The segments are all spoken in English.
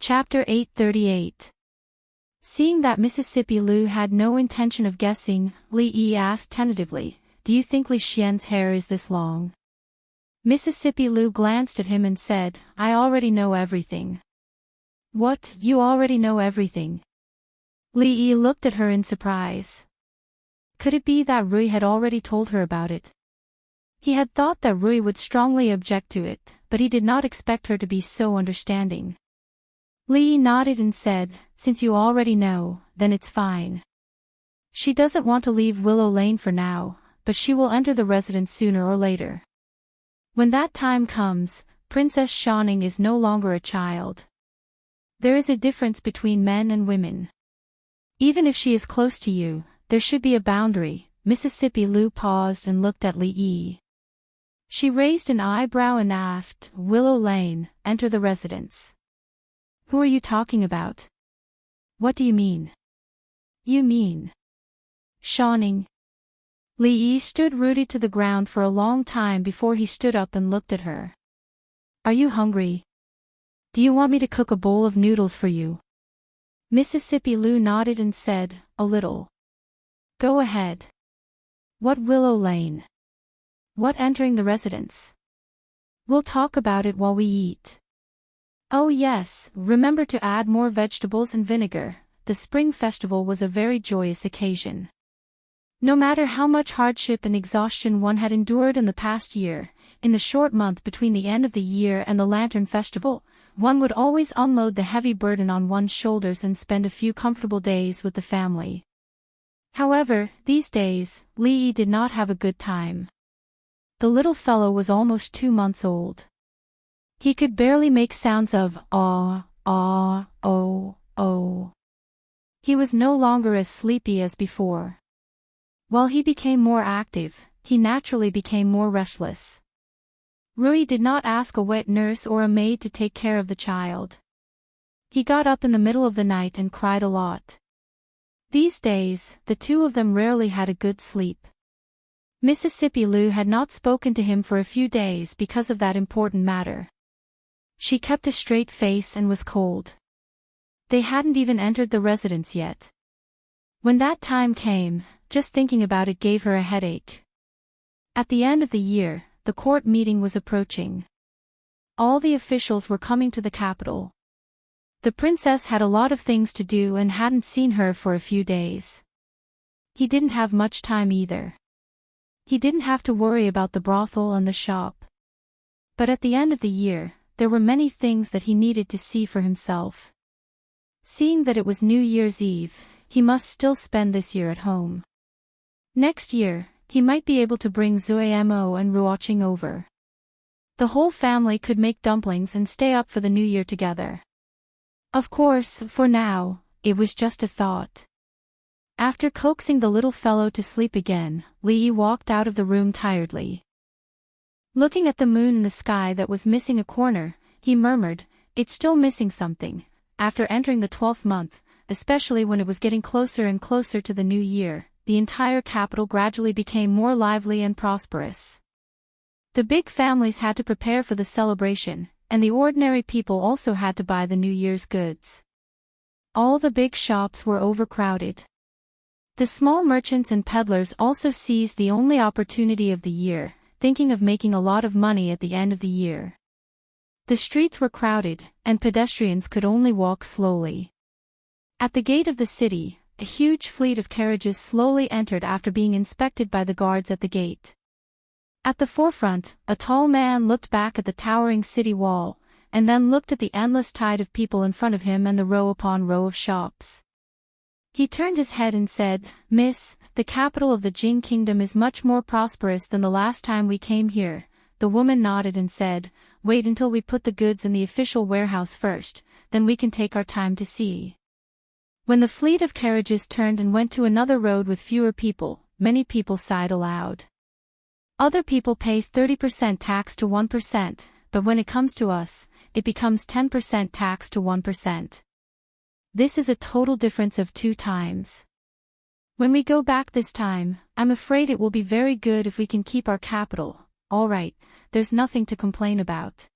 Chapter 838. Seeing that Mississippi Lu had no intention of guessing, Li Yi asked tentatively, "Do you think Li Xian's hair is this long?" Mississippi Lu glanced at him and said, "I already know everything." "What, you already know everything?" Li Yi looked at her in surprise. Could it be that Rui had already told her about it? He had thought that Rui would strongly object to it, but he did not expect her to be so understanding. Li Yi nodded and said, "Since you already know, then it's fine. She doesn't want to leave Willow Lane for now, but she will enter the residence sooner or later. When that time comes, Princess Shining is no longer a child. There is a difference between men and women. Even if she is close to you, there should be a boundary." Mississippi Lu paused and looked at Li Yi. She raised an eyebrow and asked, "Willow Lane, enter the residence. Who are you talking about? What do you mean?" "You mean Shining." Li Yi stood rooted to the ground for a long time before he stood up and looked at her. "Are you hungry? Do you want me to cook a bowl of noodles for you?" Mississippi Lu nodded and said, "A little." "Go ahead. What Willow Lane? What entering the residence? We'll talk about it while we eat. Oh yes, remember to add more vegetables and vinegar." The spring festival was a very joyous occasion. No matter how much hardship and exhaustion one had endured in the past year, in the short month between the end of the year and the Lantern Festival, one would always unload the heavy burden on one's shoulders and spend a few comfortable days with the family. However, these days, Li Yi did not have a good time. The little fellow was almost 2 months old. He could barely make sounds of ah, ah, oh, oh. He was no longer as sleepy as before. While he became more active, he naturally became more restless. Rui did not ask a wet nurse or a maid to take care of the child. He got up in the middle of the night and cried a lot. These days, the two of them rarely had a good sleep. Mississippi Lu had not spoken to him for a few days because of that important matter. She kept a straight face and was cold. They hadn't even entered the residence yet. When that time came, just thinking about it gave her a headache. At the end of the year, the court meeting was approaching. All the officials were coming to the capital. The princess had a lot of things to do and hadn't seen her for a few days. He didn't have much time either. He didn't have to worry about the brothel and the shop. But at the end of the year, there were many things that he needed to see for himself. Seeing that it was New Year's Eve, he must still spend this year at home. Next year, he might be able to bring Zuemo and Ruoqing over. The whole family could make dumplings and stay up for the New Year together. Of course, for now, it was just a thought. After coaxing the little fellow to sleep again, Li Yi walked out of the room tiredly. Looking at the moon in the sky that was missing a corner, he murmured, "It's still missing something." After entering the 12th month, especially when it was getting closer and closer to the new year, the entire capital gradually became more lively and prosperous. The big families had to prepare for the celebration, and the ordinary people also had to buy the New Year's goods. All the big shops were overcrowded. The small merchants and peddlers also seized the only opportunity of the year, thinking of making a lot of money at the end of the year. The streets were crowded, and pedestrians could only walk slowly. At the gate of the city, a huge fleet of carriages slowly entered after being inspected by the guards at the gate. At the forefront, a tall man looked back at the towering city wall, and then looked at the endless tide of people in front of him and the row upon row of shops. He turned his head and said, "Miss, the capital of the Jing Kingdom is much more prosperous than the last time we came here." The woman nodded and said, "Wait until we put the goods in the official warehouse first, then we can take our time to see." When the fleet of carriages turned and went to another road with fewer people, many people sighed aloud. Other people pay 30% tax to 1%, but when it comes to us, it becomes 10% tax to 1%. This is a total difference of 2 times. When we go back this time, I'm afraid it will be very good if we can keep our capital. All right, there's nothing to complain about.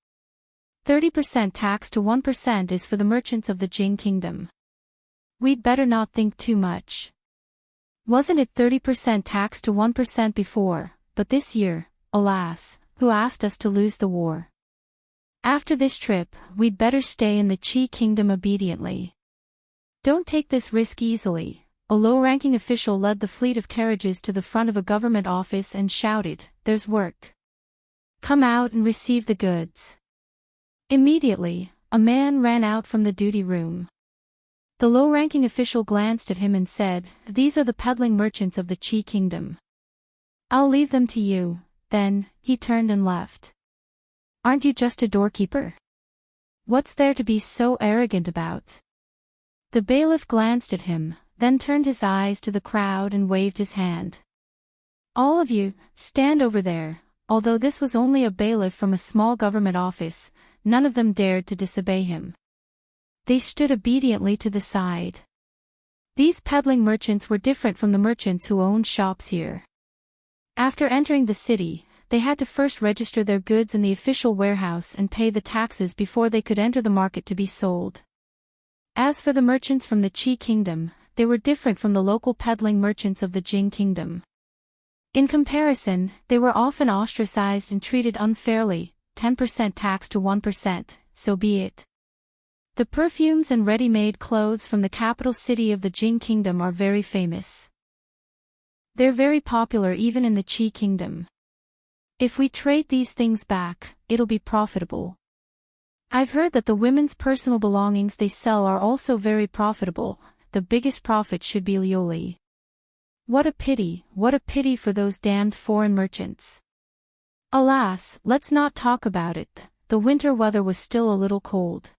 30% tax to 1% is for the merchants of the Jing Kingdom. We'd better not think too much. Wasn't it 30% tax to 1% before, but this year, alas, who asked us to lose the war? After this trip, we'd better stay in the Qi Kingdom obediently. Don't take this risk easily. A low-ranking official led the fleet of carriages to the front of a government office and shouted, "There's work. Come out and receive the goods." Immediately, a man ran out from the duty room. The low-ranking official glanced at him and said, "These are the peddling merchants of the Qi Kingdom. I'll leave them to you." Then, he turned and left. "Aren't you just a doorkeeper? What's there to be so arrogant about?" The bailiff glanced at him, then turned his eyes to the crowd and waved his hand. "All of you, stand over there." Although this was only a bailiff from a small government office, none of them dared to disobey him. They stood obediently to the side. These peddling merchants were different from the merchants who owned shops here. After entering the city, they had to first register their goods in the official warehouse and pay the taxes before they could enter the market to be sold. As for the merchants from the Qi Kingdom, they were different from the local peddling merchants of the Jing Kingdom. In comparison, they were often ostracized and treated unfairly. 10% tax to 1%, so be it. The perfumes and ready-made clothes from the capital city of the Jing Kingdom are very famous. They're very popular even in the Qi Kingdom. If we trade these things back, it'll be profitable. I've heard that the women's personal belongings they sell are also very profitable. The biggest profit should be Lioli. What a pity for those damned foreign merchants. Alas, let's not talk about it. The winter weather was still a little cold.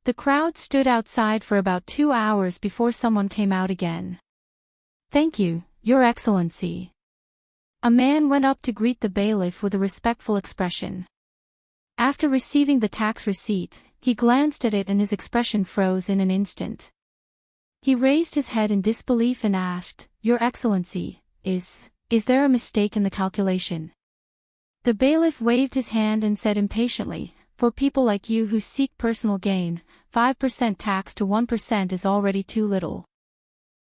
The crowd stood outside for about 2 hours before someone came out again. "Thank you, Your Excellency." A man went up to greet the bailiff with a respectful expression. After receiving the tax receipt, he glanced at it and his expression froze in an instant. He raised his head in disbelief and asked, "Your Excellency, is there a mistake in the calculation?" The bailiff waved his hand and said impatiently, "For people like you who seek personal gain, 5% tax to 1% is already too little.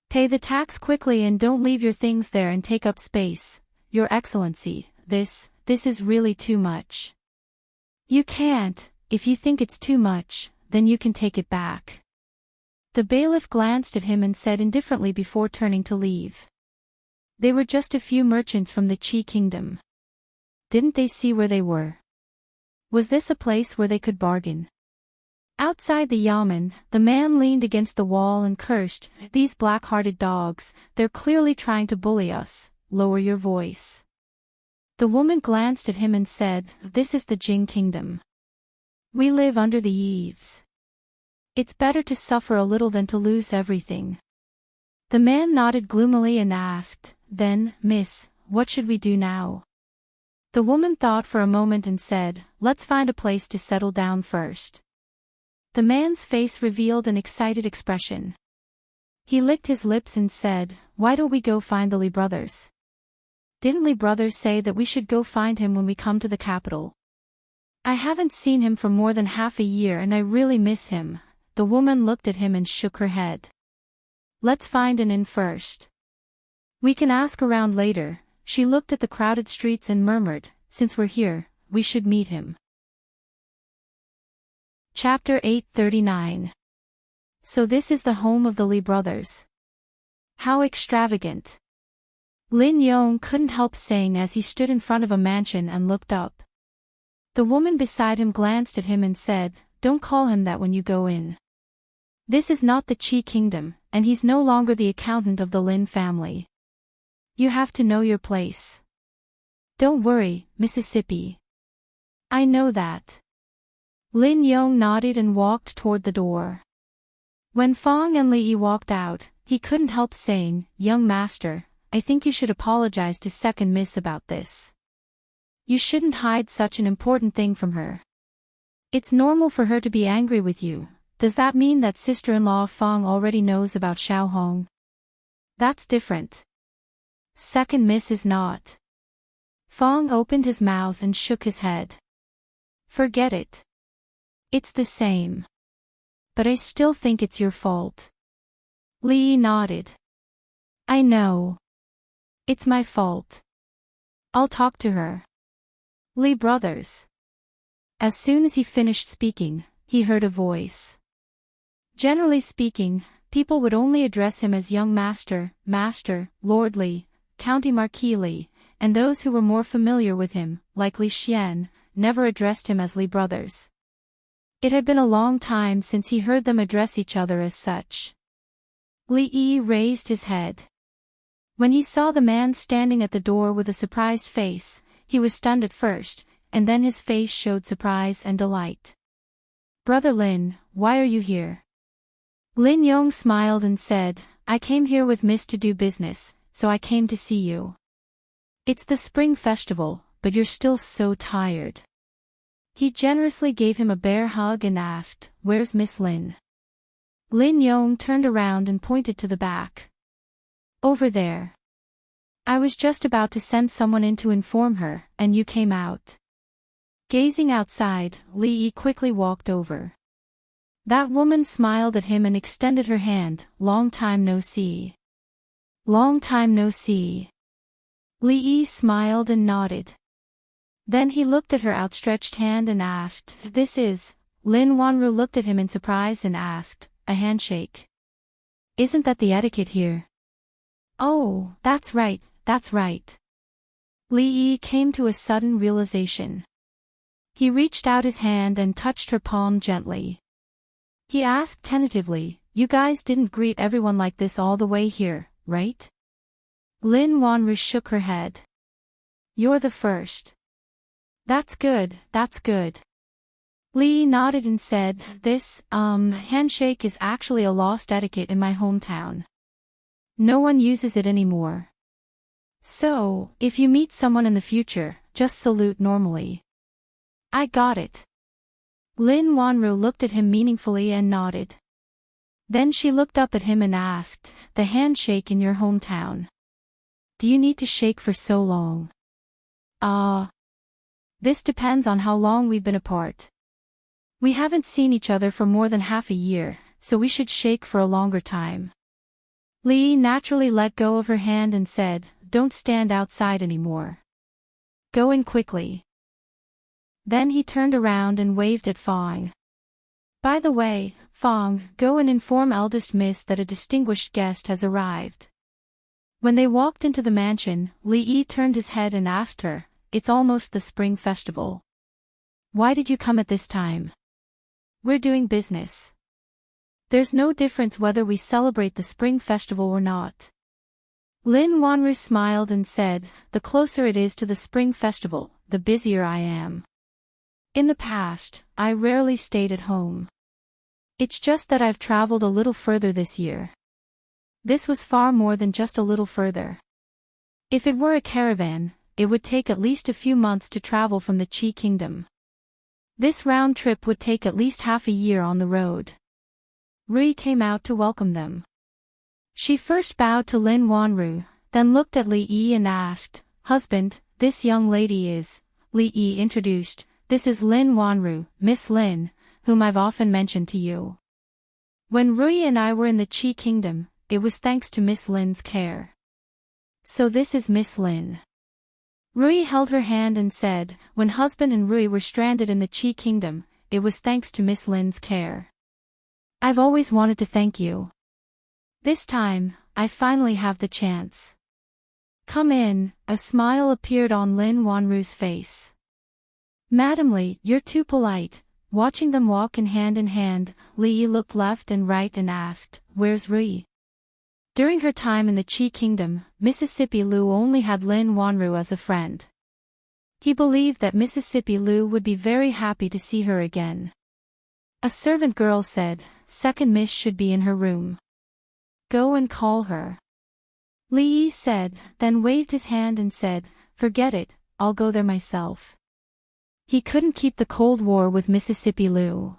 Pay the tax quickly and don't leave your things there and take up space. Your Excellency, this is really too much." "You can't. If you think it's too much, then you can take it back." The bailiff glanced at him and said indifferently before turning to leave. They were just a few merchants from the Qi Kingdom. Didn't they see where they were? Was this a place where they could bargain? Outside the yamen, the man leaned against the wall and cursed, "These black-hearted dogs, they're clearly trying to bully us. Lower your voice." The woman glanced at him and said, "This is the Jing Kingdom. We live under the eaves. It's better to suffer a little than to lose everything." The man nodded gloomily and asked, "Then, miss, what should we do now?" The woman thought for a moment and said, "Let's find a place to settle down first." The man's face revealed an excited expression. He licked his lips and said, "Why don't we go find the Li brothers? Didn't Li brothers say that we should go find him when we come to the capital? I haven't seen him for more than half a year and I really miss him." The woman looked at him and shook her head. "Let's find an inn first. We can ask around later." She looked at the crowded streets and murmured, "Since we're here, we should meet him." Chapter 839. So this is the home of the Li brothers. How extravagant. Lin Yong couldn't help saying as he stood in front of a mansion and looked up. The woman beside him glanced at him and said, "Don't call him that when you go in. This is not the Qi Kingdom, and he's no longer the accountant of the Lin family. You have to know your place." "Don't worry, Mississippi. I know that." Lin Yong nodded and walked toward the door. When Fong and Li walked out, he couldn't help saying, "Young master, I think you should apologize to Second Miss about this. You shouldn't hide such an important thing from her. It's normal for her to be angry with you. Does that mean that sister-in-law Fong already knows about Xiaohong? That's different. Second Miss is not." Fong opened his mouth and shook his head. "Forget it. It's the same. But I still think it's your fault. Lee nodded. I know. It's my fault. I'll talk to her. Lee brothers. As soon as he finished speaking, he heard a voice. Generally speaking, people would only address him as young master, Lord Lee, County Marquis Lee, and those who were more familiar with him, like Li Xian, never addressed him as Lee brothers. It had been a long time since he heard them address each other as such. Li Yi raised his head. When he saw the man standing at the door with a surprised face, he was stunned at first, and then his face showed surprise and delight. Brother Lin, why are you here? Lin Yong smiled and said, I came here with Miss to do business, so I came to see you. It's the spring festival, but you're still so tired. He generously gave him a bear hug and asked, where's Miss Lin? Lin Yong turned around and pointed to the back. Over there. I was just about to send someone in to inform her, and you came out. Gazing outside, Li Yi quickly walked over. That woman smiled at him and extended her hand, long time no see. Long time no see. Li Yi smiled and nodded. Then he looked at her outstretched hand and asked, this is, Lin Wanru looked at him in surprise and asked, a handshake. Isn't that the etiquette here? Oh, that's right, that's right. Li Yi came to a sudden realization. He reached out his hand and touched her palm gently. He asked tentatively, you guys didn't greet everyone like this all the way here, right? Lin Wanru shook her head. You're the first. That's good, that's good. Lee nodded and said, this, handshake is actually a lost etiquette in my hometown. No one uses it anymore. So, if you meet someone in the future, just salute normally. I got it. Lin Wanru looked at him meaningfully and nodded. Then she looked up at him and asked, the handshake in your hometown. Do you need to shake for so long? This depends on how long we've been apart. We haven't seen each other for more than half a year, so we should shake for a longer time. Li naturally let go of her hand and said, don't stand outside anymore. Go in quickly. Then he turned around and waved at Fong. By the way, Fong, go and inform eldest miss that a distinguished guest has arrived. When they walked into the mansion, Li Yi turned his head and asked her, it's almost the spring festival. Why did you come at this time? We're doing business. There's no difference whether we celebrate the spring festival or not. Lin Wanru smiled and said, the closer it is to the spring festival, the busier I am. In the past, I rarely stayed at home. It's just that I've traveled a little further this year. This was far more than just a little further. If it were a caravan, it would take at least a few months to travel from the Qi Kingdom. This round trip would take at least half a year on the road. Rui came out to welcome them. She first bowed to Lin Wanru, then looked at Li Yi and asked, husband, this young lady is, Li Yi introduced, this is Lin Wanru, Miss Lin, whom I've often mentioned to you. When Rui and I were in the Qi Kingdom, it was thanks to Miss Lin's care. So this is Miss Lin. Rui held her hand and said, when husband and Rui were stranded in the Qi Kingdom, it was thanks to Miss Lin's care. I've always wanted to thank you. This time, I finally have the chance. Come in, a smile appeared on Lin Wanru's face. Madam Li, you're too polite. Watching them walk in hand, Li Yi looked left and right and asked, where's Rui? During her time in the Qi Kingdom, Mississippi Lu only had Lin Wanru as a friend. He believed that Mississippi Lu would be very happy to see her again. A servant girl said, second miss should be in her room. Go and call her. Li Yi said, then waved his hand and said, forget it, I'll go there myself. He couldn't keep the Cold War with Mississippi Lu.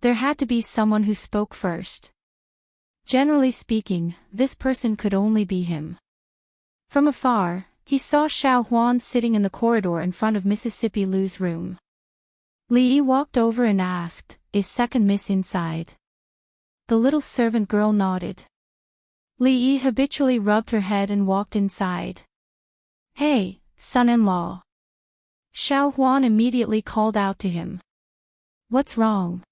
There had to be someone who spoke first. Generally speaking, this person could only be him. From afar, he saw Xiao Huan sitting in the corridor in front of Mississippi Lu's room. Li Yi walked over and asked, "Is second miss inside?" The little servant girl nodded. Li Yi habitually rubbed her head and walked inside. "Hey, son-in-law." Xiao Huan immediately called out to him. "What's wrong?"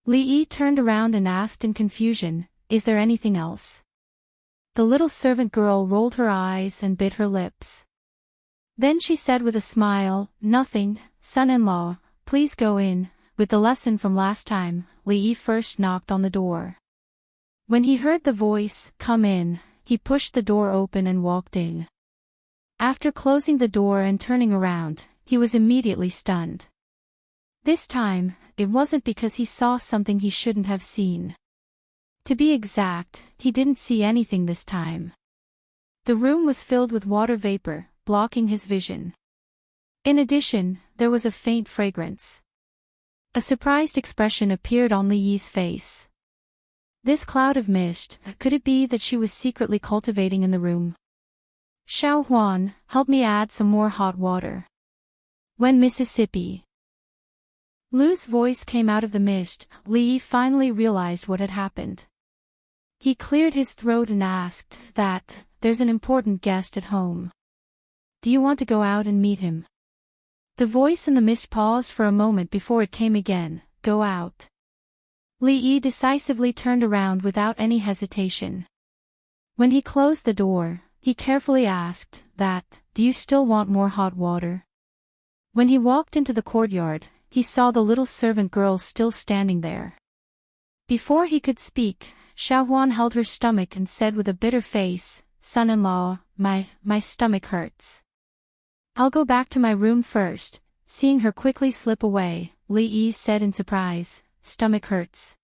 Li Yi turned around and asked in confusion, "Is there anything else?" The little servant girl rolled her eyes and bit her lips. Then she said with a smile, "Nothing, son-in-law, please go in." With the lesson from last time, Li Yi first knocked on the door. When he heard the voice, "Come in," he pushed the door open and walked in. After closing the door and turning around, he was immediately stunned. This time, it wasn't because he saw something he shouldn't have seen. To be exact, he didn't see anything this time. The room was filled with water vapor, blocking his vision. In addition, there was a faint fragrance. A surprised expression appeared on Li Yi's face. This cloud of mist, could it be that she was secretly cultivating in the room? "Xiao Huan, help me add some more hot water." When Mississippi Lu's voice came out of the mist, Li Yi finally realized what had happened. He cleared his throat and asked, "There's an important guest at home. Do you want to go out and meet him?" The voice in the mist paused for a moment before it came again, "Go out." Li Yi decisively turned around without any hesitation. When he closed the door, he carefully asked, "Do you still want more hot water?" When he walked into the courtyard, he saw the little servant girl still standing there. Before he could speak, Xiao Huan held her stomach and said with a bitter face, "Son-in-law, my stomach hurts. I'll go back to my room first." Seeing her quickly slip away, Li Yi said in surprise, "Stomach hurts?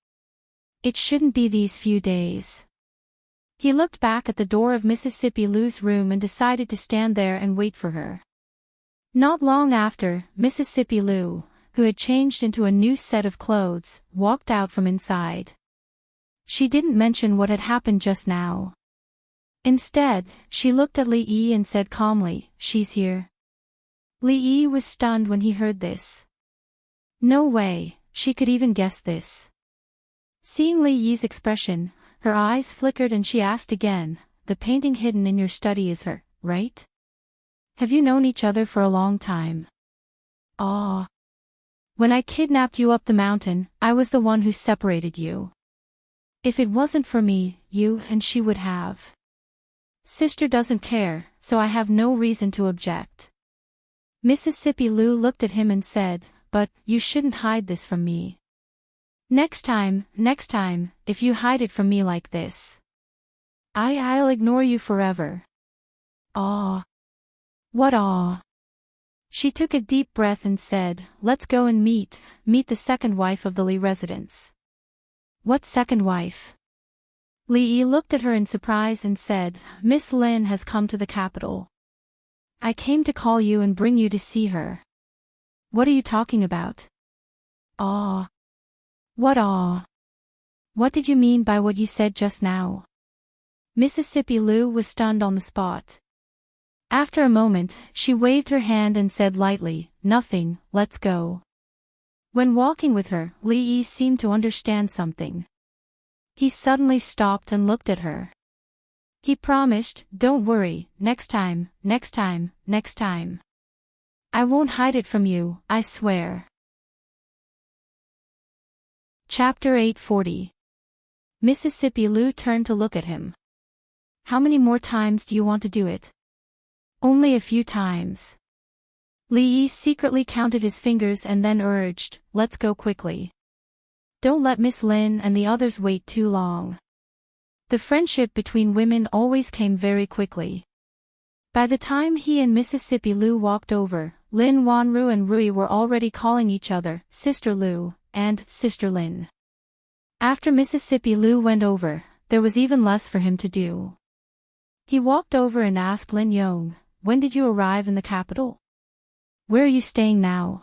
It shouldn't be these few days." He looked back at the door of Mississippi Lu's room and decided to stand there and wait for her. Not long after, Mississippi Lu, who had changed into a new set of clothes, walked out from inside. She didn't mention what had happened just now. Instead, she looked at Li Yi and said calmly, "She's here." Li Yi was stunned when he heard this. No way, she could even guess this. Seeing Li Yi's expression, her eyes flickered and she asked again, "The painting hidden in your study is her, right? Have you known each other for a long time?" "Ah. When I kidnapped you up the mountain, I was the one who separated you. If it wasn't for me, you and she would have. Sister doesn't care, so I have no reason to object." Mississippi Lu looked at him and said, "But, you shouldn't hide this from me. Next time, if you hide it from me like this, I'll ignore you forever." "Aw. What aw?" She took a deep breath and said, "Let's go and meet the second wife of the Li residence." "What second wife?" Li Yi looked at her in surprise and said, "Miss Lin has come to the capital. I came to call you and bring you to see her." "What are you talking about?" "Aw. What aw? What did you mean by what you said just now?" Mississippi Lu was stunned on the spot. After a moment, she waved her hand and said lightly, "Nothing, let's go." When walking with her, Li Yi seemed to understand something. He suddenly stopped and looked at her. He promised, "Don't worry, next time. I won't hide it from you, I swear." Chapter 840. Mississippi Lu turned to look at him. "How many more times do you want to do it?" "Only a few times." Li Yi secretly counted his fingers and then urged, "Let's go quickly. Don't let Miss Lin and the others wait too long." The friendship between women always came very quickly. By the time he and Mississippi Lu walked over, Lin Wanru and Rui were already calling each other Sister Lu and Sister Lin. After Mississippi Lu went over, there was even less for him to do. He walked over and asked Lin Yong, "When did you arrive in the capital? Where are you staying now?"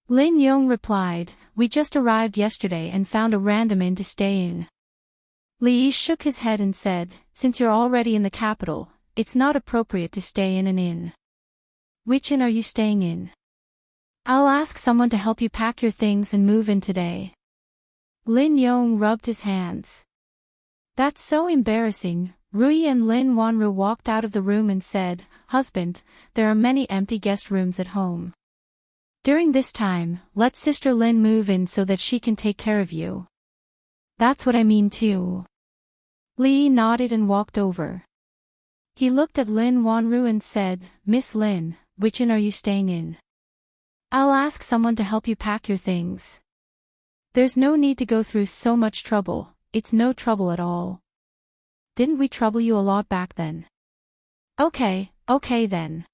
Lin Yong replied, "We just arrived yesterday and found a random inn to stay in." Li Yi shook his head and said, "Since you're already in the capital, it's not appropriate to stay in an inn." "Which inn are you staying in?" I'll ask someone to help you pack your things and move in today. Lin Yong rubbed his hands. That's so embarrassing. Rui and Lin Wanru walked out of the room and said, Husband, there are many empty guest rooms at home. During this time, let Sister Lin move in so that she can take care of you. That's what I mean too. Li nodded and walked over. He looked at Lin Wanru and said, Miss Lin, which inn are you staying in? I'll ask someone to help you pack your things. There's no need to go through so much trouble, it's no trouble at all. Didn't we trouble you a lot back then? Okay then.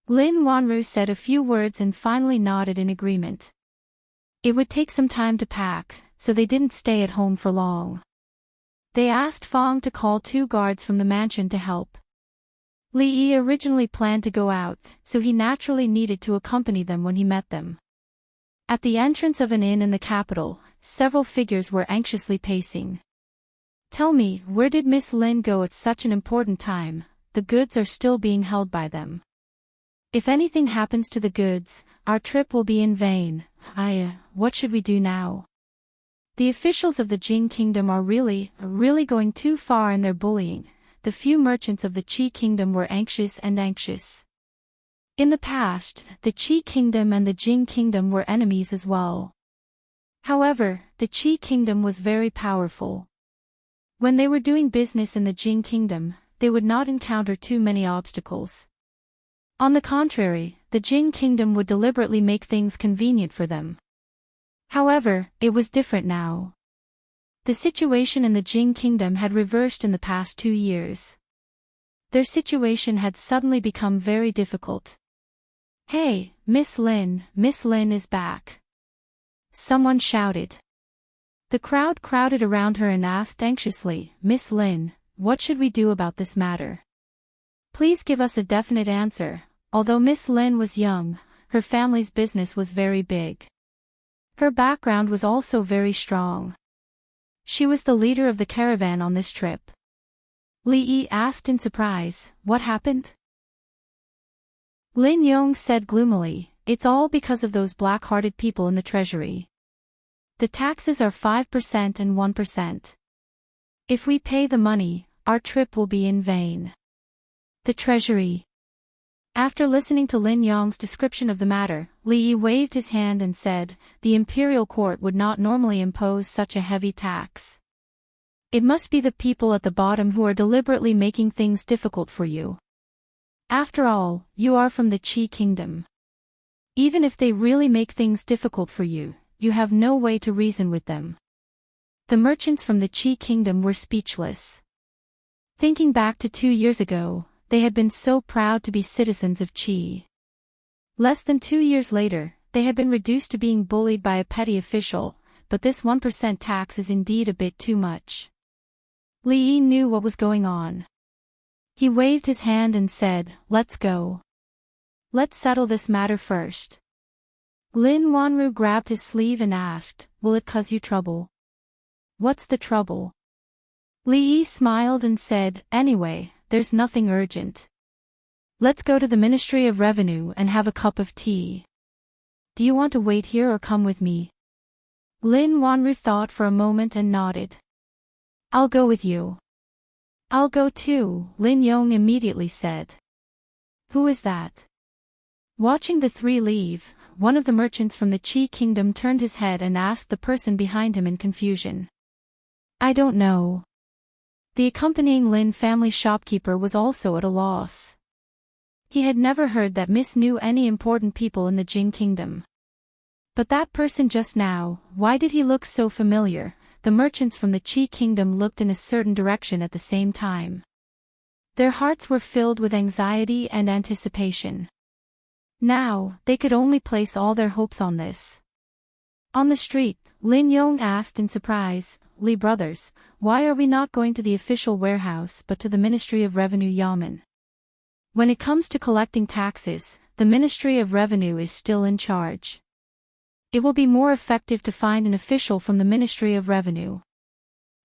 Lin Wanru said a few words and finally nodded in agreement. It would take some time to pack, so they didn't stay at home for long. They asked Fong to call 2 guards from the mansion to help. Li Yi originally planned to go out, so he naturally needed to accompany them when he met them. At the entrance of an inn in the capital, several figures were anxiously pacing. Tell me, where did Miss Lin go at such an important time? The goods are still being held by them. If anything happens to the goods, our trip will be in vain. What should we do now? The officials of the Jing Kingdom are really going too far in their bullying. The few merchants of the Qi Kingdom were anxious. In the past, the Qi Kingdom and the Jing Kingdom were enemies as well. However, the Qi Kingdom was very powerful. When they were doing business in the Jing Kingdom, they would not encounter too many obstacles. On the contrary, the Jing Kingdom would deliberately make things convenient for them. However, it was different now. The situation in the Jing Kingdom had reversed in the past 2 years. Their situation had suddenly become very difficult. Hey, Miss Lin is back. Someone shouted. The crowd crowded around her and asked anxiously, Miss Lin, what should we do about this matter? Please give us a definite answer. Although Miss Lin was young, her family's business was very big. Her background was also very strong. She was the leader of the caravan on this trip. Li Yi asked in surprise, what happened? Lin Yong said gloomily, it's all because of those black-hearted people in the treasury. The taxes are 5% and 1%. If we pay the money, our trip will be in vain. The treasury. After listening to Lin Yong's description of the matter, Li Yi waved his hand and said, the imperial court would not normally impose such a heavy tax. It must be the people at the bottom who are deliberately making things difficult for you. After all, you are from the Qi Kingdom. Even if they really make things difficult for you, you have no way to reason with them. The merchants from the Qi Kingdom were speechless. Thinking back to 2 years ago, they had been so proud to be citizens of Qi. Less than 2 years later, they had been reduced to being bullied by a petty official, but this 1% tax is indeed a bit too much. Li Yi knew what was going on. He waved his hand and said, let's go. Let's settle this matter first. Lin Wanru grabbed his sleeve and asked, will it cause you trouble? What's the trouble? Li Yi smiled and said, anyway, there's nothing urgent. Let's go to the Ministry of Revenue and have a cup of tea. Do you want to wait here or come with me? Lin Wanru thought for a moment and nodded. I'll go with you. I'll go too, Lin Yong immediately said. Who is that? Watching the 3 leave, one of the merchants from the Qi Kingdom turned his head and asked the person behind him in confusion. I don't know. The accompanying Lin family shopkeeper was also at a loss. He had never heard that Miss knew any important people in the Jing Kingdom. But that person just now, why did he look so familiar? The merchants from the Qi Kingdom looked in a certain direction at the same time. Their hearts were filled with anxiety and anticipation. Now, they could only place all their hopes on this. On the street, Lin Yong asked in surprise, Li brothers, why are we not going to the official warehouse but to the Ministry of Revenue Yamen? When it comes to collecting taxes, the Ministry of Revenue is still in charge. It will be more effective to find an official from the Ministry of Revenue.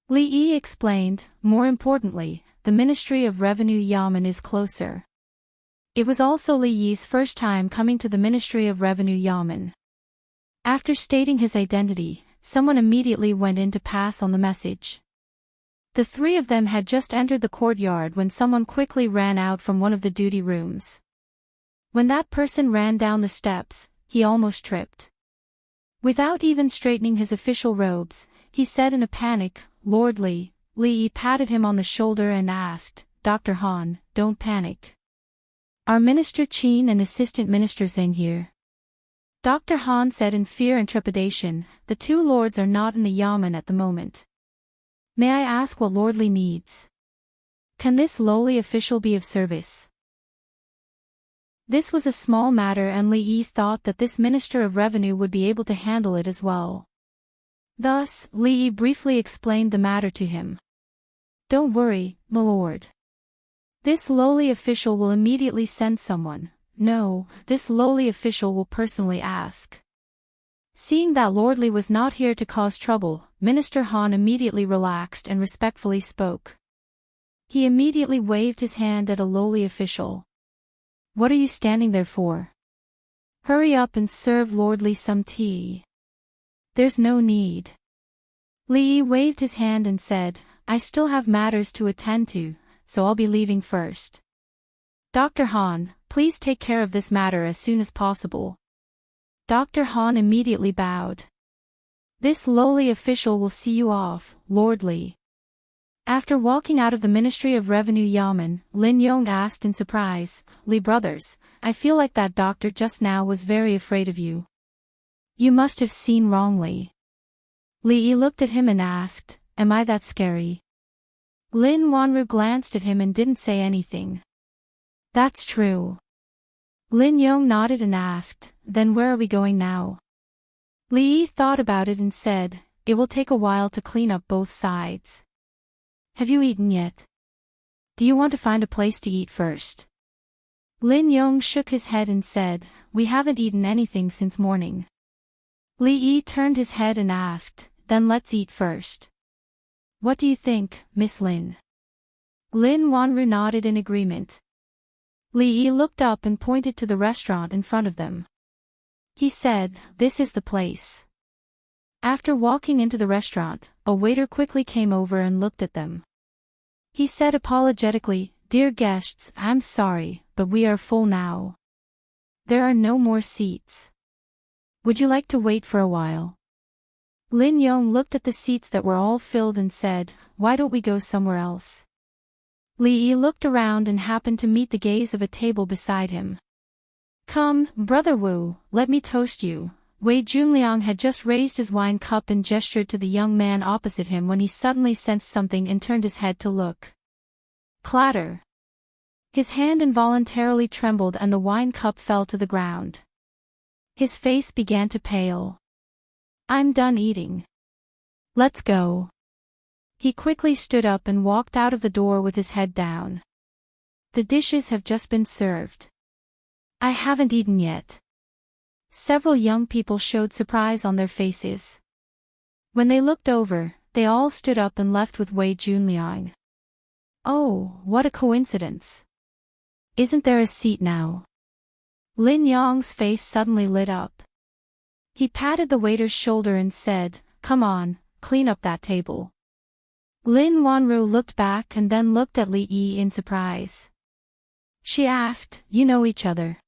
Li Yi explained, more importantly, the Ministry of Revenue Yamen is closer. It was also Li Yi's first time coming to the Ministry of Revenue Yamen. After stating his identity, someone immediately went in to pass on the message. The three of them had just entered the courtyard when someone quickly ran out from one of the duty rooms. When that person ran down the steps, he almost tripped. Without even straightening his official robes, he said in a panic, "Lord Li." Li Yi patted him on the shoulder and asked, "Dr. Han, don't panic. Are Minister Qin and Assistant Minister Zhang here?" Dr. Han said in fear and trepidation, "The two lords are not in the Yamen at the moment. May I ask what Lord Li needs? Can this lowly official be of service?" This was a small matter and Li Yi thought that this Minister of Revenue would be able to handle it as well. Thus, Li Yi briefly explained the matter to him. "Don't worry, my lord. This lowly official will immediately send someone. No, this lowly official will personally ask." Seeing that Lord Li was not here to cause trouble, Minister Han immediately relaxed and respectfully spoke. He immediately waved his hand at a lowly official. "What are you standing there for? Hurry up and serve Lord Li some tea." "There's no need." Li Yi waved his hand and said, "I still have matters to attend to, so I'll be leaving first. Dr. Han, please take care of this matter as soon as possible." Dr. Han immediately bowed. "This lowly official will see you off, Lord Li." After walking out of the Ministry of Revenue Yamen, Lin Yong asked in surprise, "Li brothers, I feel like that doctor just now was very afraid of you. You must have seen wrongly." Li Yi looked at him and asked, "Am I that scary?" Lin Wanru glanced at him and didn't say anything. "That's true." Lin Yong nodded and asked, "Then where are we going now?" Li Yi thought about it and said, "It will take a while to clean up both sides. Have you eaten yet? Do you want to find a place to eat first?" Lin Yong shook his head and said, "We haven't eaten anything since morning." Li Yi turned his head and asked, "Then let's eat first. What do you think, Miss Lin?" Lin Wanru nodded in agreement. Li Yi looked up and pointed to the restaurant in front of them. He said, "This is the place." After walking into the restaurant, a waiter quickly came over and looked at them. He said apologetically, "Dear guests, I'm sorry, but we are full now. There are no more seats. Would you like to wait for a while?" Lin Yong looked at the seats that were all filled and said, "Why don't we go somewhere else?" Li Yi looked around and happened to meet the gaze of a table beside him. "Come, Brother Wu, let me toast you." Wei Junliang had just raised his wine cup and gestured to the young man opposite him when he suddenly sensed something and turned his head to look. Clatter! His hand involuntarily trembled and the wine cup fell to the ground. His face began to pale. "I'm done eating. Let's go." He quickly stood up and walked out of the door with his head down. "The dishes have just been served. I haven't eaten yet." Several young people showed surprise on their faces. When they looked over, they all stood up and left with Wei Junliang. "Oh, what a coincidence. Isn't there a seat now?" Lin Yong's face suddenly lit up. He patted the waiter's shoulder and said, "Come on, clean up that table." Lin Wanru looked back and then looked at Li Yi in surprise. She asked, "You know each other?"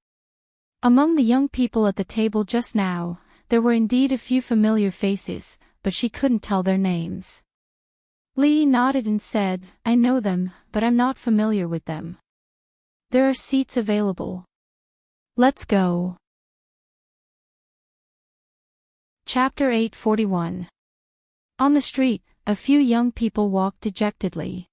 Among the young people at the table just now, there were indeed a few familiar faces, but she couldn't tell their names. Li nodded and said, "I know them, but I'm not familiar with them. There are seats available. Let's go." Chapter 841. On the street, a few young people walked dejectedly.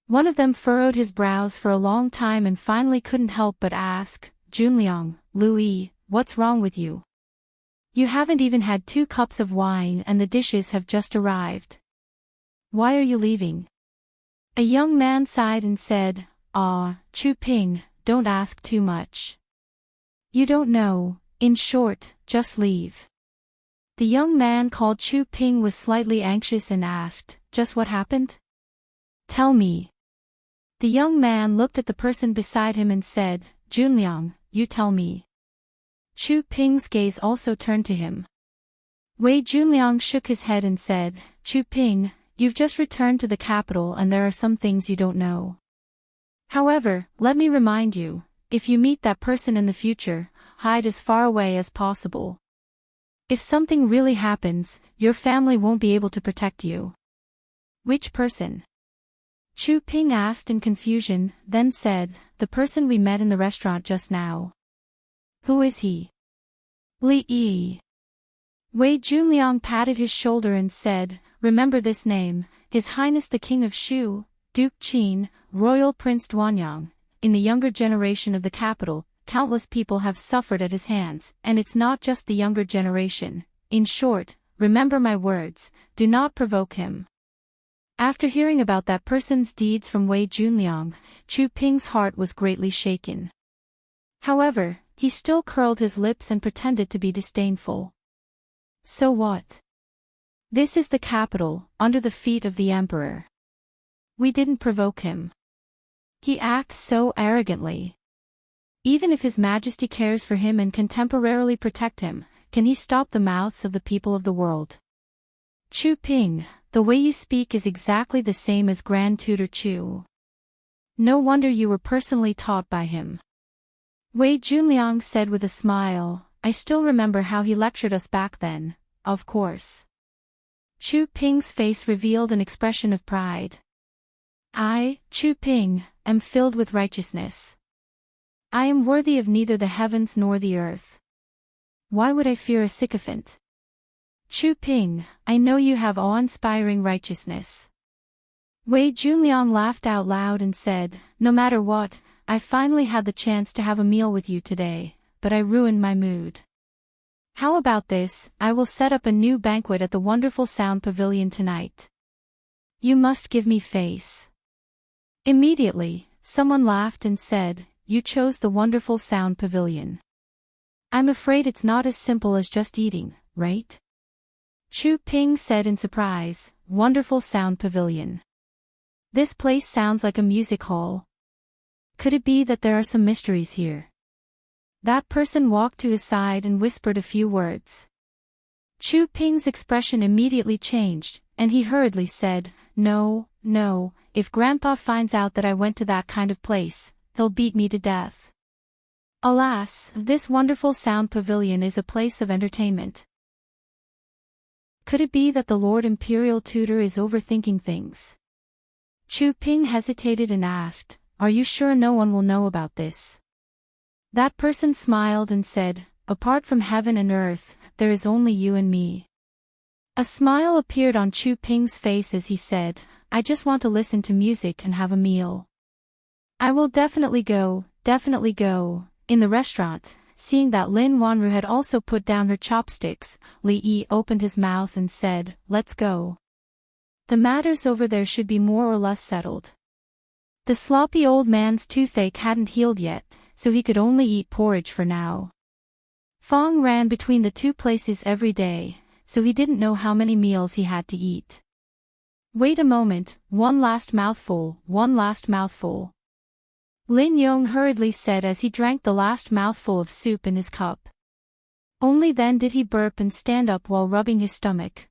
One of them furrowed his brows for a long time and finally couldn't help but ask, "Junliang, Louis, what's wrong with you? You haven't even had 2 cups of wine and the dishes have just arrived. Why are you leaving?" A young man sighed and said, "Ah, Chu Ping, don't ask too much. You don't know, in short, just leave." The young man called Chu Ping was slightly anxious and asked, "Just what happened? Tell me." The young man looked at the person beside him and said, Junliang, you tell me. Chu Ping's gaze also turned to him. Wei Junliang shook his head and said, Chu Ping, you've just returned to the capital and there are some things you don't know. However, let me remind you, if you meet that person in the future, hide as far away as possible. If something really happens, your family won't be able to protect you. Which person? Chu Ping asked in confusion, then said, the person we met in the restaurant just now. Who is he? Li Yi. Wei Junliang patted his shoulder and said, remember this name, His Highness the King of Shu, Duke Qin, Royal Prince Duanyang. In the younger generation of the capital, countless people have suffered at his hands, and it's not just the younger generation. In short, remember my words, do not provoke him. After hearing about that person's deeds from Wei Junliang, Chu Ping's heart was greatly shaken. However, he still curled his lips and pretended to be disdainful. So what? This is the capital, under the feet of the emperor. We didn't provoke him. He acts so arrogantly. Even if His Majesty cares for him and can temporarily protect him, can he stop the mouths of the people of the world? Chu Ping, the way you speak is exactly the same as Grand Tutor Chu. No wonder you were personally taught by him. Wei Junliang said with a smile, I still remember how he lectured us back then, of course. Chu Ping's face revealed an expression of pride. I, Chu Ping, am filled with righteousness. I am worthy of neither the heavens nor the earth. Why would I fear a sycophant? Chu Ping, I know you have awe-inspiring righteousness. Wei Junliang laughed out loud and said, no matter what, I finally had the chance to have a meal with you today, but I ruined my mood. How about this, I will set up a new banquet at the wonderful Sound Pavilion tonight. You must give me face. Immediately, someone laughed and said, you chose the wonderful Sound Pavilion. I'm afraid it's not as simple as just eating, right? Chu Ping said in surprise, wonderful Sound Pavilion. This place sounds like a music hall. Could it be that there are some mysteries here? That person walked to his side and whispered a few words. Chu Ping's expression immediately changed, and he hurriedly said, no, if Grandpa finds out that I went to that kind of place, he'll beat me to death. Alas, this wonderful Sound Pavilion is a place of entertainment. Could it be that the Lord Imperial Tutor is overthinking things? Chu Ping hesitated and asked, are you sure no one will know about this? That person smiled and said, apart from heaven and earth, there is only you and me. A smile appeared on Chu Ping's face as he said, I just want to listen to music and have a meal. I will definitely go. In the restaurant, seeing that Lin Wanru had also put down her chopsticks, Li Yi opened his mouth and said, let's go. The matters over there should be more or less settled. The sloppy old man's toothache hadn't healed yet, so he could only eat porridge for now. Fong ran between the two places every day, so he didn't know how many meals he had to eat. Wait a moment, one last mouthful. Lin Yong hurriedly said as he drank the last mouthful of soup in his cup. Only then did he burp and stand up while rubbing his stomach.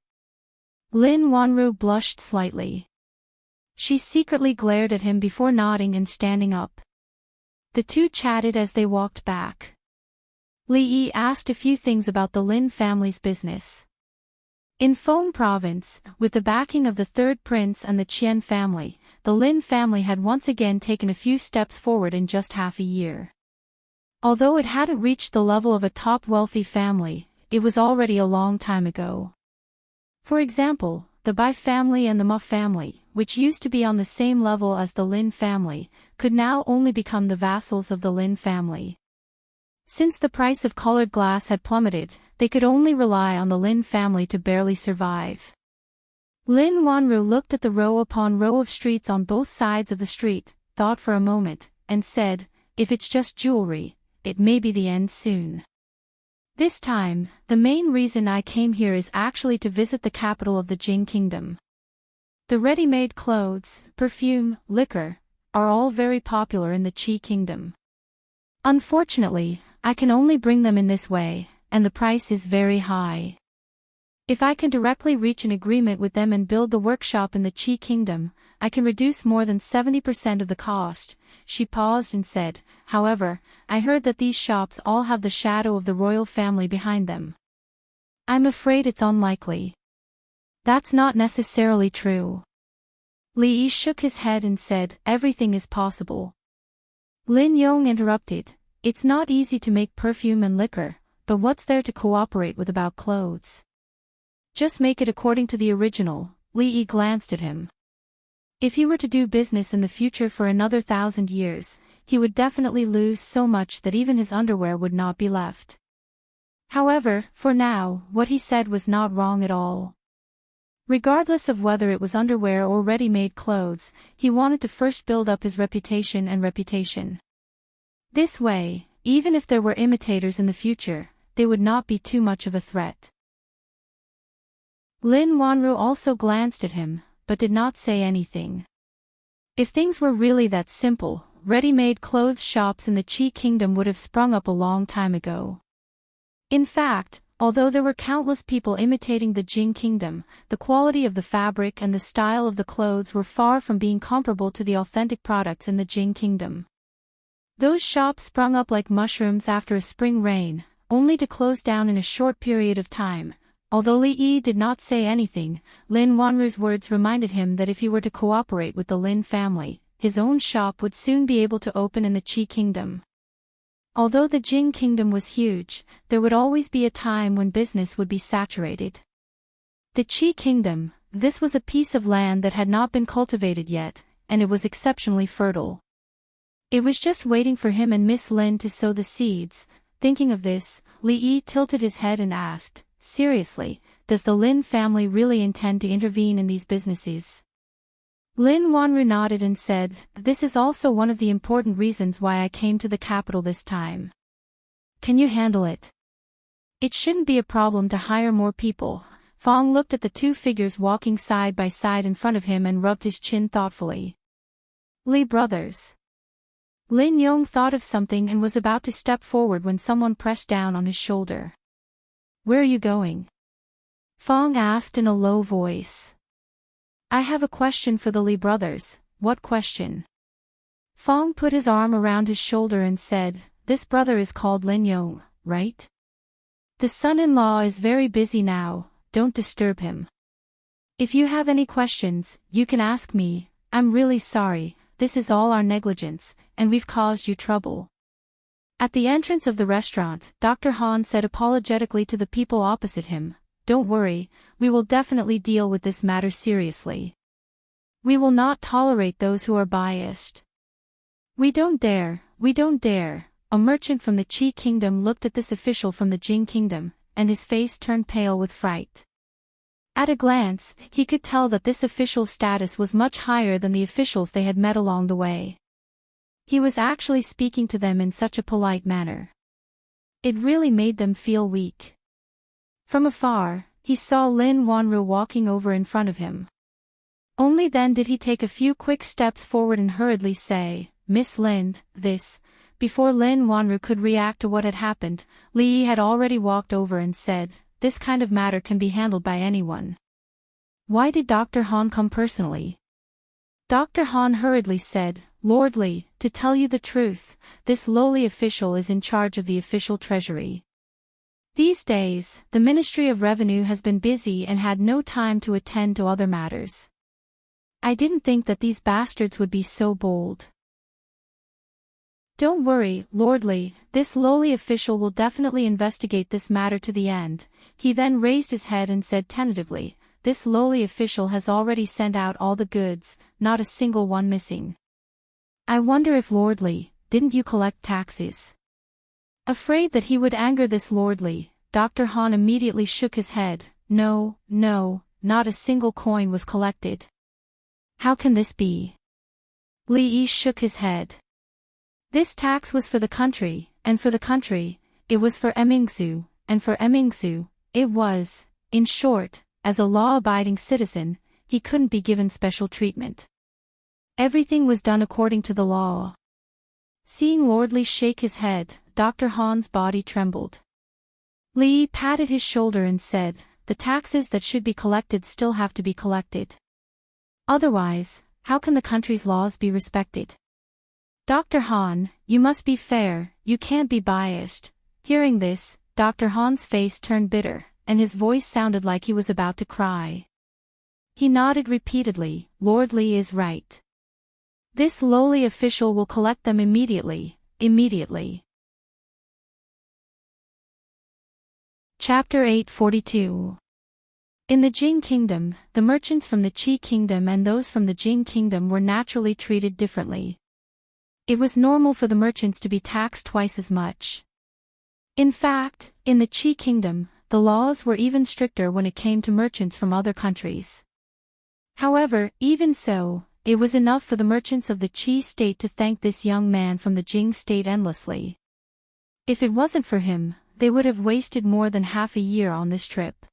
Lin Wanru blushed slightly. She secretly glared at him before nodding and standing up. The two chatted as they walked back. Li Yi asked a few things about the Lin family's business. In Feng Province, with the backing of the third prince and the Qian family, the Lin family had once again taken a few steps forward in just half a year. Although it hadn't reached the level of a top wealthy family, it was already a long time ago. For example, the Bai family and the Ma family, which used to be on the same level as the Lin family, could now only become the vassals of the Lin family. Since the price of colored glass had plummeted, they could only rely on the Lin family to barely survive. Lin Wanru looked at the row upon row of streets on both sides of the street, thought for a moment, and said, if it's just jewelry, it may be the end soon. This time, the main reason I came here is actually to visit the capital of the Jing Kingdom. The ready-made clothes, perfume, liquor, are all very popular in the Qi Kingdom. Unfortunately, I can only bring them in this way, and the price is very high. If I can directly reach an agreement with them and build the workshop in the Qi Kingdom, I can reduce more than 70% of the cost." She paused and said, "However, I heard that these shops all have the shadow of the royal family behind them. I'm afraid it's unlikely." "That's not necessarily true." Li Yi shook his head and said, "Everything is possible." Lin Yong interrupted, "It's not easy to make perfume and liquor, but what's there to cooperate with about clothes? Just make it according to the original." Li Yi glanced at him. If he were to do business in the future for another 1,000 years, he would definitely lose so much that even his underwear would not be left. However, for now, what he said was not wrong at all. Regardless of whether it was underwear or ready-made clothes, he wanted to first build up his reputation and reputation. This way, even if there were imitators in the future, they would not be too much of a threat. Lin Wanru also glanced at him, but did not say anything. If things were really that simple, ready-made clothes shops in the Qi Kingdom would have sprung up a long time ago. In fact, although there were countless people imitating the Jing Kingdom, the quality of the fabric and the style of the clothes were far from being comparable to the authentic products in the Jing Kingdom. Those shops sprung up like mushrooms after a spring rain, only to close down in a short period of time. Although Li Yi did not say anything, Lin Wanru's words reminded him that if he were to cooperate with the Lin family, his own shop would soon be able to open in the Qi Kingdom. Although the Jing Kingdom was huge, there would always be a time when business would be saturated. The Qi Kingdom, this was a piece of land that had not been cultivated yet, and it was exceptionally fertile. It was just waiting for him and Miss Lin to sow the seeds. Thinking of this, Li Yi tilted his head and asked, "Seriously, does the Lin family really intend to intervene in these businesses?" Lin Wanru nodded and said, "This is also one of the important reasons why I came to the capital this time." "Can you handle it?" "It shouldn't be a problem to hire more people." Fong looked at the two figures walking side by side in front of him and rubbed his chin thoughtfully. "Li brothers." Lin Yong thought of something and was about to step forward when someone pressed down on his shoulder. "Where are you going?" Fong asked in a low voice. "I have a question for the Li brothers." "What question?" Fong put his arm around his shoulder and said, "This brother is called Lin Yong, right? The son-in-law is very busy now, don't disturb him. If you have any questions, you can ask me. I'm really sorry, this is all our negligence, and we've caused you trouble." At the entrance of the restaurant, Dr. Han said apologetically to the people opposite him, "Don't worry, we will definitely deal with this matter seriously. We will not tolerate those who are biased." We don't dare. A merchant from the Qi Kingdom looked at this official from the Jing Kingdom, and his face turned pale with fright. At a glance, he could tell that this official's status was much higher than the officials they had met along the way. He was actually speaking to them in such a polite manner. It really made them feel weak. From afar, he saw Lin Wanru walking over in front of him. Only then did he take a few quick steps forward and hurriedly say, "Miss Lin, this." Before Lin Wanru could react to what had happened, Li Yi had already walked over and said, "This kind of matter can be handled by anyone." "Why did Dr. Han come personally?" Dr. Han hurriedly said, "Lord Li, to tell you the truth, this lowly official is in charge of the official treasury. These days, the Ministry of Revenue has been busy and had no time to attend to other matters. I didn't think that these bastards would be so bold." "Don't worry, Lord Li, this lowly official will definitely investigate this matter to the end." He then raised his head and said tentatively, "This lowly official has already sent out all the goods, not a single one missing. I wonder if Lord Li, didn't you collect taxes?" Afraid that he would anger this Lord Li, Dr. Han immediately shook his head. No, not a single coin was collected." "How can this be?" Li Yi shook his head. "This tax was for the country, and for the country, it was for Emingsu, and for Emingsu, it was, in short, as a law-abiding citizen, he couldn't be given special treatment. Everything was done according to the law." Seeing Lord Li shake his head, Dr. Han's body trembled. Li patted his shoulder and said, "The taxes that should be collected still have to be collected. Otherwise, how can the country's laws be respected? Dr. Han, you must be fair, you can't be biased." Hearing this, Dr. Han's face turned bitter, and his voice sounded like he was about to cry. He nodded repeatedly. "Lord Li is right. This lowly official will collect them immediately. Chapter 842. In the Jing Kingdom, the merchants from the Qi Kingdom and those from the Jing Kingdom were naturally treated differently. It was normal for the merchants to be taxed twice as much. In fact, in the Qi Kingdom, the laws were even stricter when it came to merchants from other countries. However, even so, it was enough for the merchants of the Qi state to thank this young man from the Jing state endlessly. If it wasn't for him, they would have wasted more than half a year on this trip.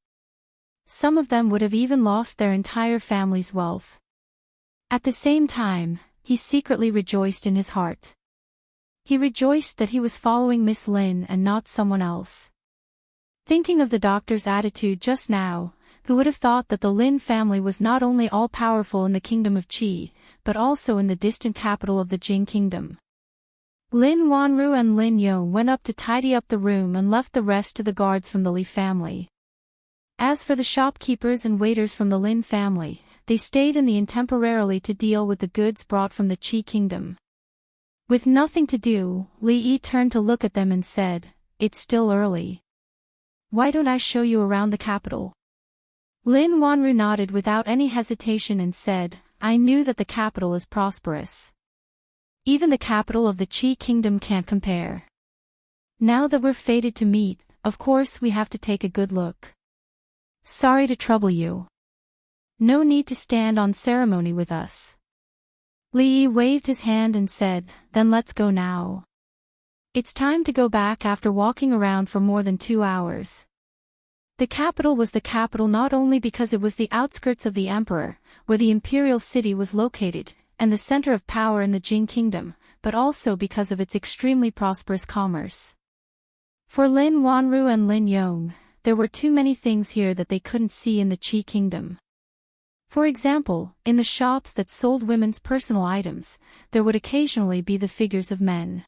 Some of them would have even lost their entire family's wealth. At the same time, he secretly rejoiced in his heart. He rejoiced that he was following Miss Lin and not someone else. Thinking of the doctor's attitude just now, who would have thought that the Lin family was not only all-powerful in the kingdom of Qi, but also in the distant capital of the Jing Kingdom. Lin Wanru and Lin Yong went up to tidy up the room and left the rest to the guards from the Li family. As for the shopkeepers and waiters from the Lin family, they stayed in the inn temporarily to deal with the goods brought from the Qi Kingdom. With nothing to do, Li Yi turned to look at them and said, "It's still early. Why don't I show you around the capital?" Lin Wanru nodded without any hesitation and said, "I knew that the capital is prosperous. Even the capital of the Qi Kingdom can't compare. Now that we're fated to meet, of course we have to take a good look. Sorry to trouble you. No need to stand on ceremony with us." Li Yi waved his hand and said, "Then let's go now. It's time to go back after walking around for more than 2 hours." The capital was the capital not only because it was the outskirts of the emperor, where the imperial city was located, and the center of power in the Jing Kingdom, but also because of its extremely prosperous commerce. For Lin Wanru and Lin Yong, there were too many things here that they couldn't see in the Qi Kingdom. For example, in the shops that sold women's personal items, there would occasionally be the figures of men.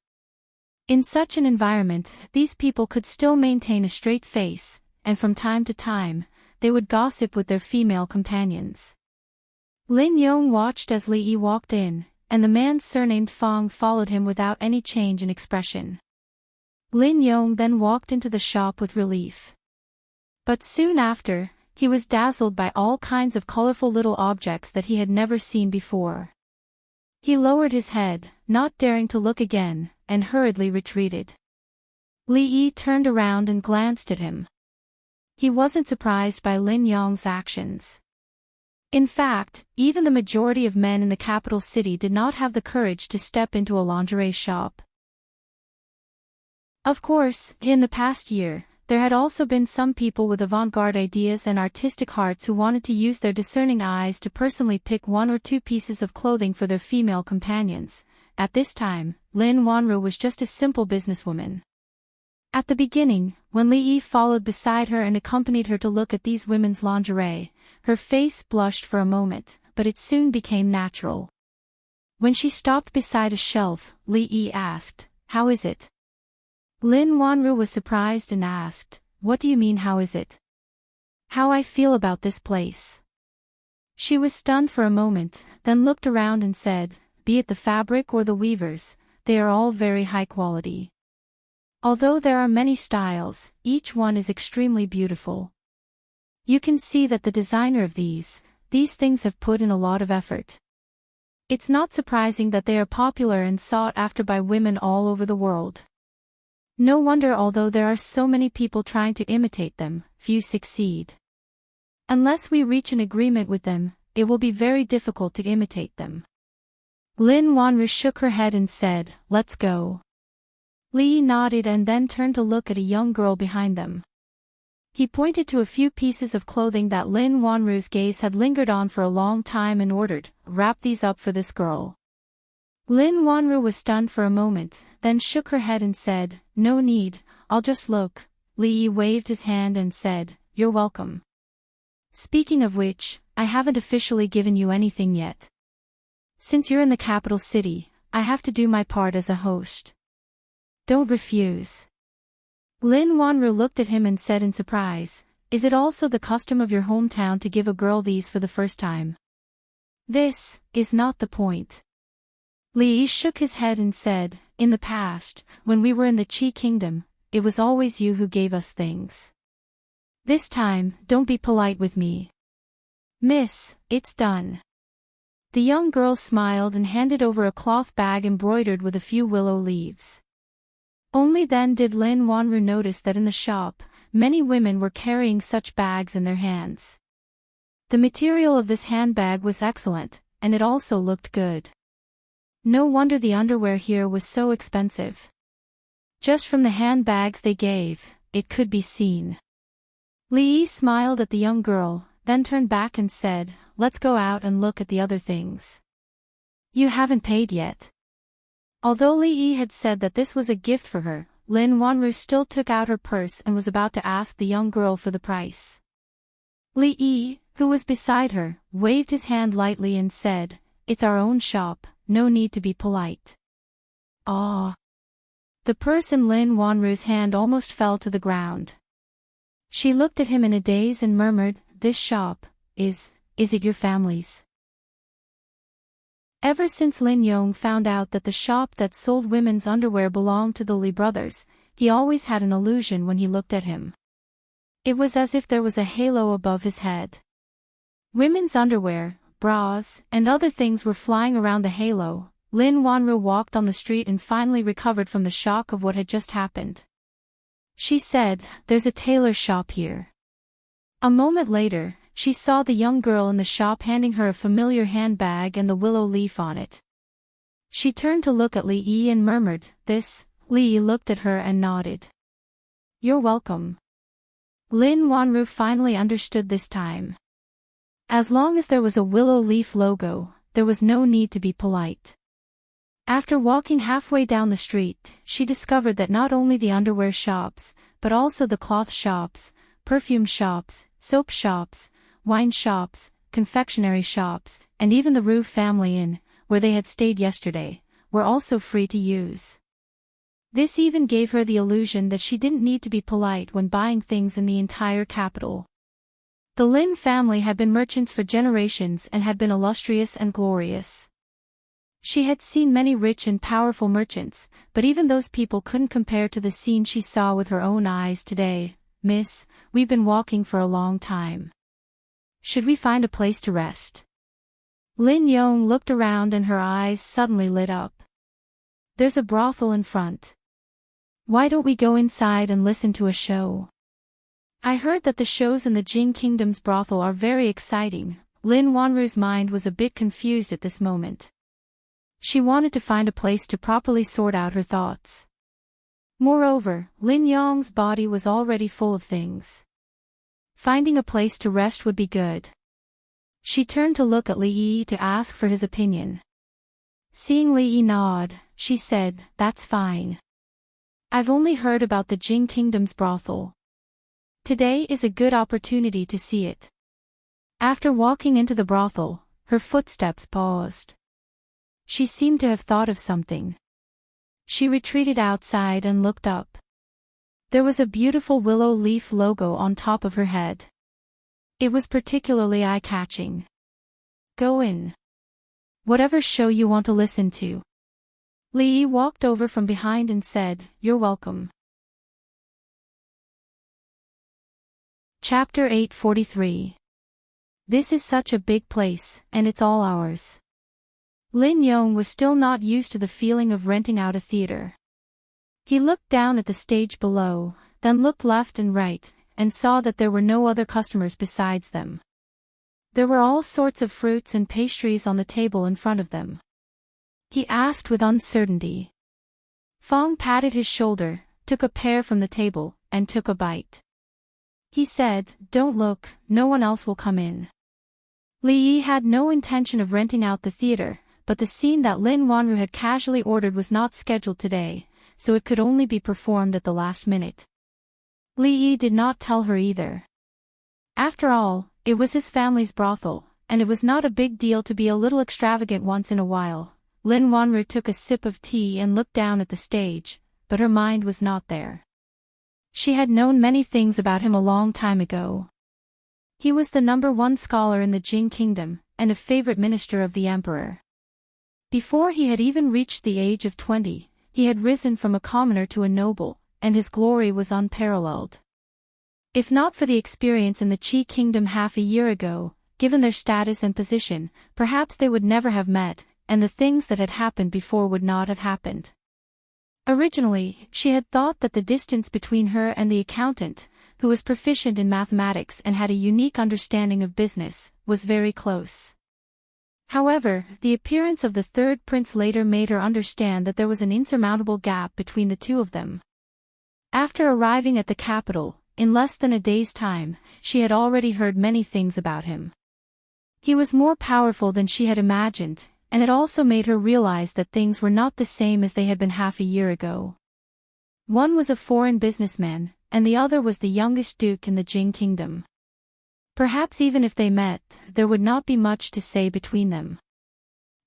In such an environment, these people could still maintain a straight face, and from time to time, they would gossip with their female companions. Lin Yong watched as Li Yi walked in, and the man surnamed Fang followed him without any change in expression. Lin Yong then walked into the shop with relief. But soon after, he was dazzled by all kinds of colorful little objects that he had never seen before. He lowered his head, not daring to look again, and hurriedly retreated. Li Yi turned around and glanced at him. He wasn't surprised by Lin Yong's actions. In fact, even the majority of men in the capital city did not have the courage to step into a lingerie shop. Of course, in the past year, there had also been some people with avant-garde ideas and artistic hearts who wanted to use their discerning eyes to personally pick 1 or 2 pieces of clothing for their female companions. At this time, Lin Wanru was just a simple businesswoman. At the beginning, when Li Yi followed beside her and accompanied her to look at these women's lingerie, her face blushed for a moment, but it soon became natural. When she stopped beside a shelf, Li Yi asked, "How is it?" Lin Wanru was surprised and asked, "What do you mean how is it?" "How I feel about this place." She was stunned for a moment, then looked around and said, "Be it the fabric or the weavers, they are all very high quality. Although there are many styles, each one is extremely beautiful. You can see that the designer of these things have put in a lot of effort. It's not surprising that they are popular and sought after by women all over the world. No wonder although there are so many people trying to imitate them, few succeed. Unless we reach an agreement with them, it will be very difficult to imitate them." Lin Wanru shook her head and said, "Let's go." Li nodded and then turned to look at a young girl behind them. He pointed to a few pieces of clothing that Lin Wanru's gaze had lingered on for a long time and ordered, "Wrap these up for this girl." Lin Wanru was stunned for a moment, then shook her head and said, "No need, I'll just look." Li Yi waved his hand and said, "You're welcome. Speaking of which, I haven't officially given you anything yet. Since you're in the capital city, I have to do my part as a host. Don't refuse." Lin Wanru looked at him and said in surprise, "Is it also the custom of your hometown to give a girl these for the first time?" "This is not the point." Li Yi shook his head and said, "In the past, when we were in the Qi Kingdom, it was always you who gave us things. This time, don't be polite with me. Miss, it's done." The young girl smiled and handed over a cloth bag embroidered with a few willow leaves. Only then did Lin Wanru notice that in the shop, many women were carrying such bags in their hands. The material of this handbag was excellent, and it also looked good. No wonder the underwear here was so expensive. Just from the handbags they gave, it could be seen. Li Yi smiled at the young girl, then turned back and said, "Let's go out and look at the other things." "You haven't paid yet." Although Li Yi had said that this was a gift for her, Lin Wanru still took out her purse and was about to ask the young girl for the price. Li Yi, who was beside her, waved his hand lightly and said, "It's our own shop, no need to be polite." "Ah." The purse in Lin Wanru's hand almost fell to the ground. She looked at him in a daze and murmured, "This shop, is it your family's?" Ever since Lin Yong found out that the shop that sold women's underwear belonged to the Li brothers, he always had an illusion when he looked at him. It was as if there was a halo above his head. Women's underwear, bras, and other things were flying around the halo. Lin Wanru walked on the street and finally recovered from the shock of what had just happened. She said, "There's a tailor shop here." A moment later, she saw the young girl in the shop handing her a familiar handbag and the willow leaf on it. She turned to look at Li Yi and murmured, "This." Li Yi looked at her and nodded. "You're welcome." Lin Wanru finally understood this time. As long as there was a willow leaf logo, there was no need to be polite. After walking halfway down the street, she discovered that not only the underwear shops, but also the cloth shops, perfume shops, soap shops, wine shops, confectionery shops, and even the Rue family inn, where they had stayed yesterday, were also free to use. This even gave her the illusion that she didn't need to be polite when buying things in the entire capital. The Lin family had been merchants for generations and had been illustrious and glorious. She had seen many rich and powerful merchants, but even those people couldn't compare to the scene she saw with her own eyes today. "Miss, we've been walking for a long time. Should we find a place to rest?" Lin Yong looked around and her eyes suddenly lit up. "There's a brothel in front. Why don't we go inside and listen to a show? I heard that the shows in the Jing Kingdom's brothel are very exciting." Lin Wanru's mind was a bit confused at this moment. She wanted to find a place to properly sort out her thoughts. Moreover, Lin Yong's body was already full of things. Finding a place to rest would be good. She turned to look at Li Yi to ask for his opinion. Seeing Li Yi nod, she said, "That's fine. I've only heard about the Jing Kingdom's brothel. Today is a good opportunity to see it." After walking into the brothel, her footsteps paused. She seemed to have thought of something. She retreated outside and looked up. There was a beautiful willow leaf logo on top of her head. It was particularly eye-catching. "Go in. Whatever show you want to listen to." Li Yi walked over from behind and said, "You're welcome." Chapter 843. This is such a big place, and it's all ours. Lin Yong was still not used to the feeling of renting out a theater. He looked down at the stage below, then looked left and right, and saw that there were no other customers besides them. There were all sorts of fruits and pastries on the table in front of them. He asked with uncertainty. Fong patted his shoulder, took a pear from the table, and took a bite. He said, "Don't look, no one else will come in." Li Yi had no intention of renting out the theater, but the scene that Lin Wanru had casually ordered was not scheduled today, so it could only be performed at the last minute. Li Yi did not tell her either. After all, it was his family's brothel, and it was not a big deal to be a little extravagant once in a while. Lin Wanru took a sip of tea and looked down at the stage, but her mind was not there. She had known many things about him a long time ago. He was the #1 scholar in the Jing Kingdom, and a favorite minister of the emperor. Before he had even reached the age of 20, he had risen from a commoner to a noble, and his glory was unparalleled. If not for the experience in the Qi Kingdom half a year ago, given their status and position, perhaps they would never have met, and the things that had happened before would not have happened. Originally, she had thought that the distance between her and the accountant, who was proficient in mathematics and had a unique understanding of business, was very close. However, the appearance of the third prince later made her understand that there was an insurmountable gap between the two of them. After arriving at the capital, in less than a day's time, she had already heard many things about him. He was more powerful than she had imagined, and it also made her realize that things were not the same as they had been half a year ago. One was a foreign businessman, and the other was the youngest duke in the Jing Kingdom. Perhaps even if they met, there would not be much to say between them.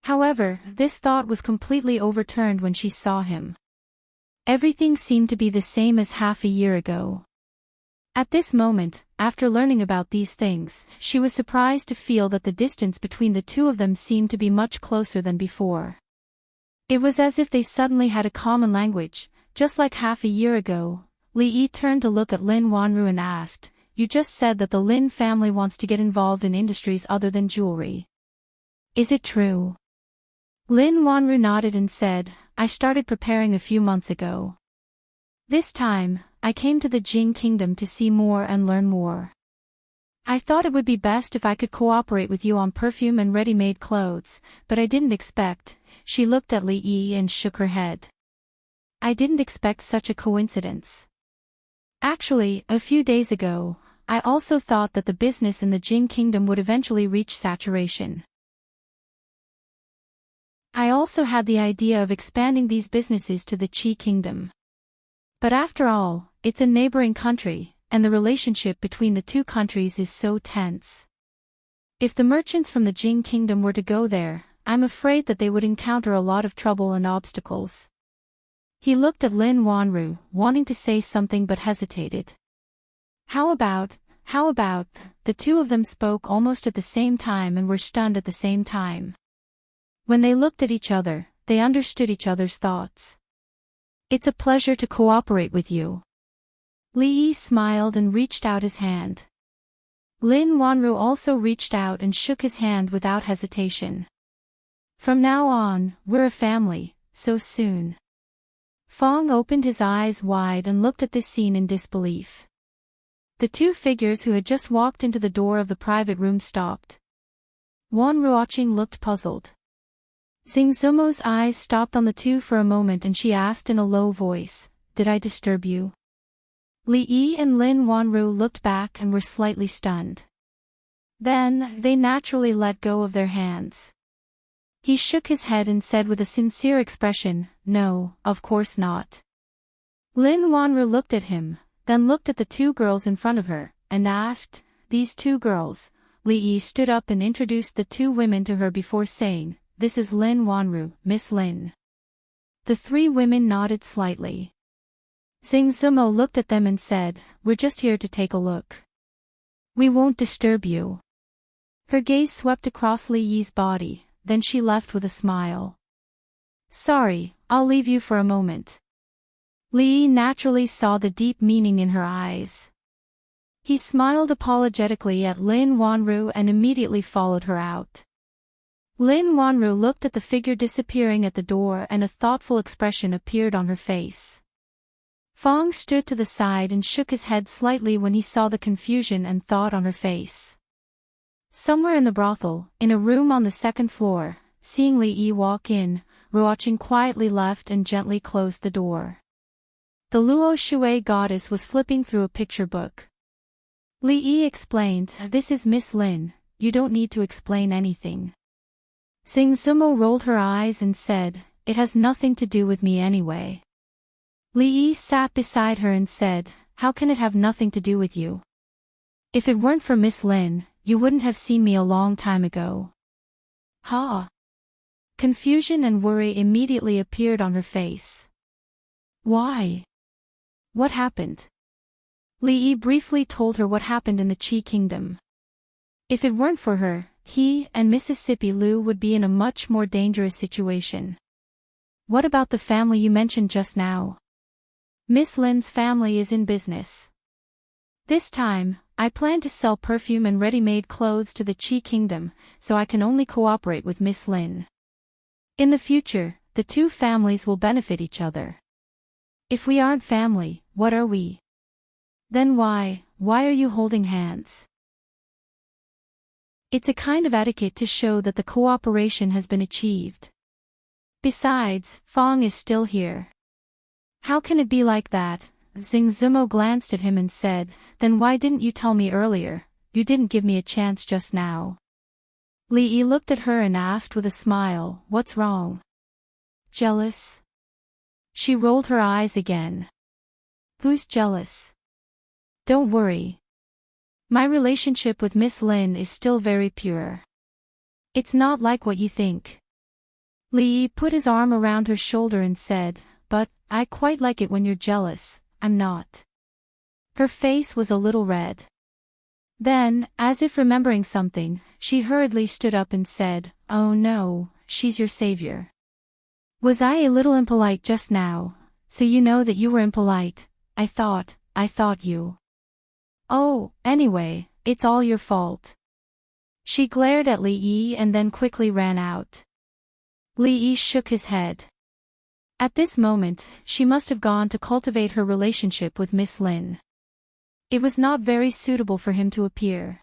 However, this thought was completely overturned when she saw him. Everything seemed to be the same as half a year ago. At this moment, after learning about these things, she was surprised to feel that the distance between the two of them seemed to be much closer than before. It was as if they suddenly had a common language, just like half a year ago. Li Yi turned to look at Lin Wanru and asked, "You just said that the Lin family wants to get involved in industries other than jewelry. Is it true?" Lin Wanru nodded and said, "I started preparing a few months ago. This time, I came to the Jing Kingdom to see more and learn more. I thought it would be best if I could cooperate with you on perfume and ready-made clothes, but I didn't expect." She looked at Li Yi and shook her head. "I didn't expect such a coincidence. Actually, a few days ago, I also thought that the business in the Jing Kingdom would eventually reach saturation. I also had the idea of expanding these businesses to the Qi Kingdom. But after all, it's a neighboring country, and the relationship between the two countries is so tense. If the merchants from the Jing Kingdom were to go there, I'm afraid that they would encounter a lot of trouble and obstacles." He looked at Lin Wanru, wanting to say something but hesitated. How about, the two of them spoke almost at the same time and were stunned at the same time. When they looked at each other, they understood each other's thoughts. "It's a pleasure to cooperate with you." Li Yi smiled and reached out his hand. Lin Wanru also reached out and shook his hand without hesitation. "From now on, we're a family, so soon." Fong opened his eyes wide and looked at this scene in disbelief. The two figures who had just walked into the door of the private room stopped. Wan Ruoqing looked puzzled. Xing Zumo's eyes stopped on the two for a moment and she asked in a low voice, "Did I disturb you?" Li Yi and Lin Wanru looked back and were slightly stunned. Then, they naturally let go of their hands. He shook his head and said with a sincere expression, "No, of course not." Lin Wanru looked at him, then looked at the two girls in front of her, and asked, "These two girls?" Li Yi stood up and introduced the two women to her before saying, "This is Lin Wanru, Miss Lin." The three women nodded slightly. Xing Zumo looked at them and said, "We're just here to take a look. We won't disturb you." Her gaze swept across Li Yi's body, then she left with a smile. "Sorry, I'll leave you for a moment." Li Yi naturally saw the deep meaning in her eyes. He smiled apologetically at Lin Wanru and immediately followed her out. Lin Wanru looked at the figure disappearing at the door and a thoughtful expression appeared on her face. Fong stood to the side and shook his head slightly when he saw the confusion and thought on her face. Somewhere in the brothel, in a room on the second floor, seeing Li Yi walk in, Ruoqing quietly left and gently closed the door. The Luo Shui goddess was flipping through a picture book. Li Yi explained, "This is Miss Lin, you don't need to explain anything." Zumo rolled her eyes and said, "It has nothing to do with me anyway." Li sat beside her and said, "How can it have nothing to do with you? If it weren't for Miss Lin, you wouldn't have seen me a long time ago." Ha! Confusion and worry immediately appeared on her face. Why? What happened? Li briefly told her what happened in the Qi Kingdom. If it weren't for her, he and Mississippi Lu would be in a much more dangerous situation. What about the family you mentioned just now? Miss Lin's family is in business. This time, I plan to sell perfume and ready-made clothes to the Qi Kingdom, so I can only cooperate with Miss Lin. In the future, the two families will benefit each other. If we aren't family, what are we? Then why are you holding hands? It's a kind of etiquette to show that the cooperation has been achieved. Besides, Fong is still here. How can it be like that? Zumo glanced at him and said, "Then why didn't you tell me earlier? You didn't give me a chance just now." Li looked at her and asked with a smile, "What's wrong? Jealous?" She rolled her eyes again. "Who's jealous? Don't worry. My relationship with Miss Lin is still very pure. It's not like what you think." Li put his arm around her shoulder and said, "But, I quite like it when you're jealous, I'm not." Her face was a little red. Then, as if remembering something, she hurriedly stood up and said, "Oh no, she's your savior. Was I a little impolite just now? So you know that you were impolite. I thought you. Oh, anyway, it's all your fault." She glared at Li and then quickly ran out. Li shook his head. At this moment, she must have gone to cultivate her relationship with Miss Lin. It was not very suitable for him to appear.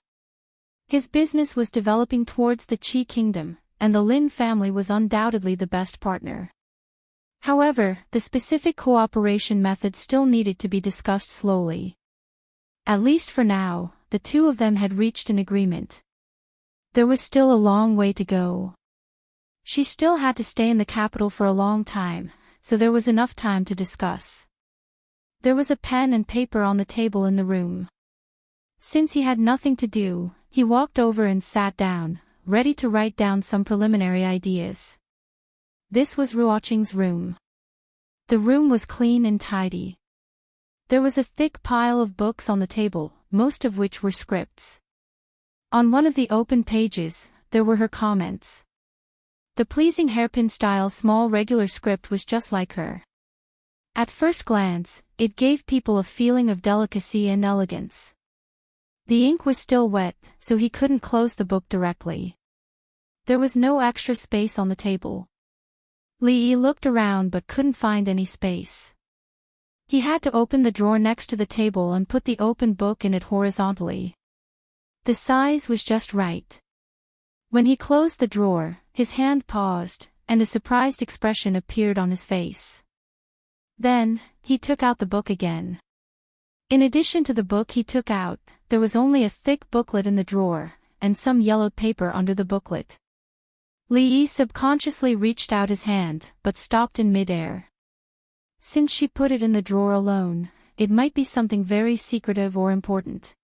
His business was developing towards the Qi Kingdom, and the Lin family was undoubtedly the best partner. However, the specific cooperation method still needed to be discussed slowly. At least for now, the two of them had reached an agreement. There was still a long way to go. She still had to stay in the capital for a long time, so there was enough time to discuss. There was a pen and paper on the table in the room. Since he had nothing to do, he walked over and sat down, ready to write down some preliminary ideas. This was Ruoqing's room. The room was clean and tidy. There was a thick pile of books on the table, most of which were scripts. On one of the open pages, there were her comments. The pleasing hairpin-style small regular script was just like her. At first glance, it gave people a feeling of delicacy and elegance. The ink was still wet, so he couldn't close the book directly. There was no extra space on the table. Li looked around but couldn't find any space. He had to open the drawer next to the table and put the open book in it horizontally. The size was just right. When he closed the drawer, his hand paused, and a surprised expression appeared on his face. Then, he took out the book again. In addition to the book he took out, there was only a thick booklet in the drawer, and some yellowed paper under the booklet. Li subconsciously reached out his hand, but stopped in midair. Since she put it in the drawer alone, it might be something very secretive or important.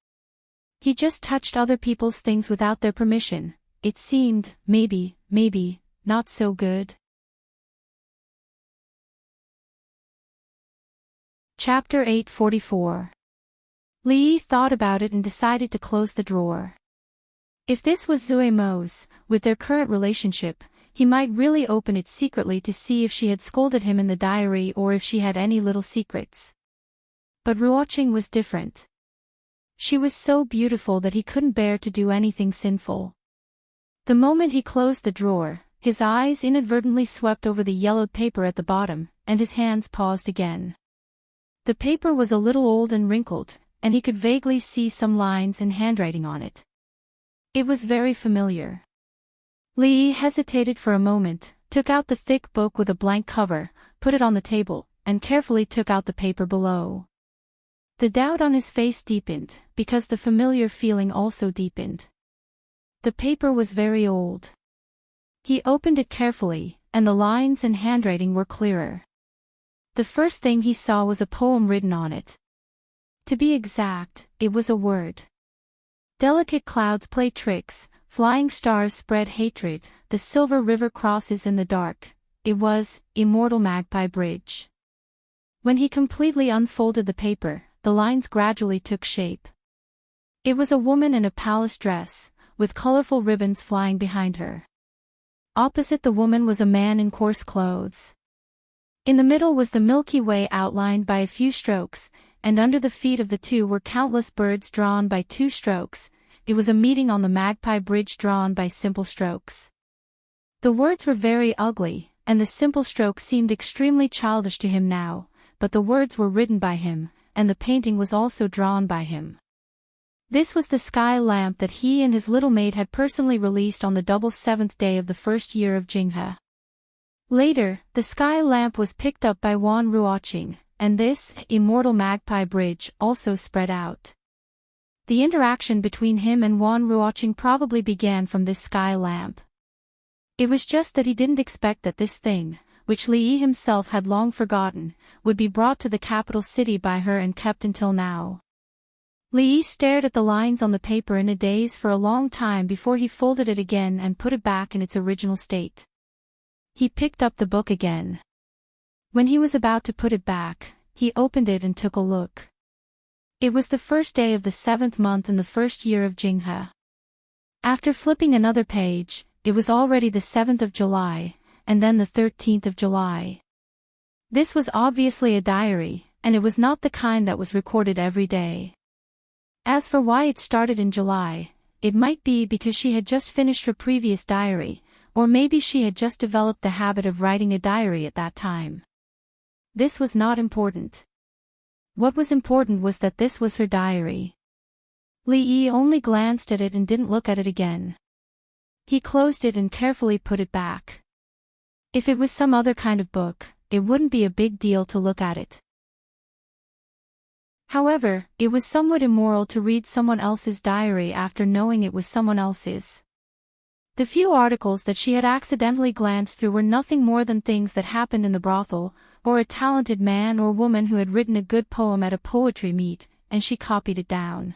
He just touched other people's things without their permission. It seemed, maybe, not so good. Chapter 844. Li thought about it and decided to close the drawer. If this was Zui Mo's, with their current relationship, he might really open it secretly to see if she had scolded him in the diary or if she had any little secrets. But Ruoqing was different. She was so beautiful that he couldn't bear to do anything sinful. The moment he closed the drawer, his eyes inadvertently swept over the yellowed paper at the bottom, and his hands paused again. The paper was a little old and wrinkled, and he could vaguely see some lines and handwriting on it. It was very familiar. Li hesitated for a moment, took out the thick book with a blank cover, put it on the table, and carefully took out the paper below. The doubt on his face deepened, because the familiar feeling also deepened. The paper was very old. He opened it carefully, and the lines and handwriting were clearer. The first thing he saw was a poem written on it. To be exact, it was a word. Delicate clouds play tricks, flying stars spread hatred, the silver river crosses in the dark. It was, Immortal Magpie Bridge. When he completely unfolded the paper, the lines gradually took shape. It was a woman in a palace dress, with colorful ribbons flying behind her. Opposite the woman was a man in coarse clothes. In the middle was the Milky Way outlined by a few strokes, and under the feet of the two were countless birds drawn by 2 strokes. It was a meeting on the Magpie Bridge drawn by simple strokes. The words were very ugly, and the simple strokes seemed extremely childish to him now, but the words were written by him, and the painting was also drawn by him. This was the sky lamp that he and his little maid had personally released on the double 7th day of the first year of Jinghe. Later, the sky lamp was picked up by Wan Ruoqing, and this, Immortal Magpie Bridge, also spread out. The interaction between him and Wan Ruoqing probably began from this sky lamp. It was just that he didn't expect that this thing, which Li Yi himself had long forgotten, would be brought to the capital city by her and kept until now. Li Yi stared at the lines on the paper in a daze for a long time before he folded it again and put it back in its original state. He picked up the book again. When he was about to put it back, he opened it and took a look. It was the first day of the 7th month in the first year of Jinghe. After flipping another page, it was already the 7th of July, and then the 13th of July. This was obviously a diary, and it was not the kind that was recorded every day. As for why it started in July, it might be because she had just finished her previous diary, or maybe she had just developed the habit of writing a diary at that time. This was not important. What was important was that this was her diary. Li Yi only glanced at it and didn't look at it again. He closed it and carefully put it back. If it was some other kind of book, it wouldn't be a big deal to look at it. However, it was somewhat immoral to read someone else's diary after knowing it was someone else's. The few articles that she had accidentally glanced through were nothing more than things that happened in the brothel, or a talented man or woman who had written a good poem at a poetry meet, and she copied it down.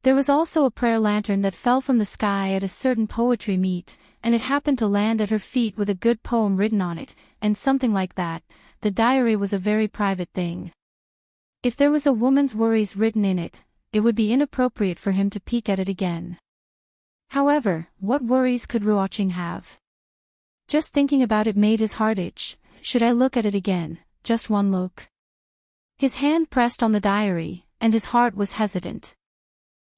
There was also a prayer lantern that fell from the sky at a certain poetry meet, and it happened to land at her feet with a good poem written on it, and something like that. The diary was a very private thing. If there was a woman's worries written in it, it would be inappropriate for him to peek at it again. However, what worries could Ruoqing have? Just thinking about it made his heart itch. Should I look at it again, just one look? His hand pressed on the diary, and his heart was hesitant.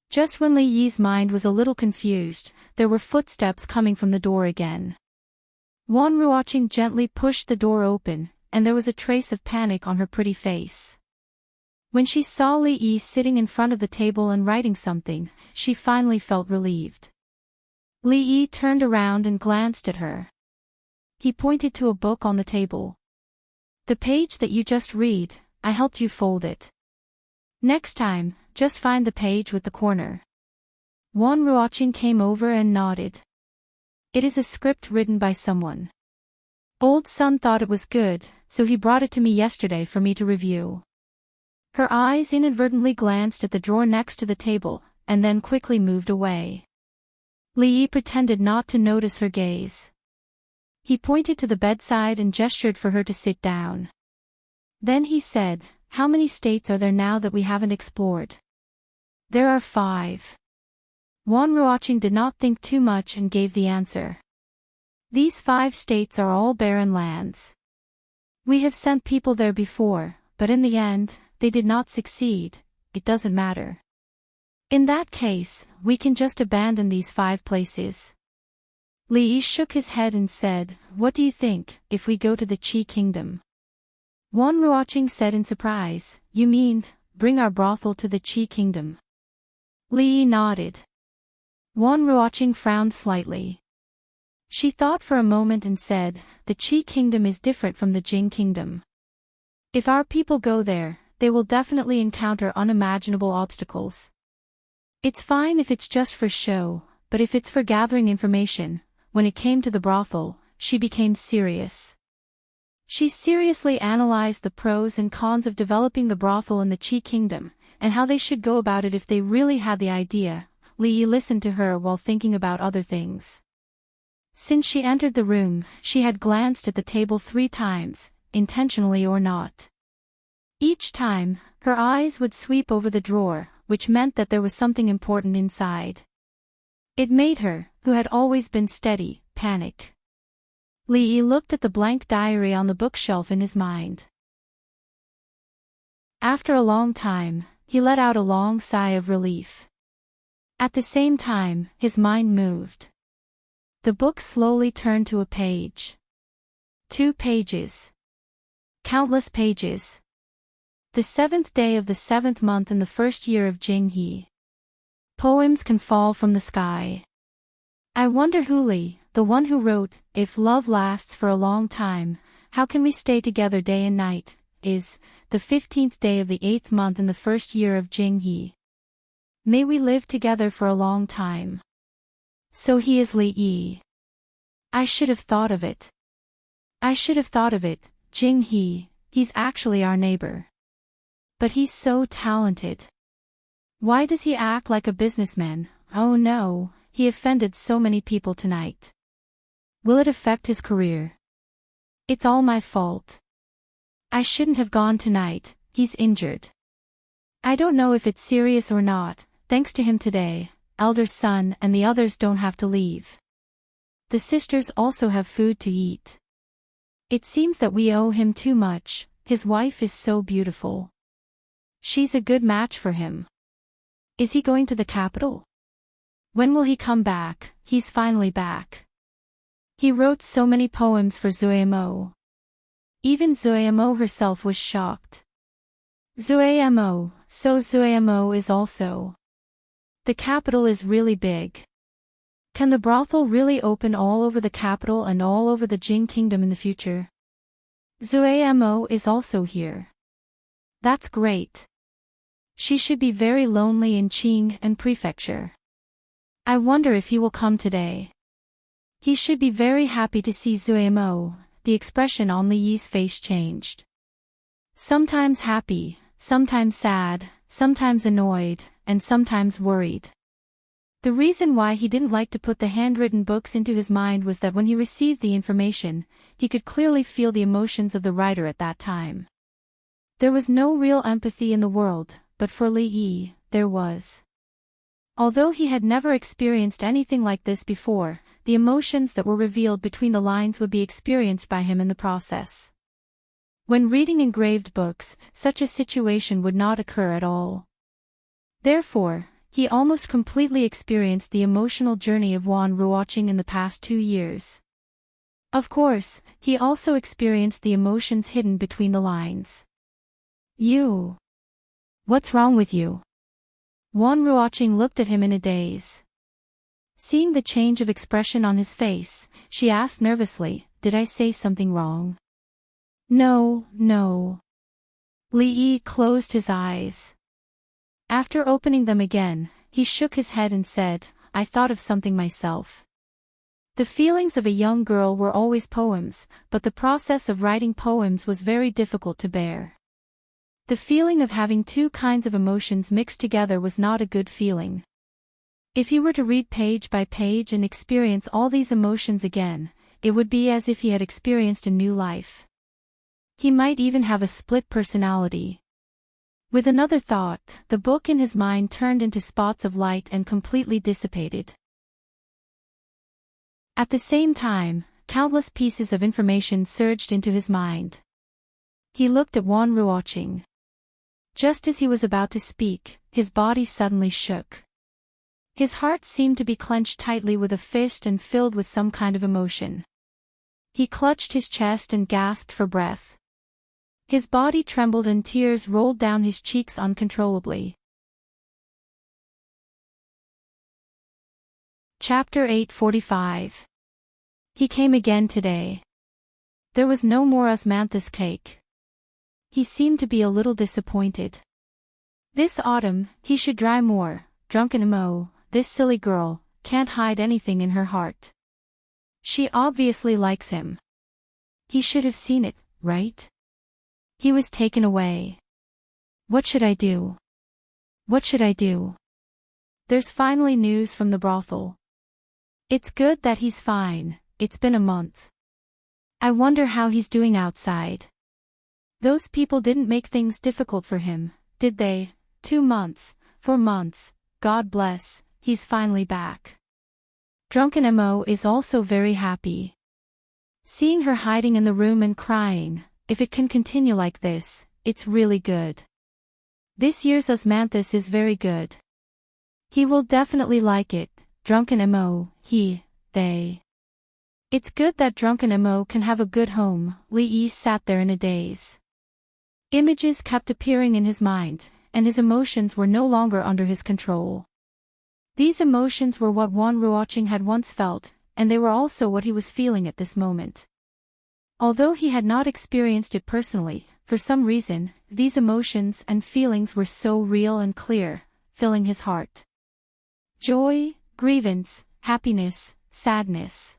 Just when Li Yi's mind was a little confused, there were footsteps coming from the door again. Wan Ruoqing gently pushed the door open, and there was a trace of panic on her pretty face. When she saw Li Yi sitting in front of the table and writing something, she finally felt relieved. Li Yi turned around and glanced at her. He pointed to a book on the table. The page that you just read, I helped you fold it. Next time, just find the page with the corner. Wan Ruoqing came over and nodded. It is a script written by someone. Old Sun thought it was good, so he brought it to me yesterday for me to review. Her eyes inadvertently glanced at the drawer next to the table, and then quickly moved away. Li Yi pretended not to notice her gaze. He pointed to the bedside and gestured for her to sit down. Then he said, "How many states are there now that we haven't explored?" "There are 5. Wan Ruoqing did not think too much and gave the answer. "These 5 states are all barren lands. We have sent people there before, but in the end, they did not succeed. It doesn't matter. In that case, we can just abandon these 5 places." Li Yi shook his head and said, "What do you think, if we go to the Qi Kingdom?" Wan Ruoqing said in surprise, "You mean, bring our brothel to the Qi Kingdom?" Li Yi nodded. Wan Ruoqing frowned slightly. She thought for a moment and said, "The Qi Kingdom is different from the Jing Kingdom. If our people go there, they will definitely encounter unimaginable obstacles. It's fine if it's just for show, but if it's for gathering information, when it came to the brothel, she became serious. She seriously analyzed the pros and cons of developing the brothel in the Qi Kingdom, and how they should go about it if they really had the idea. Li Yi listened to her while thinking about other things. Since she entered the room, she had glanced at the table 3 times, intentionally or not. Each time, her eyes would sweep over the drawer, which meant that there was something important inside. It made her, who had always been steady, panic. Li Yi looked at the blank diary on the bookshelf in his mind. After a long time, he let out a long sigh of relief. At the same time, his mind moved. The book slowly turned to a page. 2 pages. Countless pages. The 7th day of the 7th month in the 1st year of Jinghe. Poems can fall from the sky. I wonder who Li, the one who wrote, "If love lasts for a long time, how can we stay together day and night," is, the 15th day of the 8th month in the 1st year of Jinghe. May we live together for a long time. So he is Li Yi. I should have thought of it. Jinghe, he's actually our neighbor. But he's so talented. Why does he act like a businessman? Oh no, he offended so many people tonight. Will it affect his career? It's all my fault. I shouldn't have gone tonight, he's injured. I don't know if it's serious or not, thanks to him today, elder son and the others don't have to leave. The sisters also have food to eat. It seems that we owe him too much, his wife is so beautiful. She's a good match for him. Is he going to the capital? When will he come back? He's finally back. He wrote so many poems for Zuemo. Even Zuemo herself was shocked. Zuemo is also. The capital is really big. Can the brothel really open all over the capital and all over the Jing Kingdom in the future? Zuemo is also here. That's great. She should be very lonely in Qing and Prefecture. I wonder if he will come today. He should be very happy to see Zuemo. The expression on Li Yi's face changed. Sometimes happy, sometimes sad, sometimes annoyed, and sometimes worried. The reason why he didn't like to put the handwritten books into his mind was that when he received the information, he could clearly feel the emotions of the writer at that time. There was no real empathy in the world, but for Li Yi, there was. Although he had never experienced anything like this before, the emotions that were revealed between the lines would be experienced by him in the process. When reading engraved books, such a situation would not occur at all. Therefore, he almost completely experienced the emotional journey of Wan Ruoqing in the past 2 years. Of course, he also experienced the emotions hidden between the lines. You. What's wrong with you? Wan Ruoqing looked at him in a daze. Seeing the change of expression on his face, she asked nervously, "Did I say something wrong?" No. Li Yi closed his eyes. After opening them again, he shook his head and said, "I thought of something myself." The feelings of a young girl were always poems, but the process of writing poems was very difficult to bear. The feeling of having 2 kinds of emotions mixed together was not a good feeling. If he were to read page by page and experience all these emotions again, it would be as if he had experienced a new life. He might even have a split personality. With another thought, the book in his mind turned into spots of light and completely dissipated. At the same time, countless pieces of information surged into his mind. He looked at Wan Ruoqing. Just as he was about to speak, his body suddenly shook. His heart seemed to be clenched tightly with a fist and filled with some kind of emotion. He clutched his chest and gasped for breath. His body trembled and tears rolled down his cheeks uncontrollably. Chapter 845. He came again today. There was no more osmanthus cake. He seemed to be a little disappointed. This autumn, he should dry more, drunken Mo, this silly girl, can't hide anything in her heart. She obviously likes him. He should have seen it, right? He was taken away. What should I do? What should I do? There's finally news from the brothel. It's good that he's fine, it's been a month. I wonder how he's doing outside. Those people didn't make things difficult for him, did they? 2 months, 4 months, God bless, he's finally back. Drunken Mo is also very happy. Seeing her hiding in the room and crying, if it can continue like this, it's really good. This year's Osmanthus is very good. He will definitely like it, Drunken Mo, they. It's good that Drunken Mo can have a good home. Lee sat there in a daze. Images kept appearing in his mind, and his emotions were no longer under his control. These emotions were what Wan Ruoqing had once felt, and they were also what he was feeling at this moment. Although he had not experienced it personally, for some reason, these emotions and feelings were so real and clear, filling his heart. Joy, grievance, happiness, sadness.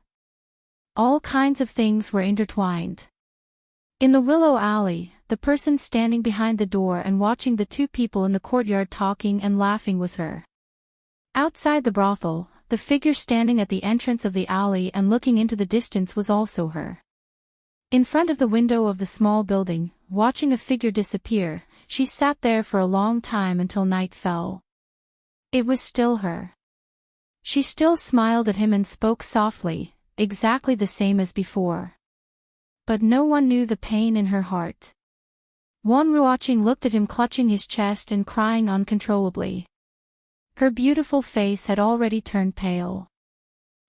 All kinds of things were intertwined. In the willow alley, the person standing behind the door and watching the 2 people in the courtyard talking and laughing was her. Outside the brothel, the figure standing at the entrance of the alley and looking into the distance was also her. In front of the window of the small building, watching a figure disappear, she sat there for a long time until night fell. It was still her. She still smiled at him and spoke softly, exactly the same as before. But no one knew the pain in her heart. Wan Ruoqing looked at him clutching his chest and crying uncontrollably. Her beautiful face had already turned pale.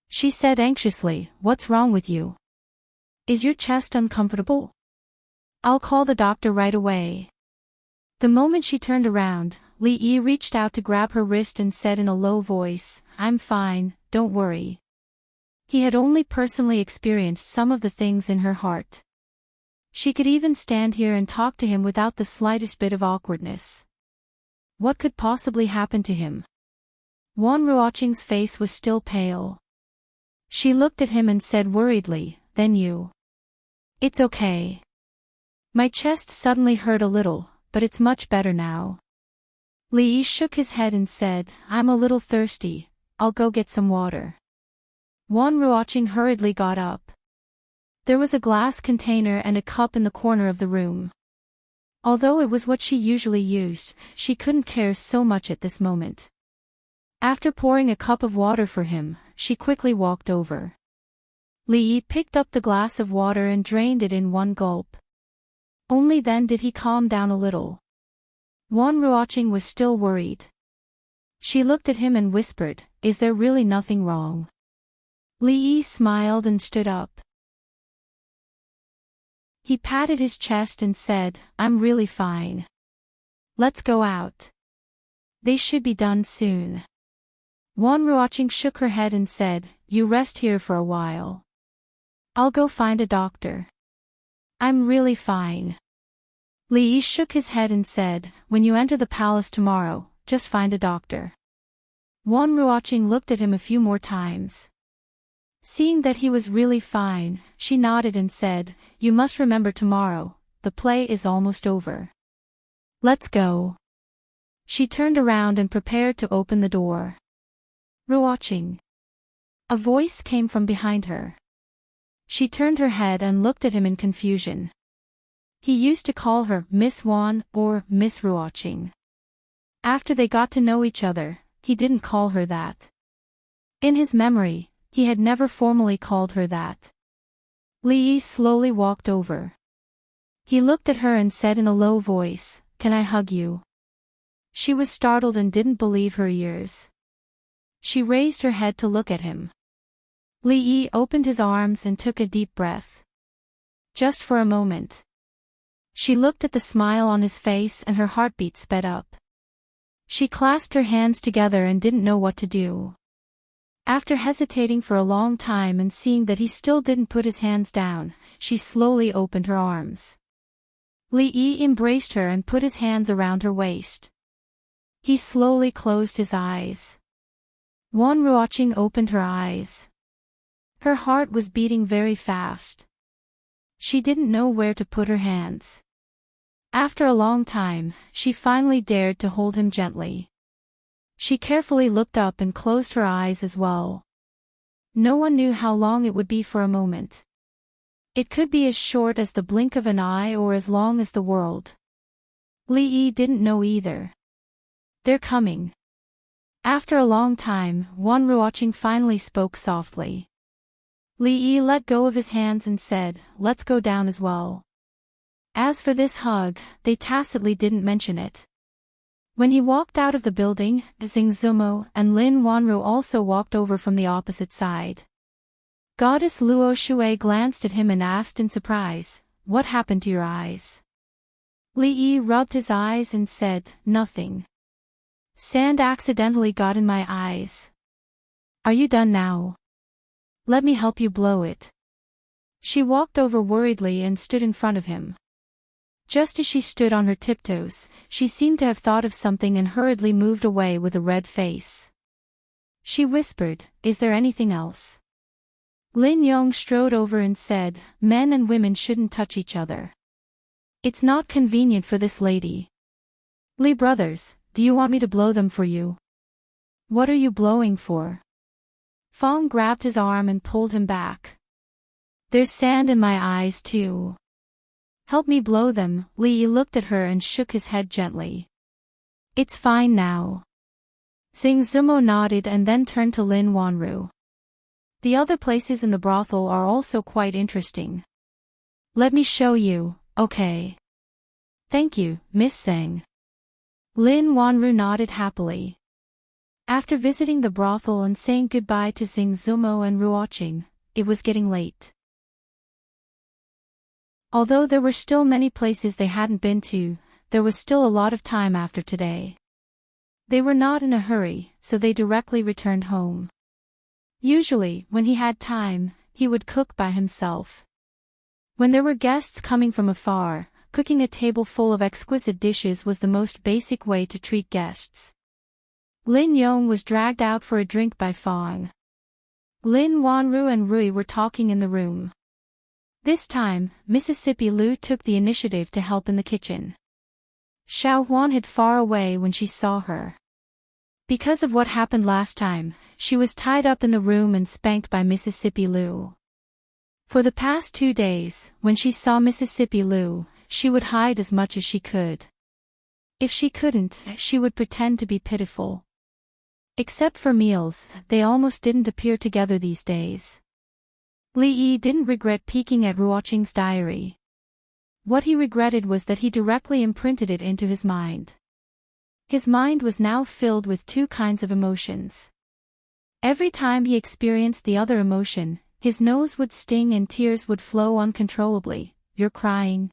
She said anxiously, "What's wrong with you? Is your chest uncomfortable? I'll call the doctor right away." The moment she turned around, Li Yi reached out to grab her wrist and said in a low voice, "I'm fine, don't worry." He had only personally experienced some of the things in her heart. She could even stand here and talk to him without the slightest bit of awkwardness. What could possibly happen to him? Wan Ruoqing's face was still pale. She looked at him and said worriedly, "Then you." "It's okay. My chest suddenly hurt a little, but it's much better now." Li Yi shook his head and said, "I'm a little thirsty, I'll go get some water." Wan Ruoqing hurriedly got up. There was a glass container and a cup in the corner of the room. Although it was what she usually used, she couldn't care so much at this moment. After pouring a cup of water for him, she quickly walked over. Li Yi picked up the glass of water and drained it in one gulp. Only then did he calm down a little. Wan Ruoqing was still worried. She looked at him and whispered, "Is there really nothing wrong?" Li Yi smiled and stood up. He patted his chest and said, "I'm really fine. Let's go out. They should be done soon." Wan Ruoqing shook her head and said, "You rest here for a while. I'll go find a doctor. I'm really fine." Li Yi shook his head and said, "When you enter the palace tomorrow, just find a doctor." Wan Ruoqing looked at him a few more times. Seeing that he was really fine, she nodded and said, "You must remember tomorrow, the play is almost over. Let's go." She turned around and prepared to open the door. "Ruoqing." A voice came from behind her. She turned her head and looked at him in confusion. He used to call her Miss Wan or Miss Ruoqing. After they got to know each other, he didn't call her that. In his memory, he had never formally called her that. Li Yi slowly walked over. He looked at her and said in a low voice, "Can I hug you?" She was startled and didn't believe her ears. She raised her head to look at him. Li Yi opened his arms and took a deep breath. Just for a moment. She looked at the smile on his face and her heartbeat sped up. She clasped her hands together and didn't know what to do. After hesitating for a long time and seeing that he still didn't put his hands down, she slowly opened her arms. Li Yi embraced her and put his hands around her waist. He slowly closed his eyes. Wan Ruoqing opened her eyes. Her heart was beating very fast. She didn't know where to put her hands. After a long time, she finally dared to hold him gently. She carefully looked up and closed her eyes as well. No one knew how long it would be for a moment. It could be as short as the blink of an eye or as long as the world. Lee didn't know either. They're coming. After a long time, Wanruoching finally spoke softly. Lee let go of his hands and said, "Let's go down as well." As for this hug, they tacitly didn't mention it. When he walked out of the building, Xingzumo and Lin Wanru also walked over from the opposite side. Goddess Luo Shui glanced at him and asked in surprise, "What happened to your eyes?" Li rubbed his eyes and said, "Nothing. Sand accidentally got in my eyes." "Are you done now? Let me help you blow it." She walked over worriedly and stood in front of him. Just as she stood on her tiptoes, she seemed to have thought of something and hurriedly moved away with a red face. She whispered, "Is there anything else?" Lin Yong strode over and said, "Men and women shouldn't touch each other. It's not convenient for this lady. Li brothers, do you want me to blow them for you?" "What are you blowing for?" Fong grabbed his arm and pulled him back. "There's sand in my eyes too. Help me blow them." Li looked at her and shook his head gently. "It's fine now." Xingzumo nodded and then turned to Lin Wanru. "The other places in the brothel are also quite interesting. Let me show you, okay?" "Thank you, Miss Zhang." Lin Wanru nodded happily. After visiting the brothel and saying goodbye to Xingzumo and Ruoching, it was getting late. Although there were still many places they hadn't been to, there was still a lot of time after today. They were not in a hurry, so they directly returned home. Usually, when he had time, he would cook by himself. When there were guests coming from afar, cooking a table full of exquisite dishes was the most basic way to treat guests. Lin Yong was dragged out for a drink by Fong. Lin Wanru and Rui were talking in the room. This time, Mississippi Lu took the initiative to help in the kitchen. Xiao Huan hid far away when she saw her. Because of what happened last time, she was tied up in the room and spanked by Mississippi Lu. For the past 2 days, when she saw Mississippi Lu, she would hide as much as she could. If she couldn't, she would pretend to be pitiful. Except for meals, they almost didn't appear together these days. Li didn't regret peeking at Ruoching's diary. What he regretted was that he directly imprinted it into his mind. His mind was now filled with 2 kinds of emotions. Every time he experienced the other emotion, his nose would sting and tears would flow uncontrollably. "You're crying?"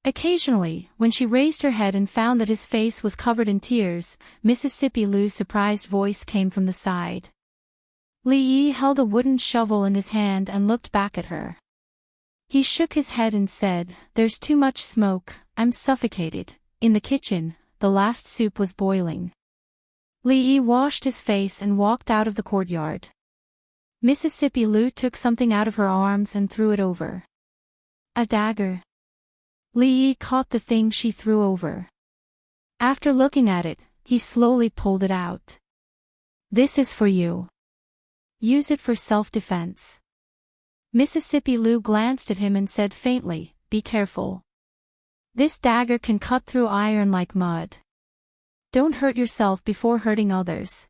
Occasionally, when she raised her head and found that his face was covered in tears, Mississippi Lu's surprised voice came from the side. Li held a wooden shovel in his hand and looked back at her. He shook his head and said, "There's too much smoke, I'm suffocated." In the kitchen, the last soup was boiling. Li washed his face and walked out of the courtyard. Mississippi Lu took something out of her arms and threw it over. A dagger. Li caught the thing she threw over. After looking at it, he slowly pulled it out. "This is for you. Use it for self-defense." Mississippi Lu glanced at him and said faintly, "Be careful. This dagger can cut through iron like mud. Don't hurt yourself before hurting others.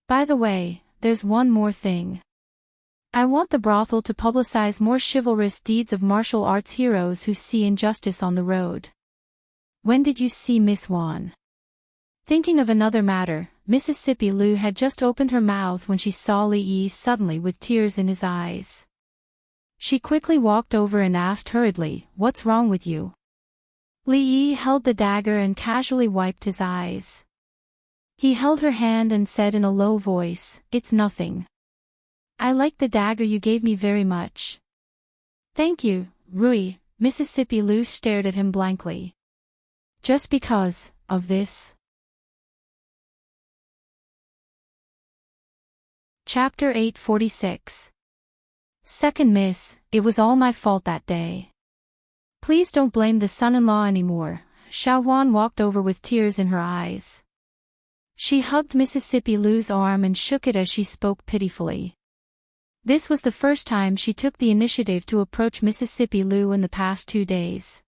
By the way, there's one more thing. I want the brothel to publicize more chivalrous deeds of martial arts heroes who see injustice on the road." "When did you see Miss Wan?" Thinking of another matter, Mississippi Lu had just opened her mouth when she saw Li suddenly with tears in his eyes. She quickly walked over and asked hurriedly, "What's wrong with you?" Li held the dagger and casually wiped his eyes. He held her hand and said in a low voice, "It's nothing. I like the dagger you gave me very much." "Thank you, Rui." Mississippi Lu stared at him blankly. "Just because of this?" Chapter 846. Second miss, it was all my fault that day. Please don't blame the son-in-law anymore. Xiaohuan walked over with tears in her eyes. She hugged Mississippi Lu's arm and shook it as she spoke pitifully. This was the first time she took the initiative to approach Mississippi Lu in the past 2 days.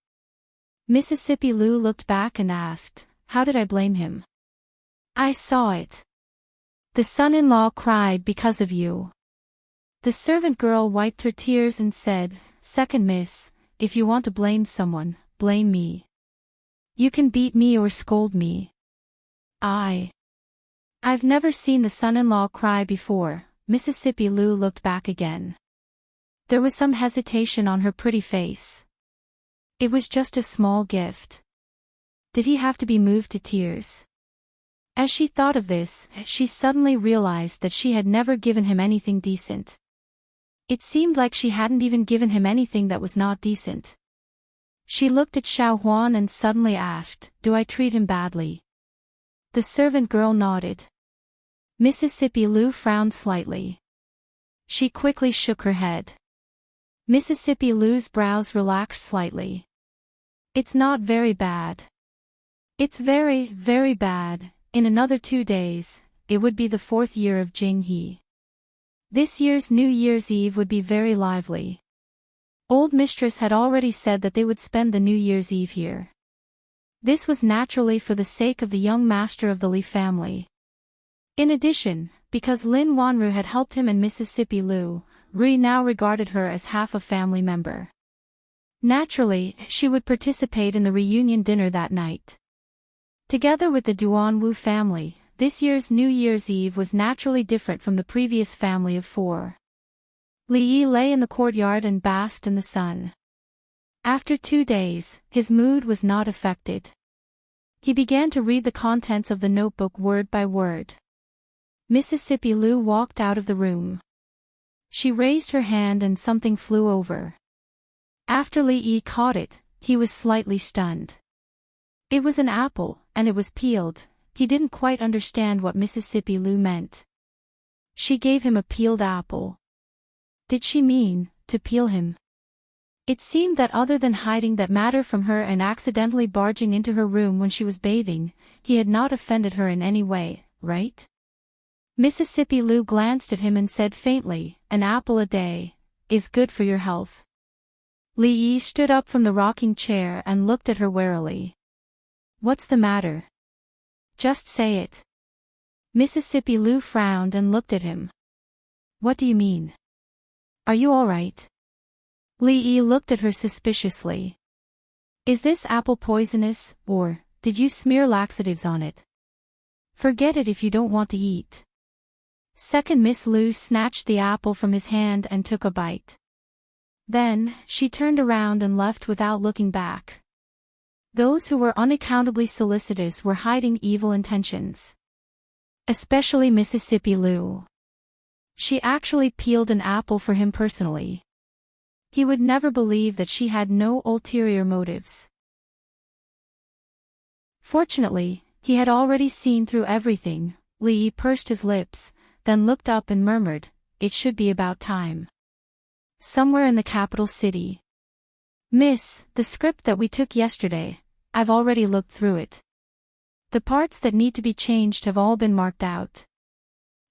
Mississippi Lu looked back and asked, "How did I blame him?" "I saw it. The son-in-law cried because of you." The servant girl wiped her tears and said, "Second miss, if you want to blame someone, blame me. You can beat me or scold me. I've never seen the son-in-law cry before." Mississippi Lu looked back again. There was some hesitation on her pretty face. It was just a small gift. Did he have to be moved to tears? As she thought of this, she suddenly realized that she had never given him anything decent. It seemed like she hadn't even given him anything that was not decent. She looked at Xiaohuan and suddenly asked, "Do I treat him badly?" The servant girl nodded. Mississippi Lu frowned slightly. She quickly shook her head. Mississippi Lu's brows relaxed slightly. "It's not very bad. It's very, very bad. In another 2 days, it would be the 4th year of Jinghe. This year's New Year's Eve would be very lively. Old mistress had already said that they would spend the New Year's Eve here." This was naturally for the sake of the young master of the Li family. In addition, because Lin Wanru had helped him and Mississippi Lu, Rui now regarded her as half a family member. Naturally, she would participate in the reunion dinner that night. Together with the Duan Wu family, this year's New Year's Eve was naturally different from the previous family of 4. Li Yi lay in the courtyard and basked in the sun. After 2 days, his mood was not affected. He began to read the contents of the notebook word by word. Mississippi Lu walked out of the room. She raised her hand and something flew over. After Li Yi caught it, he was slightly stunned. It was an apple, and it was peeled. He didn't quite understand what Mississippi Lu meant. She gave him a peeled apple. Did she mean to peel him? It seemed that other than hiding that matter from her and accidentally barging into her room when she was bathing, he had not offended her in any way, right? Mississippi Lu glanced at him and said faintly, "An apple a day is good for your health." Li Yi stood up from the rocking chair and looked at her warily. "What's the matter? Just say it." Mississippi Lu frowned and looked at him. "What do you mean? Are you all right?" Li Yi looked at her suspiciously. "Is this apple poisonous, or did you smear laxatives on it? Forget it if you don't want to eat." Second Miss Lu snatched the apple from his hand and took a bite. Then, she turned around and left without looking back. Those who were unaccountably solicitous were hiding evil intentions. Especially Mississippi Lu. She actually peeled an apple for him personally. He would never believe that she had no ulterior motives. Fortunately, he had already seen through everything. Li Yi pursed his lips, then looked up and murmured, "It should be about time. Somewhere in the capital city." "Miss, the script that we took yesterday, I've already looked through it. The parts that need to be changed have all been marked out.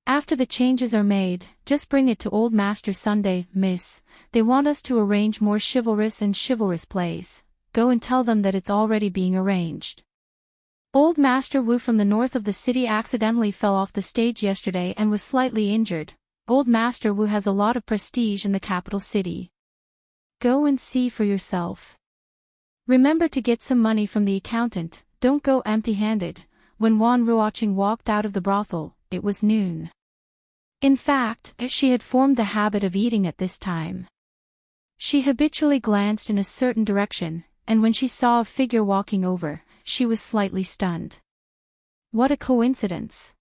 After the changes are made, just bring it to Old Master Sunday, miss. They want us to arrange more chivalrous plays. Go and tell them that it's already being arranged. Old Master Wu from the north of the city accidentally fell off the stage yesterday and was slightly injured. Old Master Wu has a lot of prestige in the capital city. Go and see for yourself. Remember to get some money from the accountant, don't go empty-handed." When Wan Ruoqing walked out of the brothel, it was noon. In fact, she had formed the habit of eating at this time. She habitually glanced in a certain direction, and when she saw a figure walking over, she was slightly stunned. What a coincidence.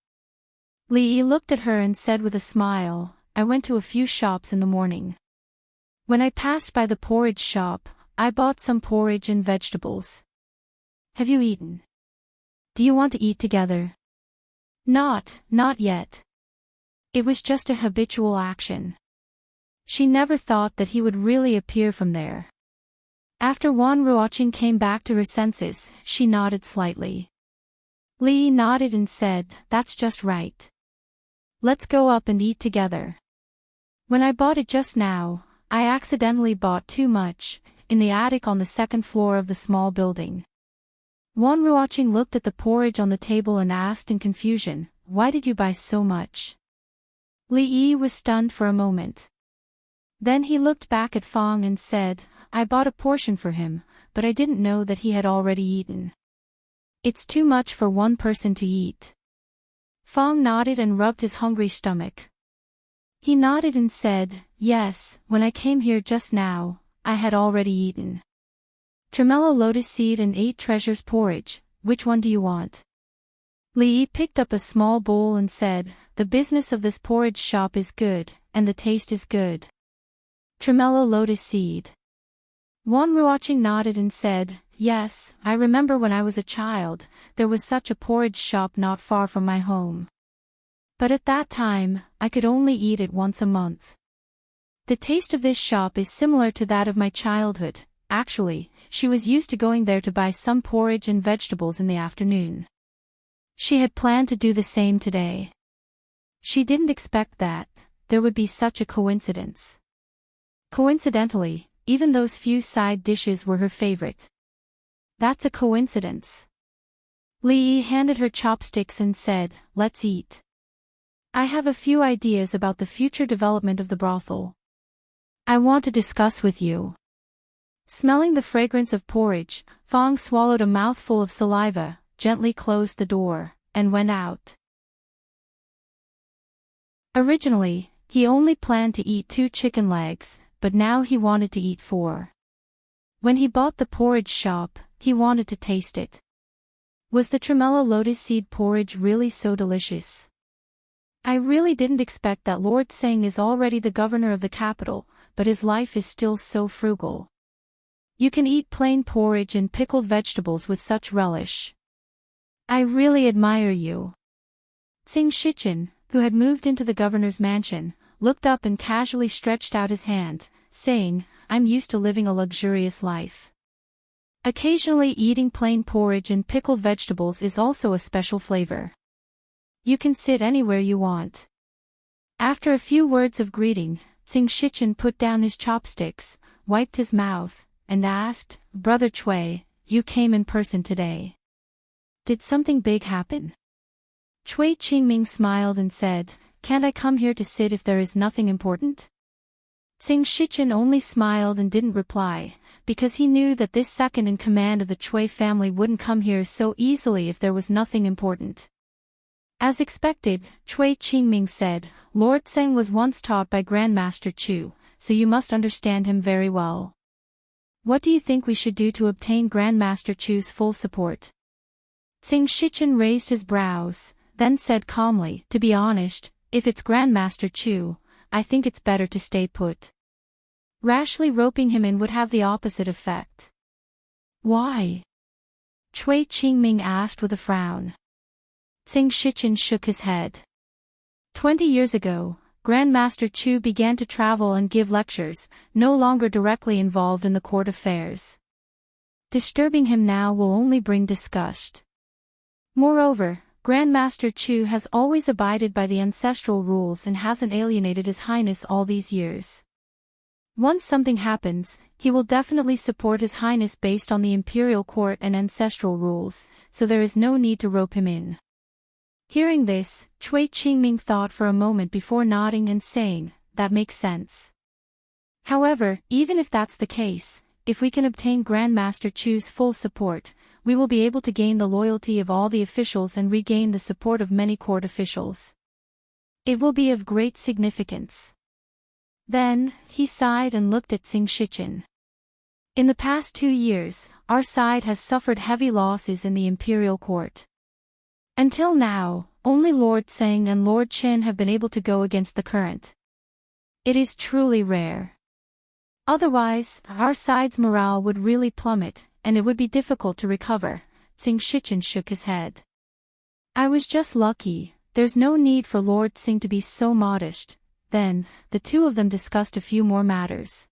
Li Yi looked at her and said with a smile, "I went to a few shops in the morning. When I passed by the porridge shop, I bought some porridge and vegetables. Have you eaten? Do you want to eat together?" Not yet. It was just a habitual action. She never thought that he would really appear from there. After Wan Ruoqing came back to her senses, she nodded slightly. Li nodded and said, "That's just right. Let's go up and eat together. When I bought it just now, I accidentally bought too much, in the attic on the second floor of the small building." Wan Ruoqing looked at the porridge on the table and asked in confusion, "Why did you buy so much?" Li Yi was stunned for a moment. Then he looked back at Fong and said, "I bought a portion for him, but I didn't know that he had already eaten. It's too much for one person to eat." Fong nodded and rubbed his hungry stomach. He nodded and said, "Yes, when I came here just now, I had already eaten. Tremolo lotus seed and 8 treasures porridge, which one do you want?" Li Yi picked up a small bowl and said, "The business of this porridge shop is good, and the taste is good. Tremolo lotus seed." Wan Ruoqing nodded and said, "Yes, I remember when I was a child, there was such a porridge shop not far from my home. But at that time, I could only eat it once a month. The taste of this shop is similar to that of my childhood." Actually, she was used to going there to buy some porridge and vegetables in the afternoon. She had planned to do the same today. She didn't expect that there would be such a coincidence. Coincidentally, even those few side dishes were her favorite. That's a coincidence. Li Yi handed her chopsticks and said, "Let's eat. I have a few ideas about the future development of the brothel. I want to discuss with you." Smelling the fragrance of porridge, Fong swallowed a mouthful of saliva, gently closed the door, and went out. Originally, he only planned to eat 2 chicken legs, but now he wanted to eat 4. When he bought the porridge shop, he wanted to taste it. Was the tremolo lotus seed porridge really so delicious? "I really didn't expect that Lord Tseng is already the governor of the capital, but his life is still so frugal. You can eat plain porridge and pickled vegetables with such relish. I really admire you." Tsing Shichen, who had moved into the governor's mansion, looked up and casually stretched out his hand, saying, "I'm used to living a luxurious life. Occasionally eating plain porridge and pickled vegetables is also a special flavor. You can sit anywhere you want." After a few words of greeting, Tsing Shichen put down his chopsticks, wiped his mouth, and asked, "Brother Chui, you came in person today. Did something big happen?" Chui Qingming smiled and said, "Can't I come here to sit if there is nothing important?" Tsing Shichen only smiled and didn't reply, because he knew that this second in command of the Chui family wouldn't come here so easily if there was nothing important. As expected, Chui Qingming said, "Lord Tseng was once taught by Grandmaster Chu, so you must understand him very well. What do you think we should do to obtain Grandmaster Chu's full support?" Tsing Shichen raised his brows, then said calmly, "To be honest, if it's Grandmaster Chu, I think it's better to stay put. Rashly roping him in would have the opposite effect." "Why?" Chui Qingming asked with a frown. Tsing Shichen shook his head. 20 years ago, Grandmaster Chu began to travel and give lectures, no longer directly involved in the court affairs. Disturbing him now will only bring disgust. Moreover, Grandmaster Chu has always abided by the ancestral rules and hasn't alienated His Highness all these years. Once something happens, he will definitely support His Highness based on the imperial court and ancestral rules, so there is no need to rope him in." Hearing this, Chui Qingming thought for a moment before nodding and saying, "That makes sense. However, even if that's the case, if we can obtain Grandmaster Chu's full support, we will be able to gain the loyalty of all the officials and regain the support of many court officials. It will be of great significance." Then, he sighed and looked at Tsing Shichen. "In the past 2 years, our side has suffered heavy losses in the imperial court. Until now, only Lord Tseng and Lord Qin have been able to go against the current. It is truly rare. Otherwise, our side's morale would really plummet, and it would be difficult to recover." Tsing Shichen shook his head. "I was just lucky, there's no need for Lord Tsing to be so modest. Then, the two of them discussed a few more matters.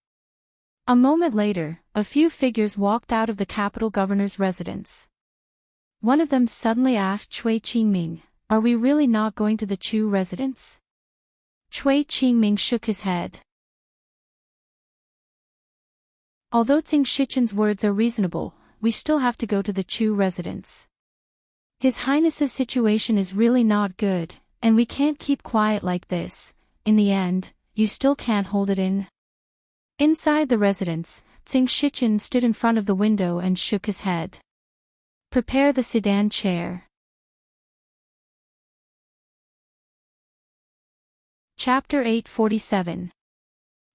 A moment later, a few figures walked out of the capital governor's residence. One of them suddenly asked Cui Qingming, "Are we really not going to the Chu residence?" Cui Qingming shook his head. Although Tsing Shichen's words are reasonable, we still have to go to the Chu residence. His Highness's situation is really not good, and we can't keep quiet like this. In the end, you still can't hold it in. Inside the residence, Tsing Shichen stood in front of the window and shook his head. Prepare the sedan chair. Chapter 847.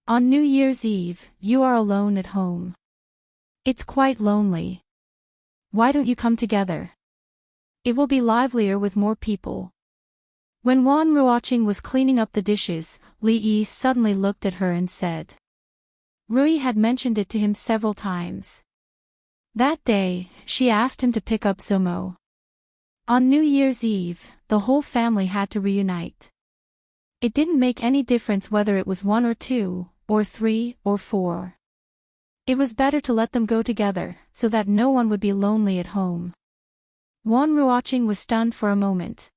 On New Year's Eve, you are alone at home. It's quite lonely. Why don't you come together? It will be livelier with more people. When Wan Ruoqing was cleaning up the dishes, Li Yi suddenly looked at her and said. Rui had mentioned it to him several times. That day, she asked him to pick up Zomo. On New Year's Eve, the whole family had to reunite. It didn't make any difference whether it was 1 or 2, or 3, or 4. It was better to let them go together, so that no one would be lonely at home. Wan Ruoqing was stunned for a moment.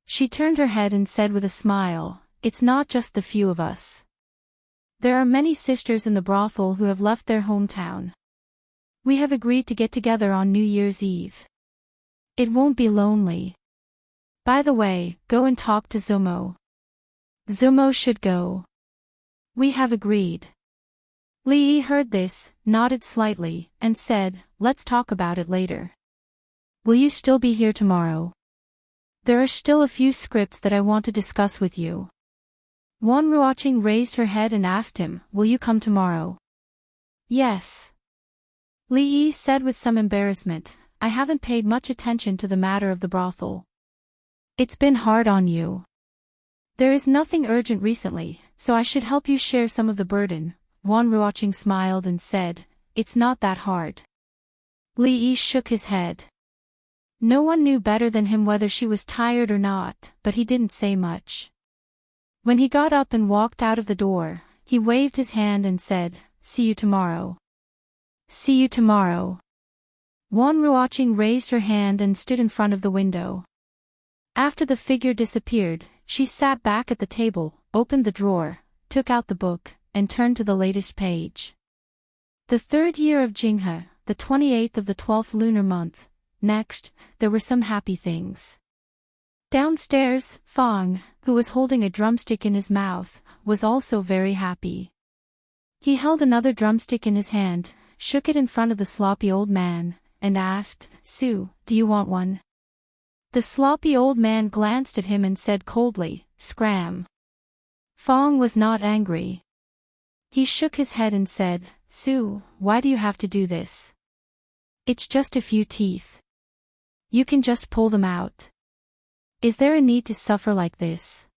She turned her head and said with a smile, "It's not just the few of us. There are many sisters in the brothel who have left their hometown. We have agreed to get together on New Year's Eve. It won't be lonely. By the way, go and talk to Zomo. Zomo should go. We have agreed." Li Yi heard this, nodded slightly, and said, "Let's talk about it later. Will you still be here tomorrow? There are still a few scripts that I want to discuss with you." Wan Ruoqing raised her head and asked him, "Will you come tomorrow?" "Yes." Li Yi said with some embarrassment, "I haven't paid much attention to the matter of the brothel. It's been hard on you. There is nothing urgent recently, so I should help you share some of the burden." Wan Ruoqing smiled and said, "It's not that hard." Li Yi shook his head. No one knew better than him whether she was tired or not, but he didn't say much. When he got up and walked out of the door, he waved his hand and said, "See you tomorrow." "See you tomorrow." Wan Ruoqing raised her hand and stood in front of the window. After the figure disappeared, she sat back at the table, opened the drawer, took out the book, and turned to the latest page. The 3rd year of Jinghe, the 28th of the 12th lunar month. Next, there were some happy things. Downstairs, Fong, who was holding a drumstick in his mouth, was also very happy. He held another drumstick in his hand, shook it in front of the sloppy old man, and asked, "Su, do you want one?" The sloppy old man glanced at him and said coldly, "Scram." Fong was not angry. He shook his head and said, "Su, why do you have to do this? It's just a few teeth. You can just pull them out. Is there a need to suffer like this?"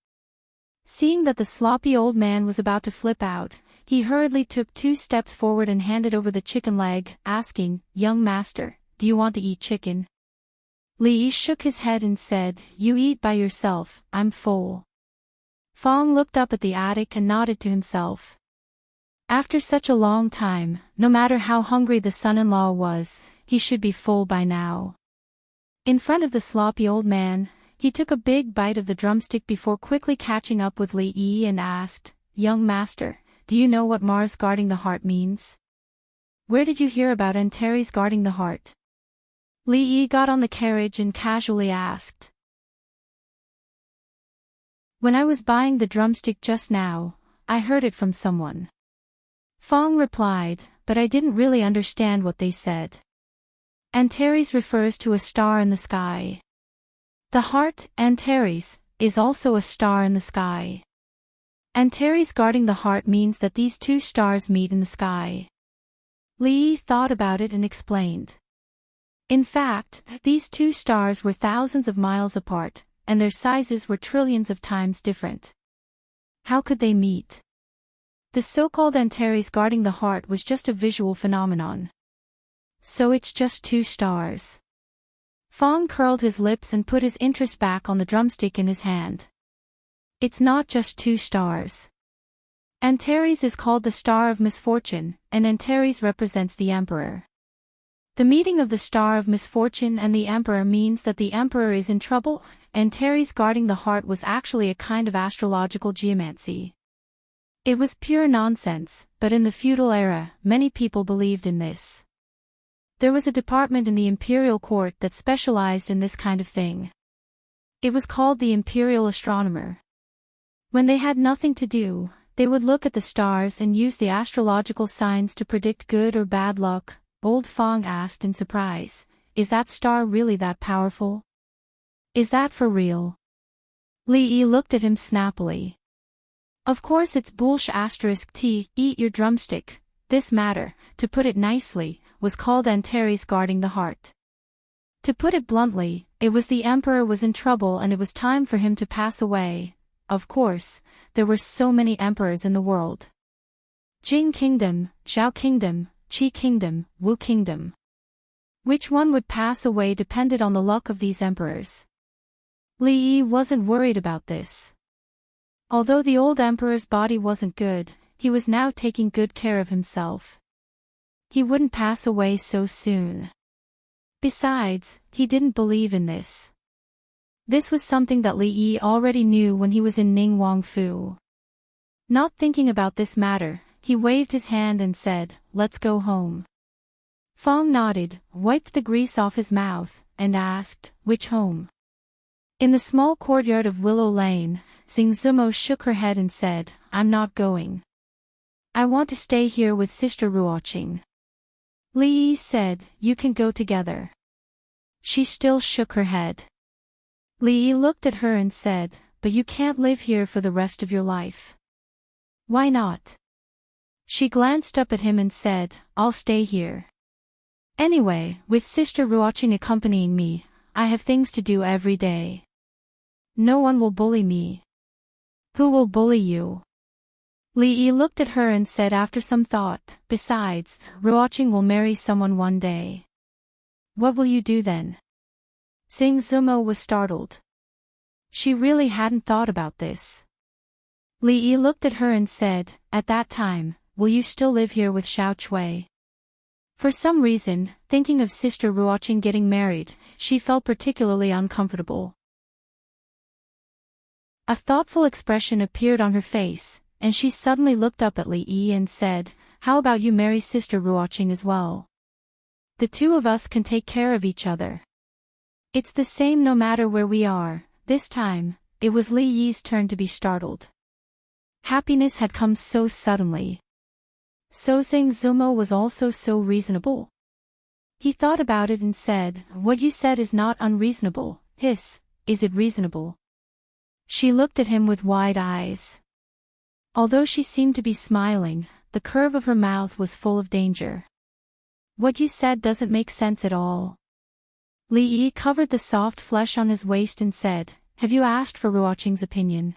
Seeing that the sloppy old man was about to flip out, he hurriedly took 2 steps forward and handed over the chicken leg, asking, "Young master, do you want to eat chicken?" Li Yi shook his head and said, "You eat by yourself, I'm full." Fong looked up at the attic and nodded to himself. After such a long time, no matter how hungry the son-in-law was, he should be full by now. In front of the sloppy old man, he took a big bite of the drumstick before quickly catching up with Li Yi and asked, "Young master, do you know what Mars guarding the heart means? Where did you hear about Antares guarding the heart?" Li Yi got on the carriage and casually asked. "When I was buying the drumstick just now, I heard it from someone." Fong replied, "But I didn't really understand what they said." Antares refers to a star in the sky. The heart, Antares, is also a star in the sky. Antares guarding the heart means that these 2 stars meet in the sky. Li Yi thought about it and explained. In fact, these 2 stars were thousands of miles apart, and their sizes were trillions of times different. How could they meet? The so-called Antares guarding the heart was just a visual phenomenon. So it's just 2 stars. Fong curled his lips and put his interest back on the drumstick in his hand. It's not just 2 stars. Antares is called the Star of Misfortune, and Antares represents the Emperor. The meeting of the Star of Misfortune and the Emperor means that the Emperor is in trouble. Antares guarding the heart was actually a kind of astrological geomancy. It was pure nonsense, but in the feudal era, many people believed in this. There was a department in the imperial court that specialized in this kind of thing. It was called the Imperial Astronomer. When they had nothing to do, they would look at the stars and use the astrological signs to predict good or bad luck. Old Fong asked in surprise, "Is that star really that powerful? Is that for real?" Li Yi looked at him snappily. "Of course it's bullsh**t, eat your drumstick." This matter, to put it nicely, was called Antares guarding the heart. To put it bluntly, it was the Emperor was in trouble and it was time for him to pass away. Of course, there were so many emperors in the world. Jing Kingdom, Zhao Kingdom, Qi Kingdom, Wu Kingdom. Which one would pass away depended on the luck of these emperors. Li Yi wasn't worried about this. Although the old emperor's body wasn't good, he was now taking good care of himself. He wouldn't pass away so soon. Besides, he didn't believe in this. This was something that Li Yi already knew when he was in Ning Wangfu. Not thinking about this matter, he waved his hand and said, "Let's go home." Fong nodded, wiped the grease off his mouth, and asked, "Which home?" In the small courtyard of Willow Lane, Xing Zumo shook her head and said, "I'm not going. I want to stay here with Sister Ruoqing." Li Yi said, "You can go together." She still shook her head. Li Yi looked at her and said, "But you can't live here for the rest of your life." "Why not?" She glanced up at him and said, "I'll stay here. Anyway, with Sister Ruoqing accompanying me, I have things to do every day. No one will bully me." "Who will bully you?" Li Yi looked at her and said after some thought, "Besides, Ruoqing will marry someone one day." "What will you do then?" Xing Zumo was startled. She really hadn't thought about this. Li Yi looked at her and said, "At that time, will you still live here with Xiao Chui?" For some reason, thinking of Sister Ruoqing getting married, she felt particularly uncomfortable. A thoughtful expression appeared on her face, and she suddenly looked up at Li Yi and said, "How about you marry Sister Ruoqing as well? The 2 of us can take care of each other. It's the same no matter where we are." This time, it was Li Yi's turn to be startled. Happiness had come so suddenly. So Xing Zumo was also so reasonable. He thought about it and said, "What you said is not unreasonable. Is it reasonable?" She looked at him with wide eyes. Although she seemed to be smiling, the curve of her mouth was full of danger. "What you said doesn't make sense at all." Li Yi covered the soft flesh on his waist and said, "Have you asked for Ruoqing's opinion?"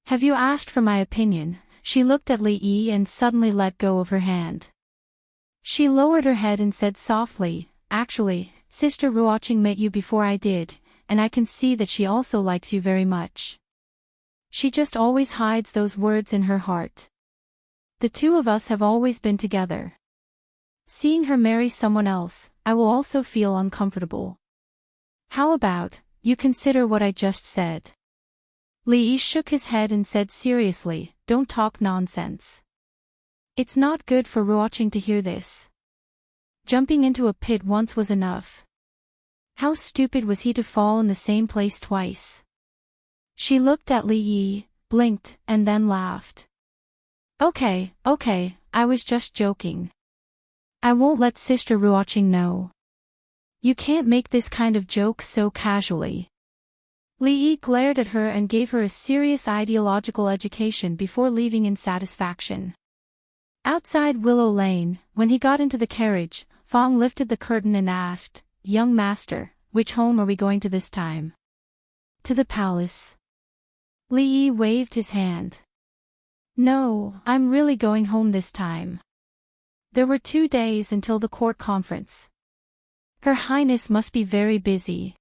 "Have you asked for my opinion?" She looked at Li Yi and suddenly let go of her hand. She lowered her head and said softly, "Actually, Sister Ruoqing met you before I did, and I can see that she also likes you very much. She just always hides those words in her heart. The 2 of us have always been together. Seeing her marry someone else, I will also feel uncomfortable. How about, you consider what I just said?" Li Yi shook his head and said seriously, "Don't talk nonsense. It's not good for Ruoqing to hear this. Jumping into a pit once was enough. How stupid was he to fall in the same place twice?" She looked at Li Yi, blinked, and then laughed. Okay, I was just joking. I won't let Sister Ruoqing know. You can't make this kind of joke so casually." Li Yi glared at her and gave her a serious ideological education before leaving in satisfaction. Outside Willow Lane, when he got into the carriage, Fong lifted the curtain and asked, "Young master, which home are we going to this time?" "To the palace." Li Yi waved his hand. "No, I'm really going home this time. There were 2 days until the court conference. Her Highness must be very busy."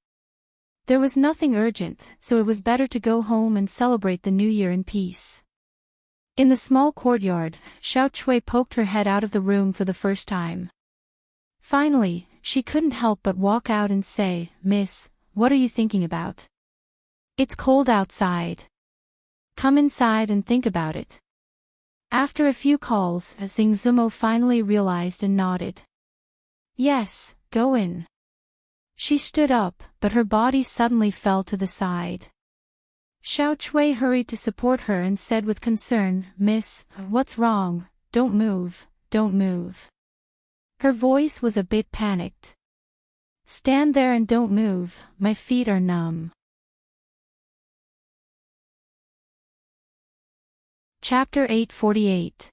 There was nothing urgent, so it was better to go home and celebrate the new year in peace. In the small courtyard, Xiao Chui poked her head out of the room for the first time. Finally, she couldn't help but walk out and say, "Miss, what are you thinking about? It's cold outside. Come inside and think about it." After a few calls, Xing Zumo finally realized and nodded. "Yes, go in." She stood up, but her body suddenly fell to the side. Xiao Chui hurried to support her and said with concern, "Miss, what's wrong? Don't move, don't move." Her voice was a bit panicked. "Stand there and don't move, my feet are numb." Chapter 848.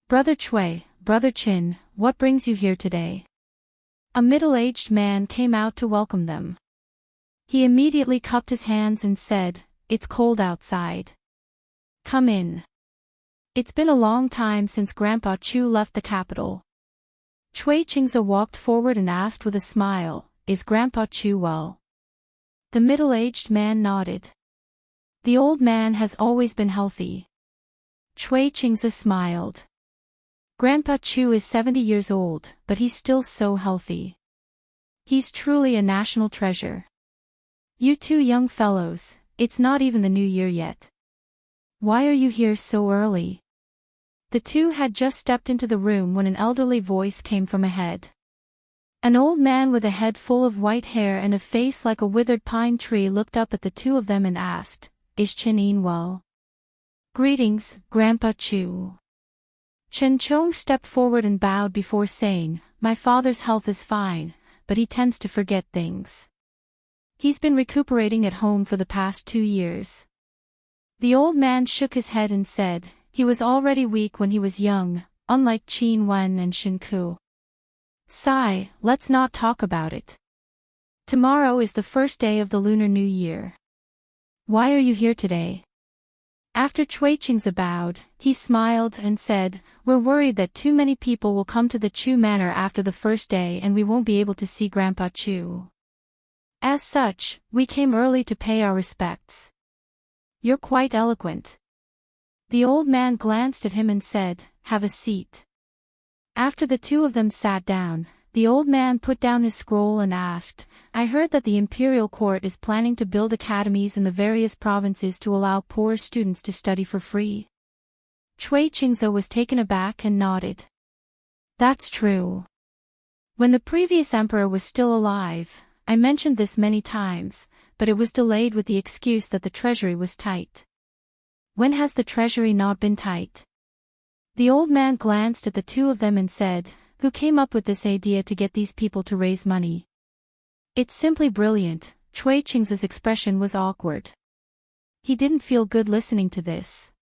Brother Chui, Brother Qin, what brings you here today? A middle-aged man came out to welcome them. He immediately cupped his hands and said, "It's cold outside. Come in. It's been a long time since Grandpa Chu left the capital." Cui Qingze walked forward and asked with a smile, "Is Grandpa Chu well?" The middle-aged man nodded. "The old man has always been healthy." Cui Qingze smiled. "Grandpa Chu is 70 years old, but he's still so healthy. He's truly a national treasure. You two young fellows, it's not even the new year yet. Why are you here so early?" The two had just stepped into the room when an elderly voice came from ahead. An old man with a head full of white hair and a face like a withered pine tree looked up at the two of them and asked, "Is Chen Yin well?" "Greetings, Grandpa Chu." Chen Chong stepped forward and bowed before saying, "My father's health is fine, but he tends to forget things. He's been recuperating at home for the past 2 years." The old man shook his head and said, "He was already weak when he was young, unlike Qin Wen and Shen Ku. Sigh, let's not talk about it. Tomorrow is the first day of the Lunar New Year. Why are you here today?" After Cui Qingze bowed, he smiled and said, "We're worried that too many people will come to the Chu Manor after the first day and we won't be able to see Grandpa Chu. As such, we came early to pay our respects." "You're quite eloquent." The old man glanced at him and said, "Have a seat." After the two of them sat down, the old man put down his scroll and asked, "I heard that the imperial court is planning to build academies in the various provinces to allow poor students to study for free." Cui Qingze was taken aback and nodded. "That's true. When the previous emperor was still alive, I mentioned this many times, but it was delayed with the excuse that the treasury was tight." "When has the treasury not been tight?" The old man glanced at the two of them and said, "Who came up with this idea to get these people to raise money?" "It's simply brilliant." Cui Qingze's expression was awkward. He didn't feel good listening to this.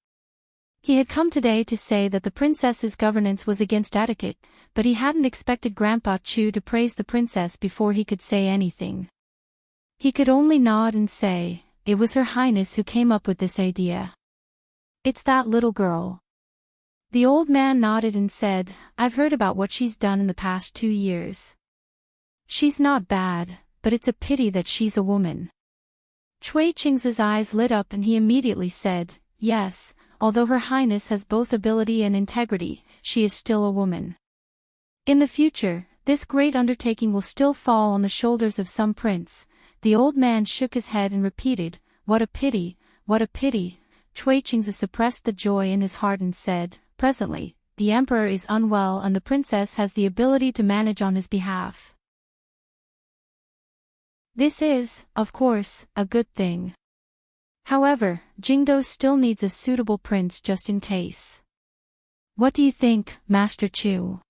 He had come today to say that the princess's governance was against etiquette, but he hadn't expected Grandpa Chu to praise the princess before he could say anything. He could only nod and say, "It was Her Highness who came up with this idea. It's that little girl." The old man nodded and said, "I've heard about what she's done in the past 2 years. She's not bad, but it's a pity that she's a woman." Cui Qingze's eyes lit up and he immediately said, "Yes, although Her Highness has both ability and integrity, she is still a woman. In the future, this great undertaking will still fall on the shoulders of some prince." The old man shook his head and repeated, "What a pity, what a pity." Cui Qingze suppressed the joy in his heart and said, "Presently, the emperor is unwell and the princess has the ability to manage on his behalf. This is, of course, a good thing. However, Jingdo still needs a suitable prince just in case. What do you think, Master Chu?"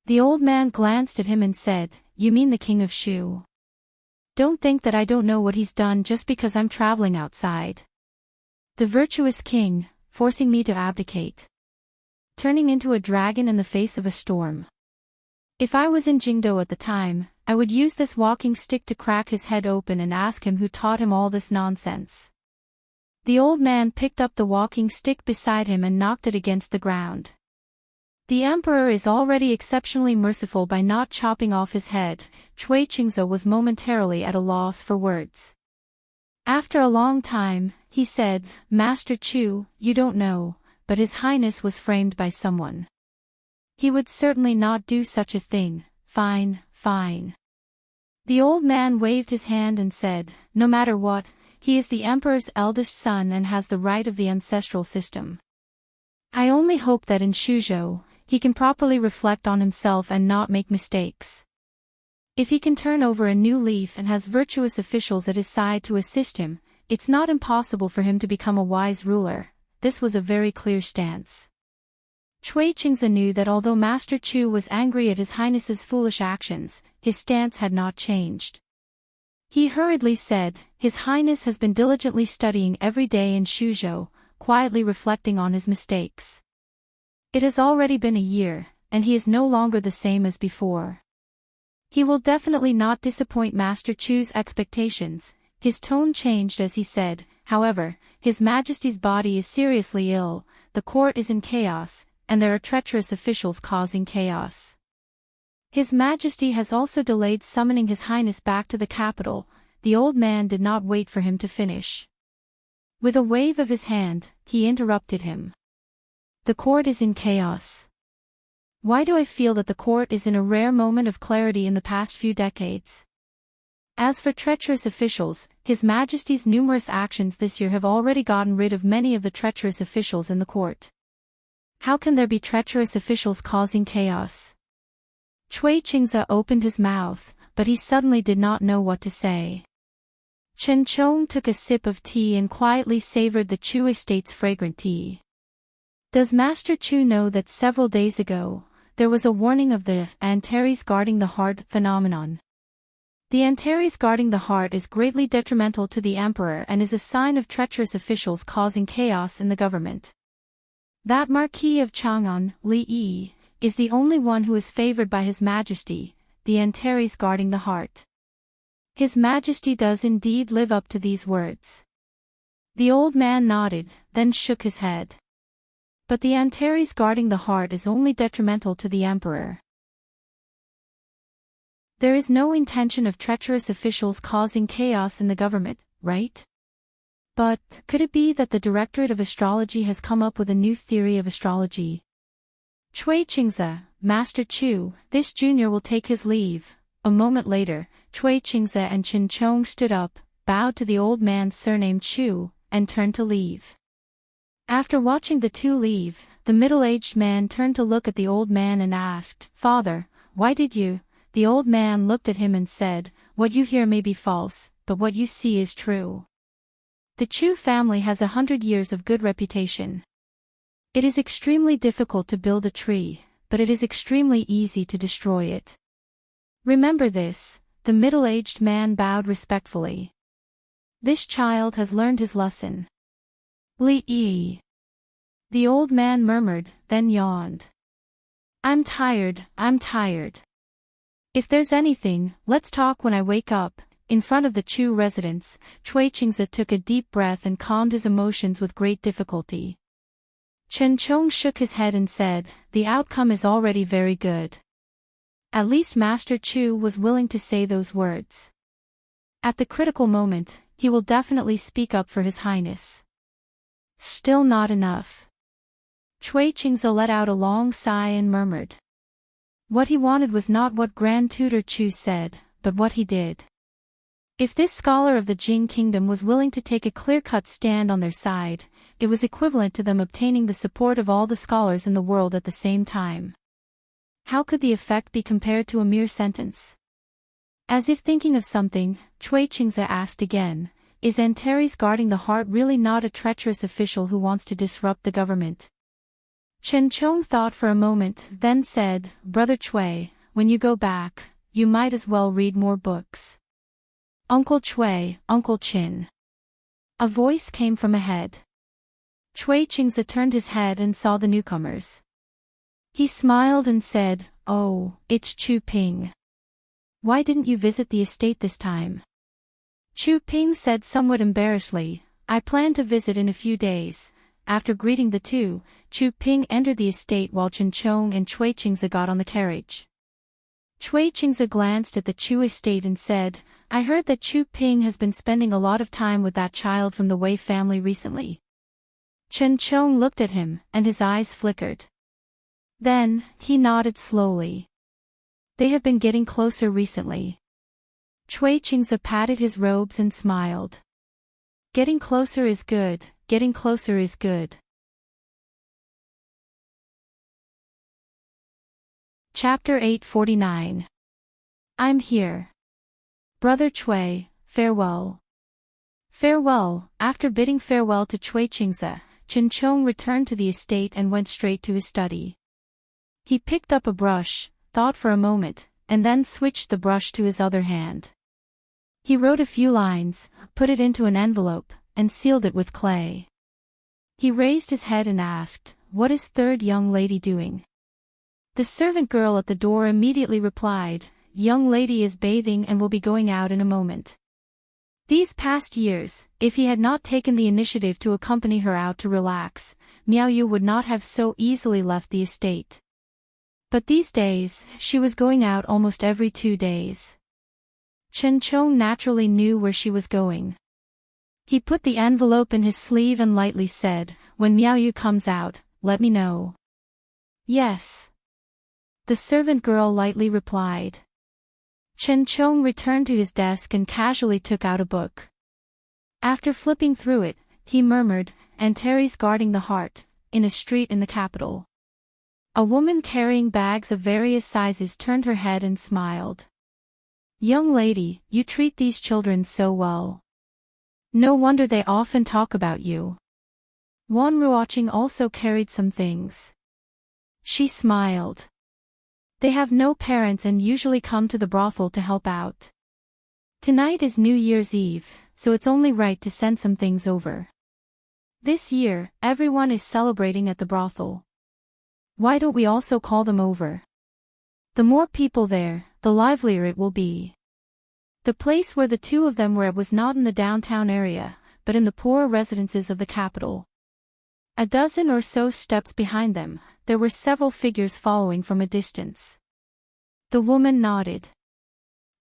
The old man glanced at him and said, "You mean the king of Shu? Don't think that I don't know what he's done just because I'm traveling outside. The virtuous king, forcing me to abdicate. Turning into a dragon in the face of a storm. If I was in Jingdo at the time, I would use this walking stick to crack his head open and ask him who taught him all this nonsense." The old man picked up the walking stick beside him and knocked it against the ground. The emperor is already exceptionally merciful by not chopping off his head. Cui Qingze was momentarily at a loss for words. After a long time, he said, Master Chu, you don't know, but His Highness was framed by someone. He would certainly not do such a thing. Fine, fine. The old man waved his hand and said, no matter what, he is the emperor's eldest son and has the right of the ancestral system. I only hope that in Shuzhou, he can properly reflect on himself and not make mistakes. If he can turn over a new leaf and has virtuous officials at his side to assist him, it's not impossible for him to become a wise ruler. This was a very clear stance. Cui Qingze knew that although Master Chu was angry at His Highness's foolish actions, his stance had not changed. He hurriedly said, His Highness has been diligently studying every day in Shuzhou, quietly reflecting on his mistakes. It has already been a year, and he is no longer the same as before. He will definitely not disappoint Master Chu's expectations. His tone changed as he said, however, His Majesty's body is seriously ill, the court is in chaos, and there are treacherous officials causing chaos. His Majesty has also delayed summoning His Highness back to the capital. The old man did not wait for him to finish. With a wave of his hand, he interrupted him. The court is in chaos. Why do I feel that the court is in a rare moment of clarity in the past few decades? As for treacherous officials, His Majesty's numerous actions this year have already gotten rid of many of the treacherous officials in the court. How can there be treacherous officials causing chaos? Cui Qingze opened his mouth, but he suddenly did not know what to say. Chen Chong took a sip of tea and quietly savored the Chu estate's fragrant tea. Does Master Chu know that several days ago, there was a warning of the Antares guarding the heart phenomenon? The Antares guarding the heart is greatly detrimental to the emperor and is a sign of treacherous officials causing chaos in the government. That Marquis of Chang'an, Li Yi, is the only one who is favored by His Majesty, the Antares guarding the heart. His Majesty does indeed live up to these words. The old man nodded, then shook his head. But the Antares guarding the heart is only detrimental to the emperor. There is no intention of treacherous officials causing chaos in the government, right? But, could it be that the Directorate of Astrology has come up with a new theory of astrology? Cui Qingze, Master Chu, this junior will take his leave. A moment later, Cui Qingze and Chen Chong stood up, bowed to the old man surnamed Chu, and turned to leave. After watching the two leave, the middle-aged man turned to look at the old man and asked, Father, why did you? The old man looked at him and said, What you hear may be false, but what you see is true. The Chu family has 100 years of good reputation. It is extremely difficult to build a tree, but it is extremely easy to destroy it. Remember this. The middle-aged man bowed respectfully. This child has learned his lesson. Li Yi. The old man murmured, then yawned. I'm tired. If there's anything, let's talk when I wake up. In front of the Chu residence, Cui Qingze took a deep breath and calmed his emotions with great difficulty. Chen Chong shook his head and said, The outcome is already very good. At least Master Chu was willing to say those words. At the critical moment, he will definitely speak up for His Highness. Still not enough. Cui Qingze let out a long sigh and murmured. What he wanted was not what Grand Tutor Chu said, but what he did. If this scholar of the Jing Kingdom was willing to take a clear-cut stand on their side, it was equivalent to them obtaining the support of all the scholars in the world at the same time. How could the effect be compared to a mere sentence? As if thinking of something, Cui Qingze asked again, Is Antares guarding the heart really not a treacherous official who wants to disrupt the government? Chen Chong thought for a moment, then said, Brother Cui, when you go back, you might as well read more books. Uncle Cui, Uncle Chin. A voice came from ahead. Cui Qingze turned his head and saw the newcomers. He smiled and said, Oh, it's Chu Ping. Why didn't you visit the estate this time? Chu Ping said somewhat embarrassedly, I plan to visit in a few days. after greeting the two, Chu Ping entered the estate while Chen Chong and Cui Qingze got on the carriage. Cui Qingze glanced at the Chu estate and said, I heard that Chu Ping has been spending a lot of time with that child from the Wei family recently. Chen Chong looked at him, and his eyes flickered. Then, he nodded slowly. They have been getting closer recently. Cui Qingze patted his robes and smiled. Getting closer is good, getting closer is good. Chapter 849. I'm here. Brother Cui, farewell. Farewell. After bidding farewell to Cui Qingze, Chen Chong returned to the estate and went straight to his study. He picked up a brush, thought for a moment, and then switched the brush to his other hand. He wrote a few lines, put it into an envelope, and sealed it with clay. He raised his head and asked, What is third young lady doing? The servant girl at the door immediately replied, Young lady is bathing and will be going out in a moment. These past years, if he had not taken the initiative to accompany her out to relax, Miao Yu would not have so easily left the estate. But these days, she was going out almost every 2 days. Chen Chong naturally knew where she was going. He put the envelope in his sleeve and lightly said, When Miao Yu comes out, let me know. Yes. The servant girl lightly replied. Chen Chong returned to his desk and casually took out a book. After flipping through it, he murmured, Antares guarding the heart, in a street in the capital. A woman carrying bags of various sizes turned her head and smiled. Young lady, you treat these children so well. No wonder they often talk about you. Wan Ruoqing also carried some things. She smiled. They have no parents and usually come to the brothel to help out. Tonight is New Year's Eve, so it's only right to send some things over. This year, everyone is celebrating at the brothel. Why don't we also call them over? The more people there, the livelier it will be. The place where the two of them were was not in the downtown area, but in the poorer residences of the capital. A dozen or so steps behind them, there were several figures following from a distance. The woman nodded.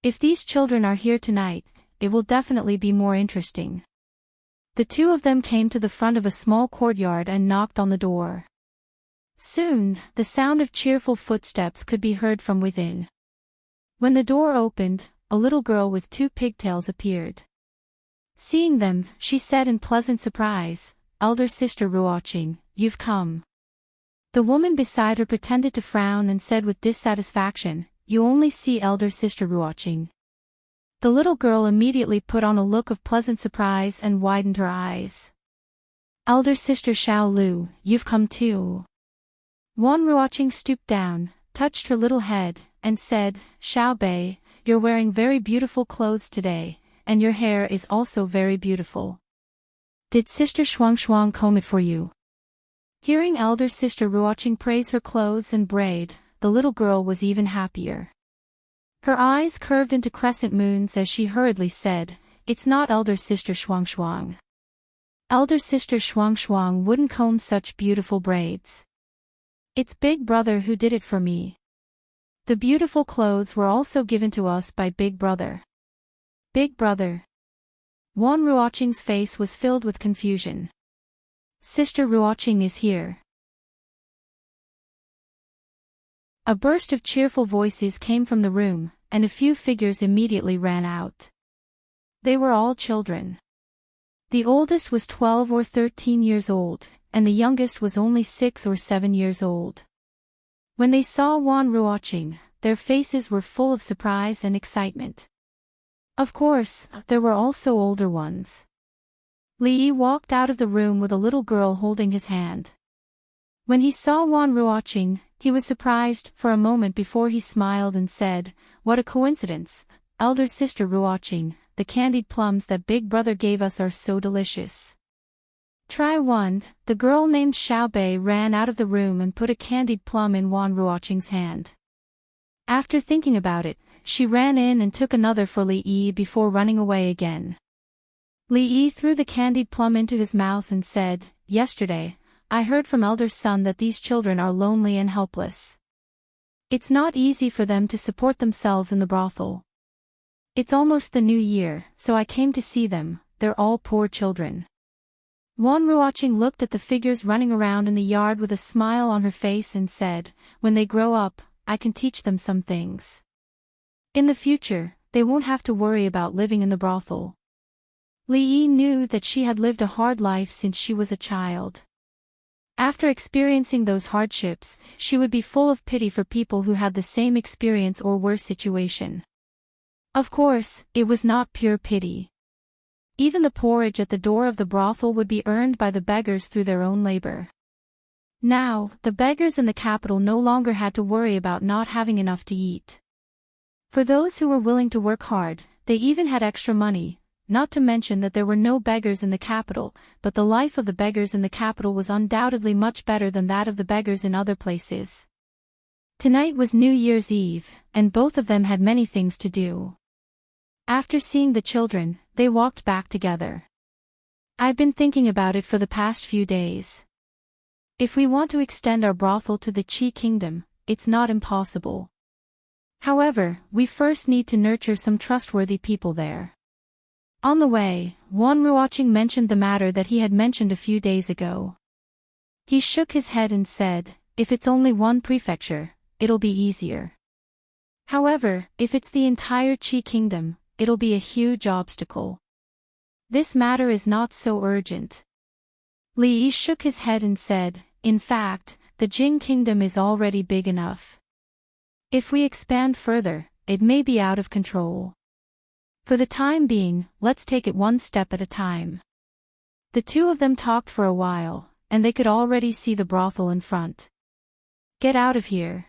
If these children are here tonight, it will definitely be more interesting. The two of them came to the front of a small courtyard and knocked on the door. Soon, the sound of cheerful footsteps could be heard from within. When the door opened, a little girl with 2 pigtails appeared. Seeing them, she said in pleasant surprise, Elder sister Ruoqing, you've come. The woman beside her pretended to frown and said with dissatisfaction, You only see elder sister Ruoqing. The little girl immediately put on a look of pleasant surprise and widened her eyes. Elder sister Xiao Lu, you've come too. Wan Ruoqing stooped down, touched her little head, and said, Xiao Bei, you're wearing very beautiful clothes today, and your hair is also very beautiful. Did sister Shuang comb it for you? Hearing elder sister Ruoqing praise her clothes and braid, the little girl was even happier. Her eyes curved into crescent moons as she hurriedly said, It's not elder sister Shuang. Elder sister Shuang wouldn't comb such beautiful braids. It's Big Brother who did it for me. The beautiful clothes were also given to us by Big Brother. Big Brother. Wan Ruoqing's face was filled with confusion. Sister Ruoqing is here. A burst of cheerful voices came from the room, and a few figures immediately ran out. They were all children. The oldest was 12 or 13 years old, and the youngest was only 6 or 7 years old. When they saw Wan Ruoqing, their faces were full of surprise and excitement. Of course, there were also older ones. Li Yi walked out of the room with a little girl holding his hand. When he saw Wan Ruoqing, he was surprised for a moment before he smiled and said, What a coincidence, elder sister Ruoqing, the candied plums that Big Brother gave us are so delicious. Try one. The girl named Xiao Bei ran out of the room and put a candied plum in Wan Ruoqing's hand. After thinking about it, she ran in and took another for Li Yi before running away again. Li Yi threw the candied plum into his mouth and said, Yesterday, I heard from elder son that these children are lonely and helpless. It's not easy for them to support themselves in the brothel. It's almost the new year, so I came to see them. They're all poor children. Wanruaching looked at the figures running around in the yard with a smile on her face and said, when they grow up, I can teach them some things. In the future, they won't have to worry about living in the brothel. Li knew that she had lived a hard life since she was a child. After experiencing those hardships, she would be full of pity for people who had the same experience or worse situation. Of course, it was not pure pity. Even the porridge at the door of the brothel would be earned by the beggars through their own labor. Now, the beggars in the capital no longer had to worry about not having enough to eat. For those who were willing to work hard, they even had extra money, not to mention that there were no beggars in the capital, but the life of the beggars in the capital was undoubtedly much better than that of the beggars in other places. Tonight was New Year's Eve, and both of them had many things to do. After seeing the children, they walked back together. I've been thinking about it for the past few days. If we want to extend our brothel to the Qi Kingdom, it's not impossible. However, we first need to nurture some trustworthy people there. On the way, Wanruaching mentioned the matter that he had mentioned a few days ago. He shook his head and said, if it's only one prefecture, it'll be easier. However, if it's the entire Qi Kingdom, it'll be a huge obstacle. This matter is not so urgent. Li shook his head and said, in fact, the Jing Kingdom is already big enough. If we expand further, it may be out of control. For the time being, let's take it one step at a time. The two of them talked for a while, and they could already see the brothel in front. Get out of here.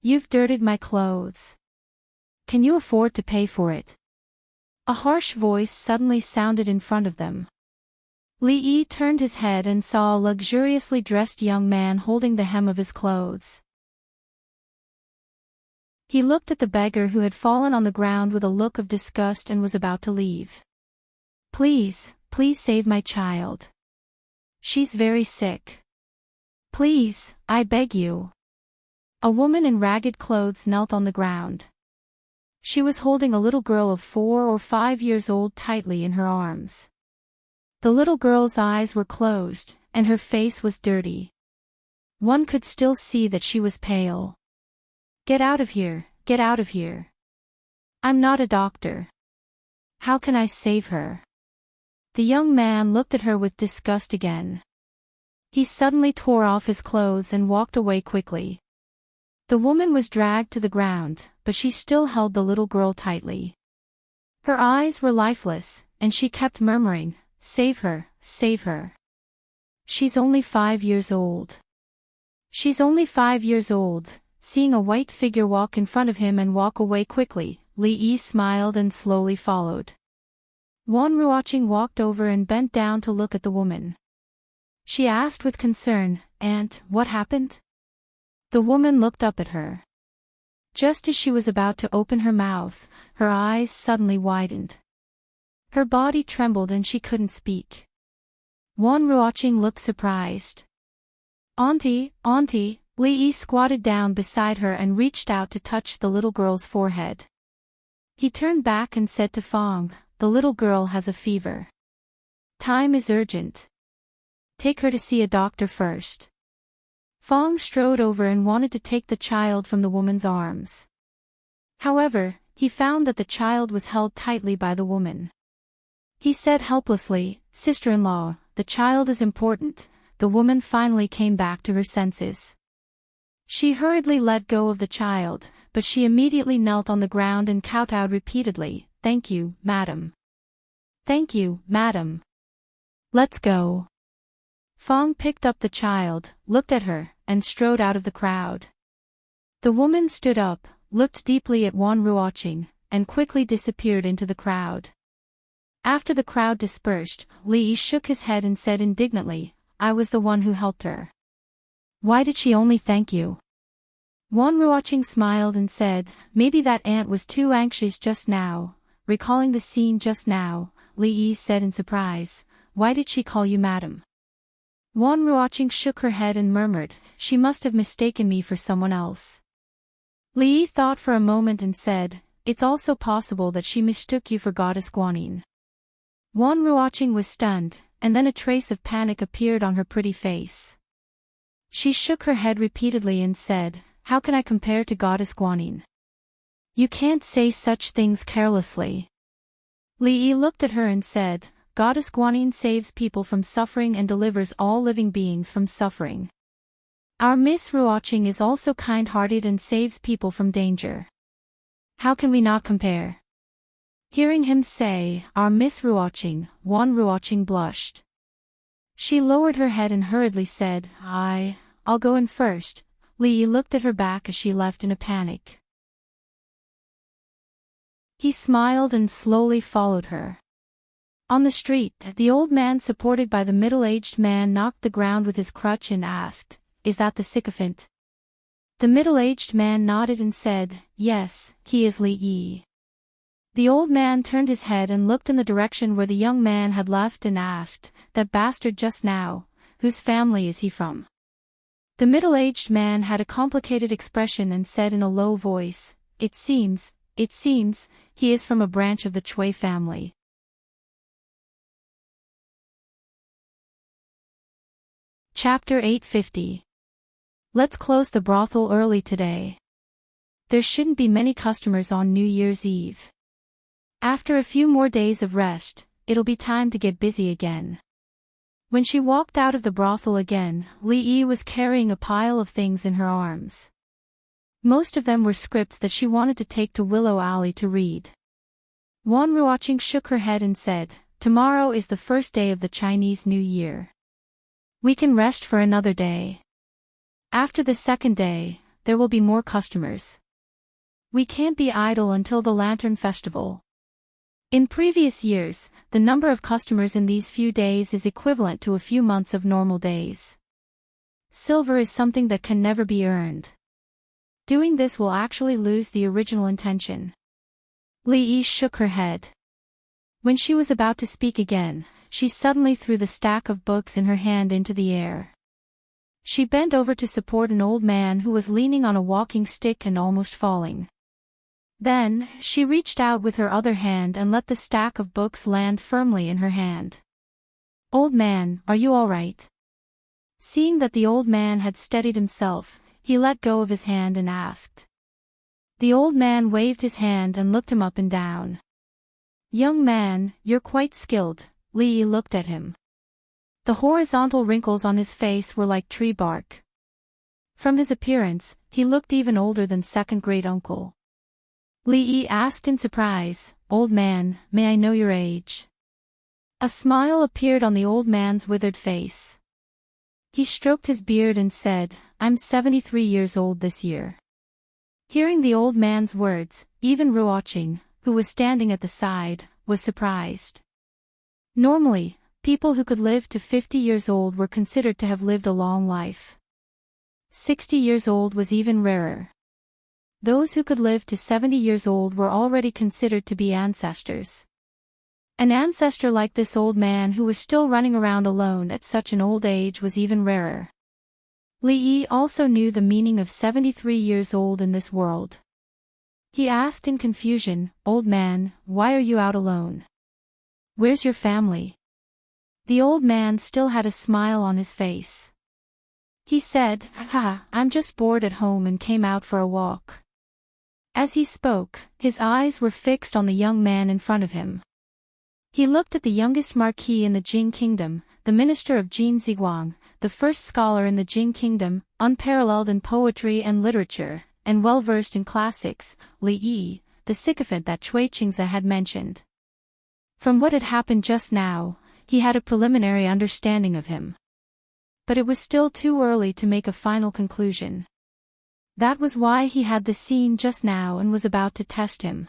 You've dirtied my clothes. Can you afford to pay for it? A harsh voice suddenly sounded in front of them. Li turned his head and saw a luxuriously dressed young man holding the hem of his clothes. He looked at the beggar who had fallen on the ground with a look of disgust and was about to leave. Please, please save my child. She's very sick. Please, I beg you. A woman in ragged clothes knelt on the ground. She was holding a little girl of 4 or 5 years old tightly in her arms. The little girl's eyes were closed, and her face was dirty. One could still see that she was pale. Get out of here, get out of here. I'm not a doctor. How can I save her? The young man looked at her with disgust again. He suddenly tore off his clothes and walked away quickly. The woman was dragged to the ground, but she still held the little girl tightly. Her eyes were lifeless, and she kept murmuring, "Save her, save her. She's only 5 years old. She's only 5 years old." Seeing a white figure walk in front of him and walk away quickly, Li smiled and slowly followed. Wanruaching walked over and bent down to look at the woman. She asked with concern, "Aunt, what happened?" The woman looked up at her. Just as she was about to open her mouth, her eyes suddenly widened. Her body trembled and she couldn't speak. Wanruaching looked surprised. "Auntie, auntie," Li squatted down beside her and reached out to touch the little girl's forehead. He turned back and said to Fong, "The little girl has a fever. Time is urgent. Take her to see a doctor first." Fong strode over and wanted to take the child from the woman's arms. However, he found that the child was held tightly by the woman. He said helplessly, "Sister-in-law, the child is important." The woman finally came back to her senses. She hurriedly let go of the child, but she immediately knelt on the ground and kowtowed repeatedly, "Thank you, madam. Thank you, madam. Let's go." Fong picked up the child, looked at her, and strode out of the crowd. The woman stood up, looked deeply at Wanruaching, and quickly disappeared into the crowd. After the crowd dispersed, Li shook his head and said indignantly, "I was the one who helped her. Why did she only thank you?" Wanruaching smiled and said, "Maybe that aunt was too anxious just now." Recalling the scene just now, Li said in surprise, "Why did she call you madam?" Wan Ruoqing shook her head and murmured, she must have mistaken me for someone else. Li Yi thought for a moment and said, it's also possible that she mistook you for Goddess Guanyin. Wan Ruoqing was stunned, and then a trace of panic appeared on her pretty face. She shook her head repeatedly and said, how can I compare to Goddess Guanyin? You can't say such things carelessly. Li Yi looked at her and said, Goddess Guanyin saves people from suffering and delivers all living beings from suffering. Our Miss Ruoqing is also kind-hearted and saves people from danger. How can we not compare? Hearing him say, our Miss Ruoqing, Wan Ruoqing blushed. She lowered her head and hurriedly said, I'll go in first. Li Yi looked at her back as she left in a panic. He smiled and slowly followed her. On the street, the old man supported by the middle-aged man knocked the ground with his crutch and asked, is that the sycophant? The middle-aged man nodded and said, yes, he is Li Yi. The old man turned his head and looked in the direction where the young man had left and asked, that bastard just now, whose family is he from? The middle-aged man had a complicated expression and said in a low voice, it seems, he is from a branch of the Chui family. Chapter 850. Let's close the brothel early today. There shouldn't be many customers on New Year's Eve. After a few more days of rest, it'll be time to get busy again. When she walked out of the brothel again, Li Yi was carrying a pile of things in her arms. Most of them were scripts that she wanted to take to Willow Alley to read. Wan Ruoqing shook her head and said, tomorrow is the first day of the Chinese New Year. We can rest for another day. After the second day, there will be more customers. We can't be idle until the Lantern Festival. In previous years, the number of customers in these few days is equivalent to a few months of normal days. Silver is something that can never be earned. Doing this will actually lose the original intention. Li Yi shook her head. When she was about to speak again, she suddenly threw the stack of books in her hand into the air. She bent over to support an old man who was leaning on a walking stick and almost falling. Then, she reached out with her other hand and let the stack of books land firmly in her hand. Old man, are you all right? Seeing that the old man had steadied himself, he let go of his hand and asked. The old man waved his hand and looked him up and down. Young man, you're quite skilled. Li Yi looked at him. The horizontal wrinkles on his face were like tree bark. From his appearance, he looked even older than second-grade uncle. Li Yi asked in surprise, old man, may I know your age? A smile appeared on the old man's withered face. He stroked his beard and said, I'm 73 years old this year. Hearing the old man's words, even Ruoqing, who was standing at the side, was surprised. Normally, people who could live to 50 years old were considered to have lived a long life. 60 years old was even rarer. Those who could live to 70 years old were already considered to be ancestors. An ancestor like this old man who was still running around alone at such an old age was even rarer. Li Yi also knew the meaning of 73 years old in this world. He asked in confusion, old man, why are you out alone? Where's your family? The old man still had a smile on his face. He said, I'm just bored at home and came out for a walk. As he spoke, his eyes were fixed on the young man in front of him. He looked at the youngest marquis in the Jing Kingdom, the minister of Jin Ziguang, the first scholar in the Jing Kingdom, unparalleled in poetry and literature, and well-versed in classics, Li Yi, the sycophant that Cui Qingze had mentioned. From what had happened just now, he had a preliminary understanding of him. But it was still too early to make a final conclusion. That was why he had the scene just now and was about to test him.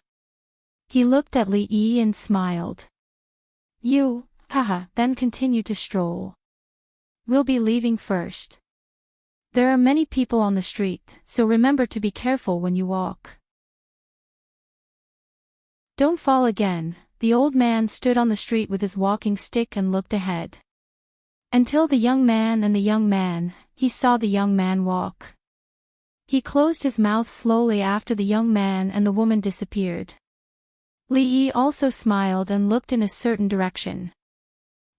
He looked at Li Yi and smiled. You, then continued to stroll. We'll be leaving first. There are many people on the street, so remember to be careful when you walk. Don't fall again. The old man stood on the street with his walking stick and looked ahead. Until the young man and the young man, he saw the young man walk. He closed his mouth slowly after the young man and the woman disappeared. Li Yi also smiled and looked in a certain direction.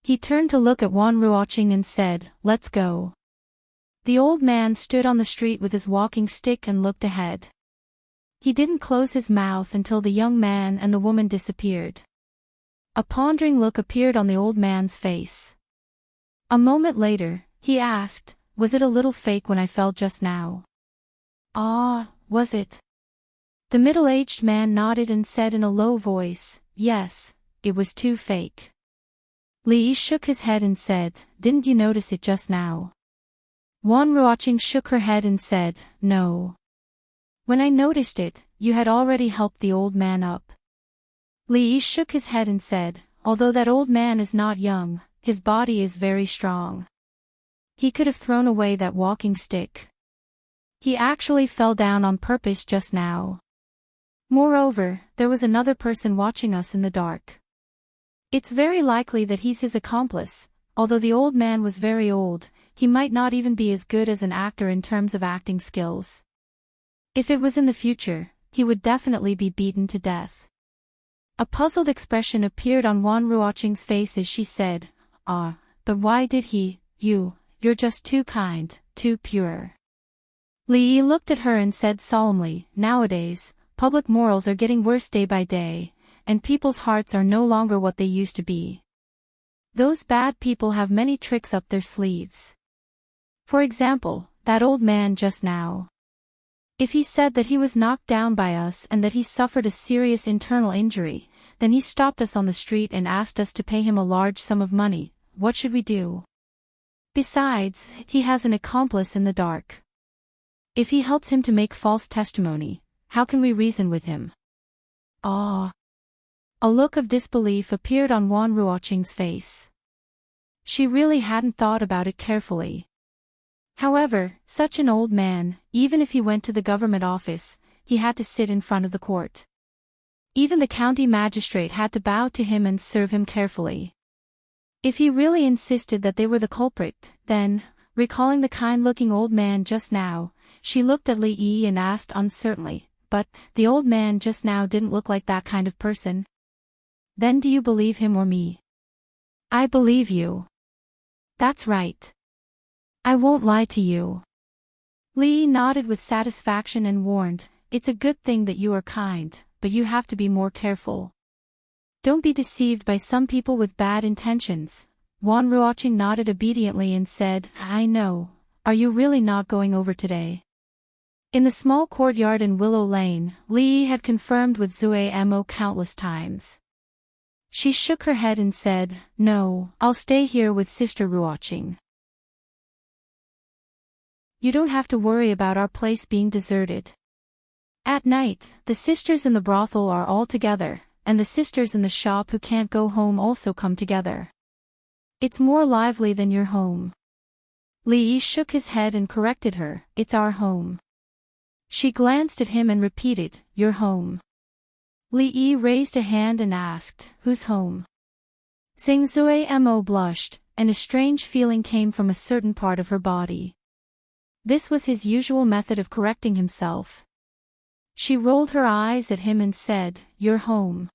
He turned to look at Wan Ruoqing and said, "Let's go." The old man stood on the street with his walking stick and looked ahead. He didn't close his mouth until the young man and the woman disappeared. A pondering look appeared on the old man's face. A moment later, he asked, "Was it a little fake when I fell just now?" "Ah, was it?" The middle-aged man nodded and said in a low voice, "Yes, it was too fake." Li Yi shook his head and said, "Didn't you notice it just now?" Wan Ruoqing shook her head and said, "No. When I noticed it, you had already helped the old man up." Li Yi shook his head and said, "Although that old man is not young, his body is very strong. He could have thrown away that walking stick. He actually fell down on purpose just now. Moreover, there was another person watching us in the dark. It's very likely that he's his accomplice. Although the old man was very old, he might not even be as good as an actor in terms of acting skills. If it was in the future, he would definitely be beaten to death." A puzzled expression appeared on Wan Ruoqing's face as she said, "Ah, but why did he? You're just too kind, too pure." Li Yi looked at her and said solemnly, "Nowadays, public morals are getting worse day by day, and people's hearts are no longer what they used to be. Those bad people have many tricks up their sleeves. For example, that old man just now. If he said that he was knocked down by us and that he suffered a serious internal injury, then he stopped us on the street and asked us to pay him a large sum of money. What should we do? Besides, he has an accomplice in the dark. If he helps him to make false testimony, how can we reason with him?" "Ah." A look of disbelief appeared on Wan Ruoqing's face. She really hadn't thought about it carefully. However, such an old man, even if he went to the government office, he had to sit in front of the court. Even the county magistrate had to bow to him and serve him carefully. If he really insisted that they were the culprit, then, recalling the kind-looking old man just now, she looked at Li Yi and asked uncertainly, "But, the old man just now didn't look like that kind of person. Then do you believe him or me?" "I believe you." "That's right. I won't lie to you." Li Yi nodded with satisfaction and warned, "It's a good thing that you are kind, but you have to be more careful. Don't be deceived by some people with bad intentions." Wan Ruoqing nodded obediently and said, "I know. Are you really not going over today?" In the small courtyard in Willow Lane, Li Yi had confirmed with Zui Mo countless times. She shook her head and said, "No, I'll stay here with Sister Ruoqing. You don't have to worry about our place being deserted." At night, the sisters in the brothel are all together, and the sisters in the shop who can't go home also come together. It's more lively than your home. Li Yi shook his head and corrected her, "It's our home." She glanced at him and repeated, "Your home." Li Yi raised a hand and asked, "Whose home?" Xing Zui Mo blushed, and a strange feeling came from a certain part of her body. This was his usual method of correcting himself. She rolled her eyes at him and said, "Your home."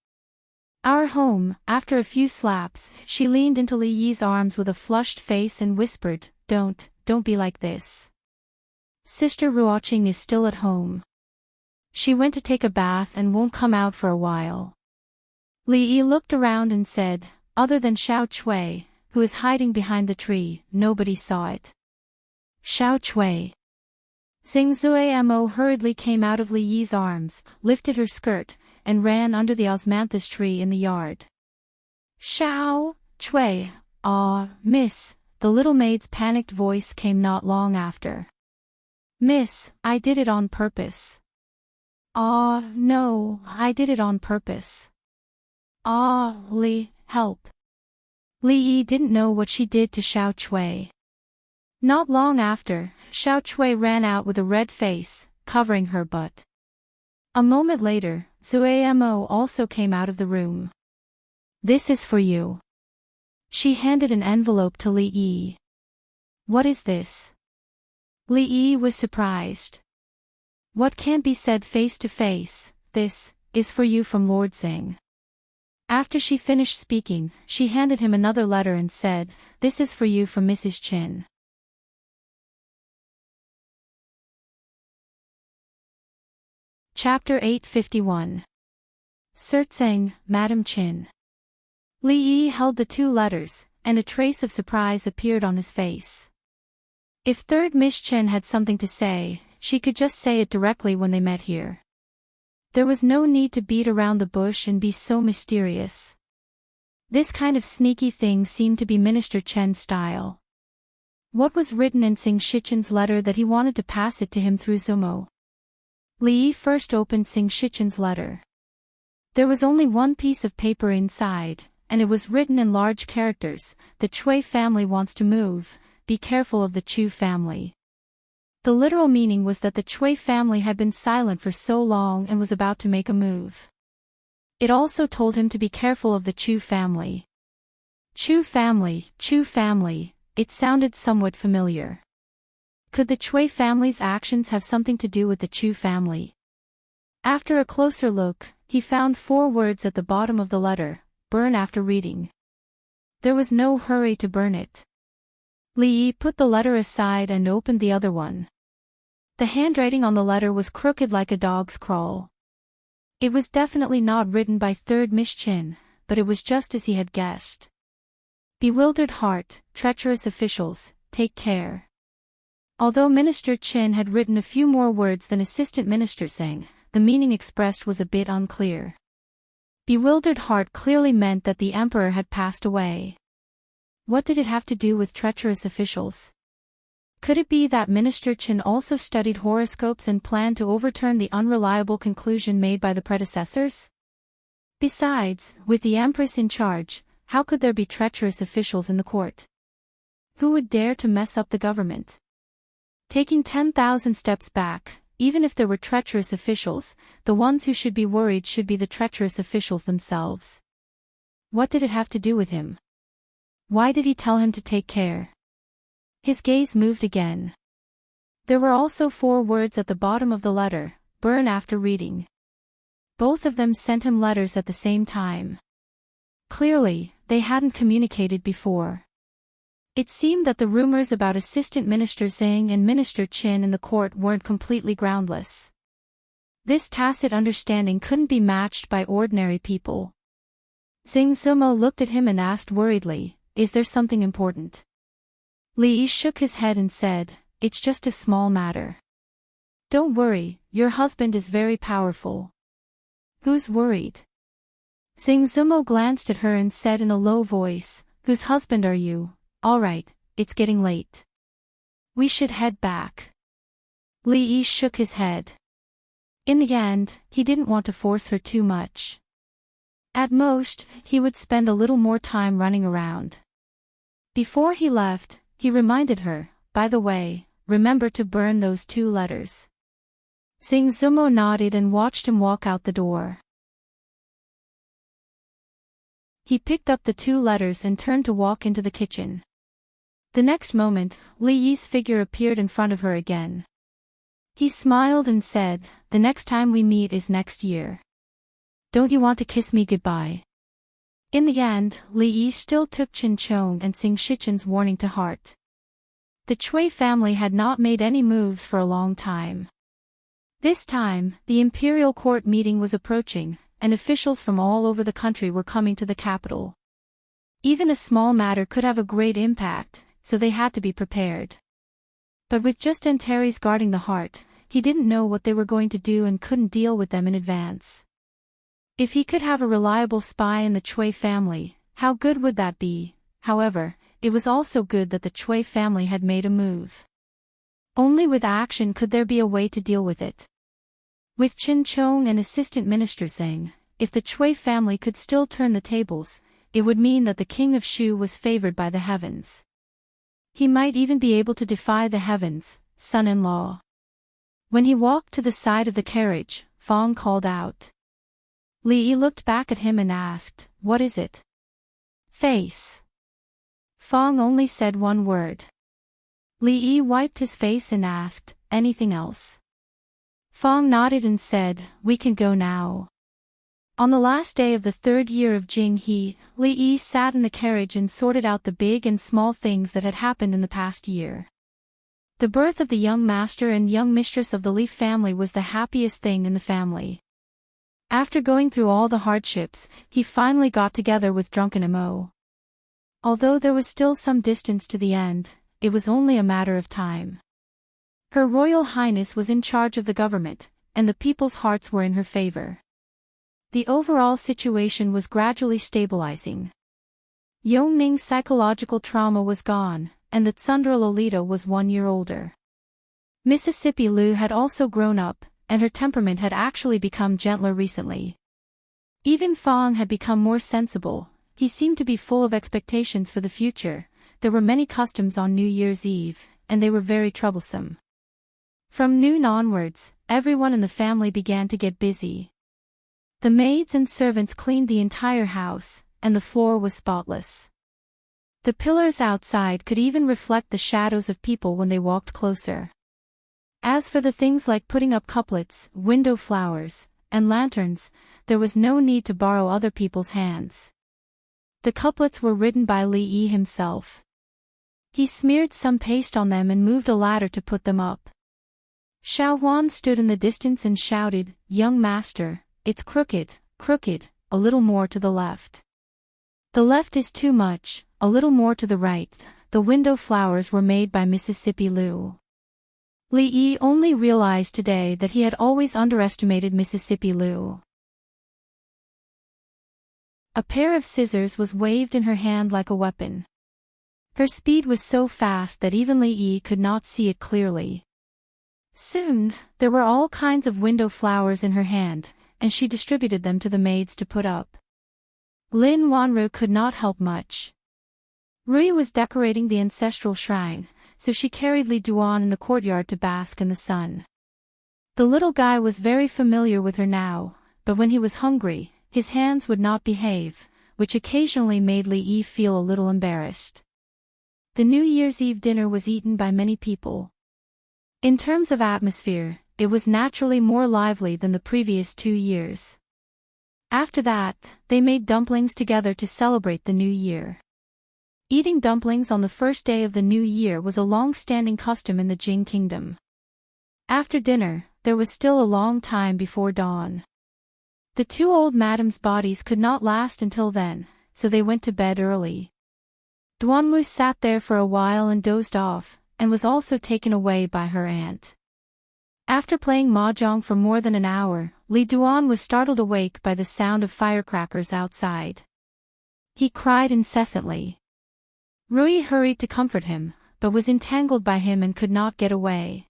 "Our home." After a few slaps, she leaned into Li Yi's arms with a flushed face and whispered, Don't be like this. Sister Ruoqing is still at home. She went to take a bath and won't come out for a while." Li Yi looked around and said, "Other than Xiao Chui, who is hiding behind the tree, nobody saw it." "Xiao Chui." Xing Zui Mo hurriedly came out of Li Yi's arms, lifted her skirt, and ran under the osmanthus tree in the yard. "Xiao Chui, miss," the little maid's panicked voice came not long after. "Miss, I did it on purpose." No, I did it on purpose." Li, help." Li Yi didn't know what she did to Xiao Chui. Not long after, Xiao Chui ran out with a red face, covering her butt. A moment later, Zui Mo also came out of the room. "This is for you." She handed an envelope to Li Yi. What is this? Li Yi was surprised. What can't be said face to face, this is for you from Lord Xing. After she finished speaking, she handed him another letter and said, this is for you from Mrs. Qin. Chapter 851. Sir Tseng, Madam Qin. Li Yi held the two letters, and a trace of surprise appeared on his face. If third Miss Qin had something to say, she could just say it directly when they met here. There was no need to beat around the bush and be so mysterious. This kind of sneaky thing seemed to be Minister Chen's style. What was written in Xing Shichen's letter that he wanted to pass it to him through Zumo? Li Yi first opened Xing Shichen's letter. There was only one piece of paper inside, and it was written in large characters, the Chui family wants to move, be careful of the Chu family. The literal meaning was that the Chui family had been silent for so long and was about to make a move. It also told him to be careful of the Chu family. Chu family, it sounded somewhat familiar. Could the Chui family's actions have something to do with the Chu family? After a closer look, he found 4 words at the bottom of the letter, burn after reading. There was no hurry to burn it. Li Yi put the letter aside and opened the other one. The handwriting on the letter was crooked like a dog's crawl. It was definitely not written by third Miss Qin, but it was just as he had guessed. Bewildered heart, treacherous officials, take care. Although Minister Qin had written a few more words than Assistant Minister Zhang, the meaning expressed was a bit unclear. Bewildered heart clearly meant that the emperor had passed away. What did it have to do with treacherous officials? Could it be that Minister Qin also studied horoscopes and planned to overturn the unreliable conclusion made by the predecessors? Besides, with the empress in charge, how could there be treacherous officials in the court? Who would dare to mess up the government? Taking 10,000 steps back, even if there were treacherous officials, the ones who should be worried should be the treacherous officials themselves. What did it have to do with him? Why did he tell him to take care? His gaze moved again. There were also 4 words at the bottom of the letter, burn after reading. Both of them sent him letters at the same time. Clearly, they hadn't communicated before. It seemed that the rumors about Assistant Minister Zhang and Minister Qin in the court weren't completely groundless. This tacit understanding couldn't be matched by ordinary people. Xing Zumo looked at him and asked worriedly, is there something important? Li Yi shook his head and said, it's just a small matter. Don't worry, your husband is very powerful. Who's worried? Xing Zumo glanced at her and said in a low voice, whose husband are you? All right, it's getting late. We should head back. Li Yi shook his head. In the end, he didn't want to force her too much. At most, he would spend a little more time running around. Before he left, he reminded her, by the way, remember to burn those 2 letters. Xing Zumo nodded and watched him walk out the door. He picked up the 2 letters and turned to walk into the kitchen. The next moment, Li Yi's figure appeared in front of her again. He smiled and said, the next time we meet is next year. Don't you want to kiss me goodbye? In the end, Li Yi still took Qin Chong and Xing Shichen's warning to heart. The Chui family had not made any moves for a long time. This time, the imperial court meeting was approaching, and officials from all over the country were coming to the capital. Even a small matter could have a great impact, so they had to be prepared. But with just Antares guarding the heart, he didn't know what they were going to do and couldn't deal with them in advance. If he could have a reliable spy in the Chui family, how good would that be? However, it was also good that the Chui family had made a move. Only with action could there be a way to deal with it. With Qin Chong and Assistant Minister Zhang, if the Chui family could still turn the tables, it would mean that the king of Shu was favored by the heavens. He might even be able to defy the heavens, son-in-law. When he walked to the side of the carriage, Fong called out. Li Yi looked back at him and asked, what is it? Face. Fong only said one word. Li Yi wiped his face and asked, anything else? Fong nodded and said, we can go now. On the last day of the 3rd year of Jing He, Li Yi sat in the carriage and sorted out the big and small things that had happened in the past year. The birth of the young master and young mistress of the Leaf family was the happiest thing in the family. After going through all the hardships, he finally got together with drunken Mo. Although there was still some distance to the end, it was only a matter of time. Her Royal Highness was in charge of the government, and the people's hearts were in her favor. The overall situation was gradually stabilizing. Yongning's psychological trauma was gone, and the Tsundere Lolita was 1 year older. Mississippi Lu had also grown up, and her temperament had actually become gentler recently. Even Fong had become more sensible. He seemed to be full of expectations for the future. There were many customs on New Year's Eve, and they were very troublesome. From noon onwards, everyone in the family began to get busy. The maids and servants cleaned the entire house, and the floor was spotless. The pillars outside could even reflect the shadows of people when they walked closer. As for the things like putting up couplets, window flowers, and lanterns, there was no need to borrow other people's hands. The couplets were written by Li Yi himself. He smeared some paste on them and moved a ladder to put them up. Xiao Huan stood in the distance and shouted, young master, it's crooked, crooked, a little more to the left. The left is too much, a little more to the right. The window flowers were made by Mississippi Lu. Li Yi only realized today that he had always underestimated Mississippi Lu. A pair of scissors was waved in her hand like a weapon. Her speed was so fast that even Li Yi could not see it clearly. Soon, there were all kinds of window flowers in her hand, and she distributed them to the maids to put up. Lin Wanru could not help much. Rui was decorating the ancestral shrine, so she carried Li Duan in the courtyard to bask in the sun. The little guy was very familiar with her now, but when he was hungry, his hands would not behave, which occasionally made Li Yi feel a little embarrassed. The New Year's Eve dinner was eaten by many people. In terms of atmosphere, it was naturally more lively than the previous 2 years. After that, they made dumplings together to celebrate the new year. Eating dumplings on the first day of the new year was a long-standing custom in the Jing kingdom. After dinner, there was still a long time before dawn. The 2 old madams' bodies could not last until then, so they went to bed early. Duanmu sat there for a while and dozed off, and was also taken away by her aunt. After playing mahjong for more than an hour, Li Duan was startled awake by the sound of firecrackers outside. He cried incessantly. Rui hurried to comfort him, but was entangled by him and could not get away.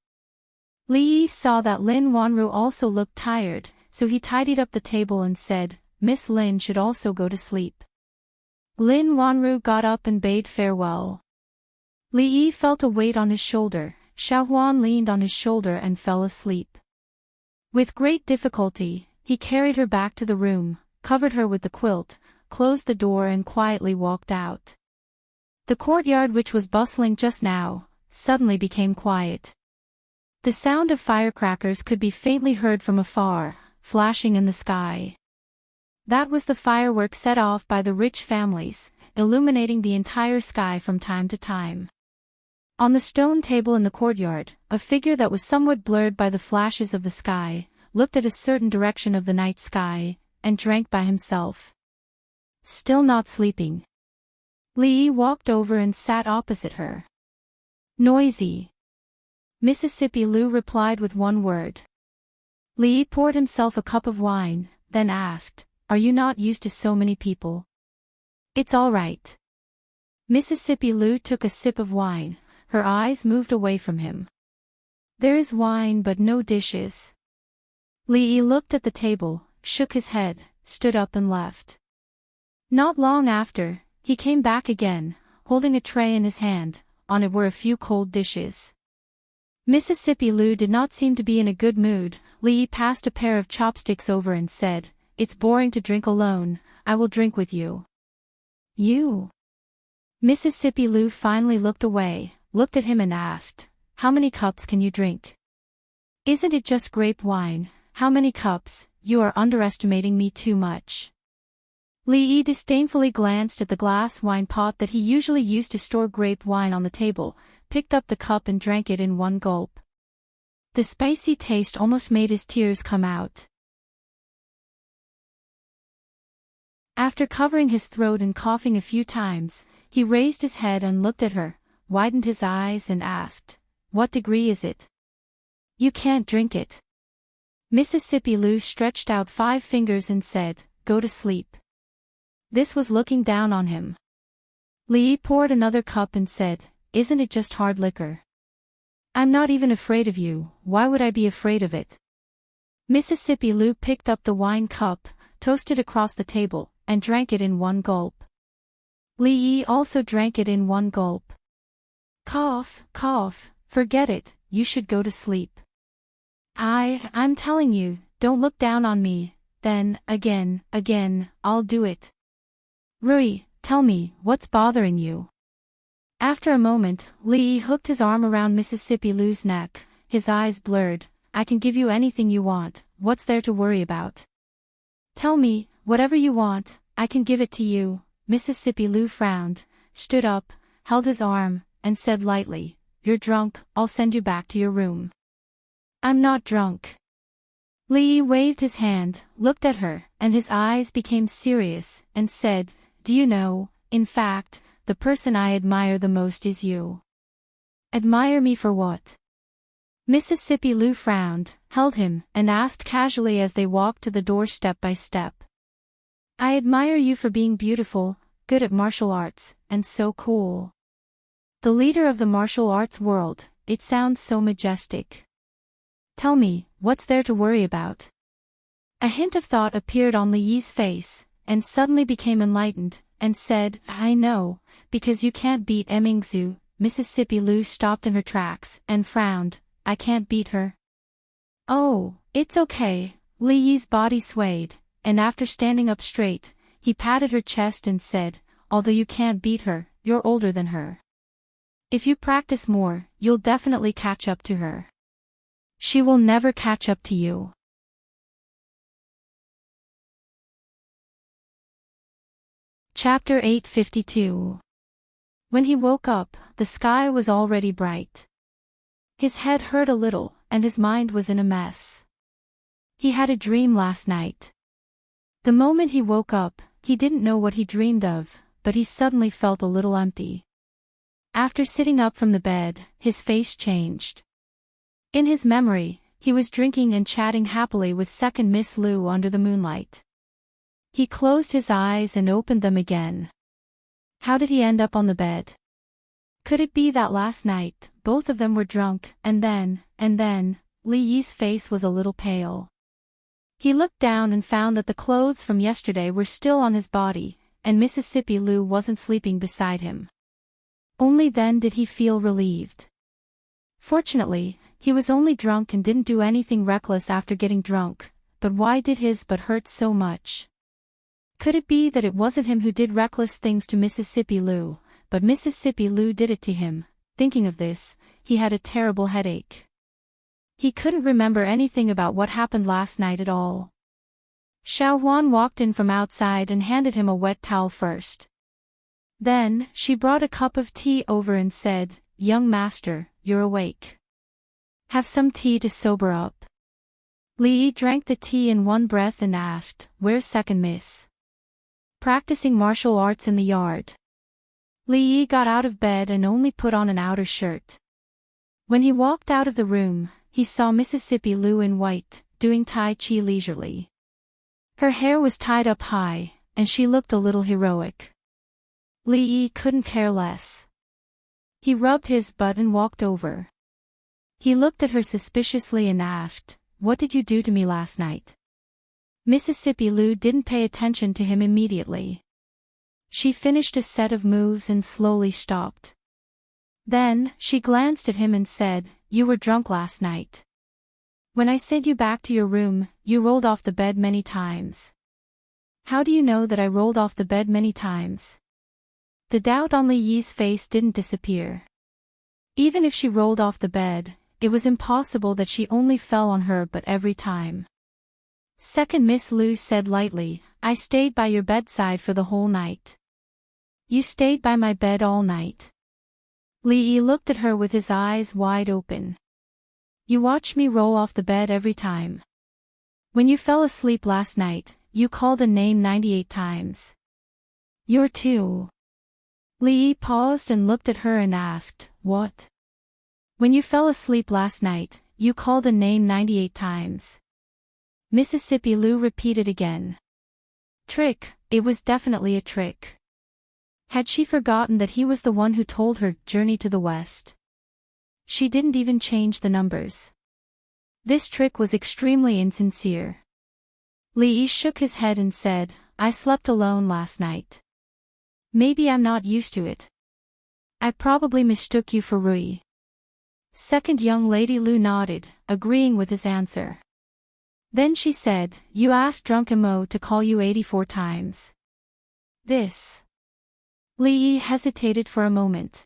Li Yi saw that Lin Wanru also looked tired, so he tidied up the table and said, Miss Lin should also go to sleep. Lin Wanru got up and bade farewell. Li Yi felt a weight on his shoulder. Xiao Huan leaned on his shoulder and fell asleep. With great difficulty, he carried her back to the room, covered her with the quilt, closed the door and quietly walked out. The courtyard, which was bustling just now, suddenly became quiet. The sound of firecrackers could be faintly heard from afar, flashing in the sky. That was the fireworks set off by the rich families, illuminating the entire sky from time to time. On the stone table in the courtyard, a figure that was somewhat blurred by the flashes of the sky, looked at a certain direction of the night sky, and drank by himself. Still not sleeping. Li Yi walked over and sat opposite her. Noisy. Mississippi Lu replied with one word. Li Yi poured himself a cup of wine, then asked, Are you not used to so many people? It's all right. Mississippi Lu took a sip of wine. Her eyes moved away from him. There is wine but no dishes. Li Yi looked at the table, shook his head, stood up and left. Not long after, he came back again, holding a tray in his hand. On it were a few cold dishes. Mississippi Lu did not seem to be in a good mood. Li Yi passed a pair of chopsticks over and said, It's boring to drink alone, I will drink with you. You? Mississippi Lou finally looked away, looked at him and asked, "How many cups can you drink?" "Isn't it just grape wine? How many cups? You are underestimating me too much." Lee disdainfully glanced at the glass wine pot that he usually used to store grape wine on the table, picked up the cup and drank it in one gulp. The spicy taste almost made his tears come out. After covering his throat and coughing a few times, he raised his head and looked at her, widened his eyes and asked, "What degree is it?" "You can't drink it." Mississippi Lou stretched out 5 fingers and said, "Go to sleep." This was looking down on him. Lee poured another cup and said, "Isn't it just hard liquor? I'm not even afraid of you, why would I be afraid of it?" Mississippi Lou picked up the wine cup, toasted across the table, and drank it in one gulp. Lee also drank it in one gulp. "Cough, cough, forget it, you should go to sleep." I'm telling you, don't look down on me, then, again, I'll do it." "Rui, tell me, what's bothering you?" After a moment, Lee hooked his arm around Mississippi Lou's neck, his eyes blurred. "I can give you anything you want, what's there to worry about?" "Tell me, whatever you want, I can give it to you." Mississippi Lou frowned, stood up, held his arm, and said lightly, "You're drunk, I'll send you back to your room." "I'm not drunk." Lee waved his hand, looked at her, and his eyes became serious, and said, "Do you know, in fact, the person I admire the most is you." "Admire me for what?" Mississippi Lou frowned, held him, and asked casually as they walked to the door step by step. "I admire you for being beautiful, good at martial arts, and so cool." The leader of the martial arts world, it sounds so majestic. "Tell me, what's there to worry about?" A hint of thought appeared on Li's face, and suddenly became enlightened, and said, "I know, because you can't beat Emingzu." Mississippi Lou stopped in her tracks, and frowned. "I can't beat her?" "Oh, it's okay." Li's body swayed, and after standing up straight, he patted her chest and said, "Although you can't beat her, you're older than her. If you practice more, you'll definitely catch up to her. She will never catch up to you." Chapter 852. When he woke up, the sky was already bright. His head hurt a little, and his mind was in a mess. He had a dream last night. The moment he woke up, he didn't know what he dreamed of, but he suddenly felt a little empty. After sitting up from the bed, his face changed. In his memory, he was drinking and chatting happily with second Miss Lou under the moonlight. He closed his eyes and opened them again. How did he end up on the bed? Could it be that last night, both of them were drunk, and then, Li's face was a little pale. He looked down and found that the clothes from yesterday were still on his body, and Mississippi Lou wasn't sleeping beside him. Only then did he feel relieved. Fortunately, he was only drunk and didn't do anything reckless after getting drunk, but why did his butt hurt so much? Could it be that it wasn't him who did reckless things to Mississippi Lou, but Mississippi Lou did it to him? Thinking of this, he had a terrible headache. He couldn't remember anything about what happened last night at all. Xiao Huan walked in from outside and handed him a wet towel first. Then, she brought a cup of tea over and said, "Young master, you're awake. Have some tea to sober up." Li drank the tea in one breath and asked, "Where's second miss?" "Practicing martial arts in the yard." Li got out of bed and only put on an outer shirt. When he walked out of the room, he saw Mississippi Lou in white, doing Tai Chi leisurely. Her hair was tied up high, and she looked a little heroic. Li couldn't care less. He rubbed his butt and walked over. He looked at her suspiciously and asked, "What did you do to me last night?" Mississippi Lou didn't pay attention to him immediately. She finished a set of moves and slowly stopped. Then, she glanced at him and said, "You were drunk last night. When I sent you back to your room, you rolled off the bed many times." "How do you know that I rolled off the bed many times?" The doubt on Li Yi's face didn't disappear. Even if she rolled off the bed, it was impossible that she only fell on her but every time. Second, Miss Lu said lightly, I stayed by your bedside for the whole night. You stayed by my bed all night. Li Yi looked at her with his eyes wide open. You watched me roll off the bed every time. When you fell asleep last night, you called a name 98 times. You're too. Li Yi paused and looked at her and asked, what? When you fell asleep last night, you called a name 98 times. Mississippi Lu repeated again. Trick, it was definitely a trick. Had she forgotten that he was the one who told her, Journey to the West? She didn't even change the numbers. This trick was extremely insincere. Li Yi shook his head and said, I slept alone last night. Maybe I'm not used to it. I probably mistook you for Rui. Second young lady Lu nodded, agreeing with his answer. Then she said, you asked drunken Mo to call you 84 times. This. Li Yi hesitated for a moment.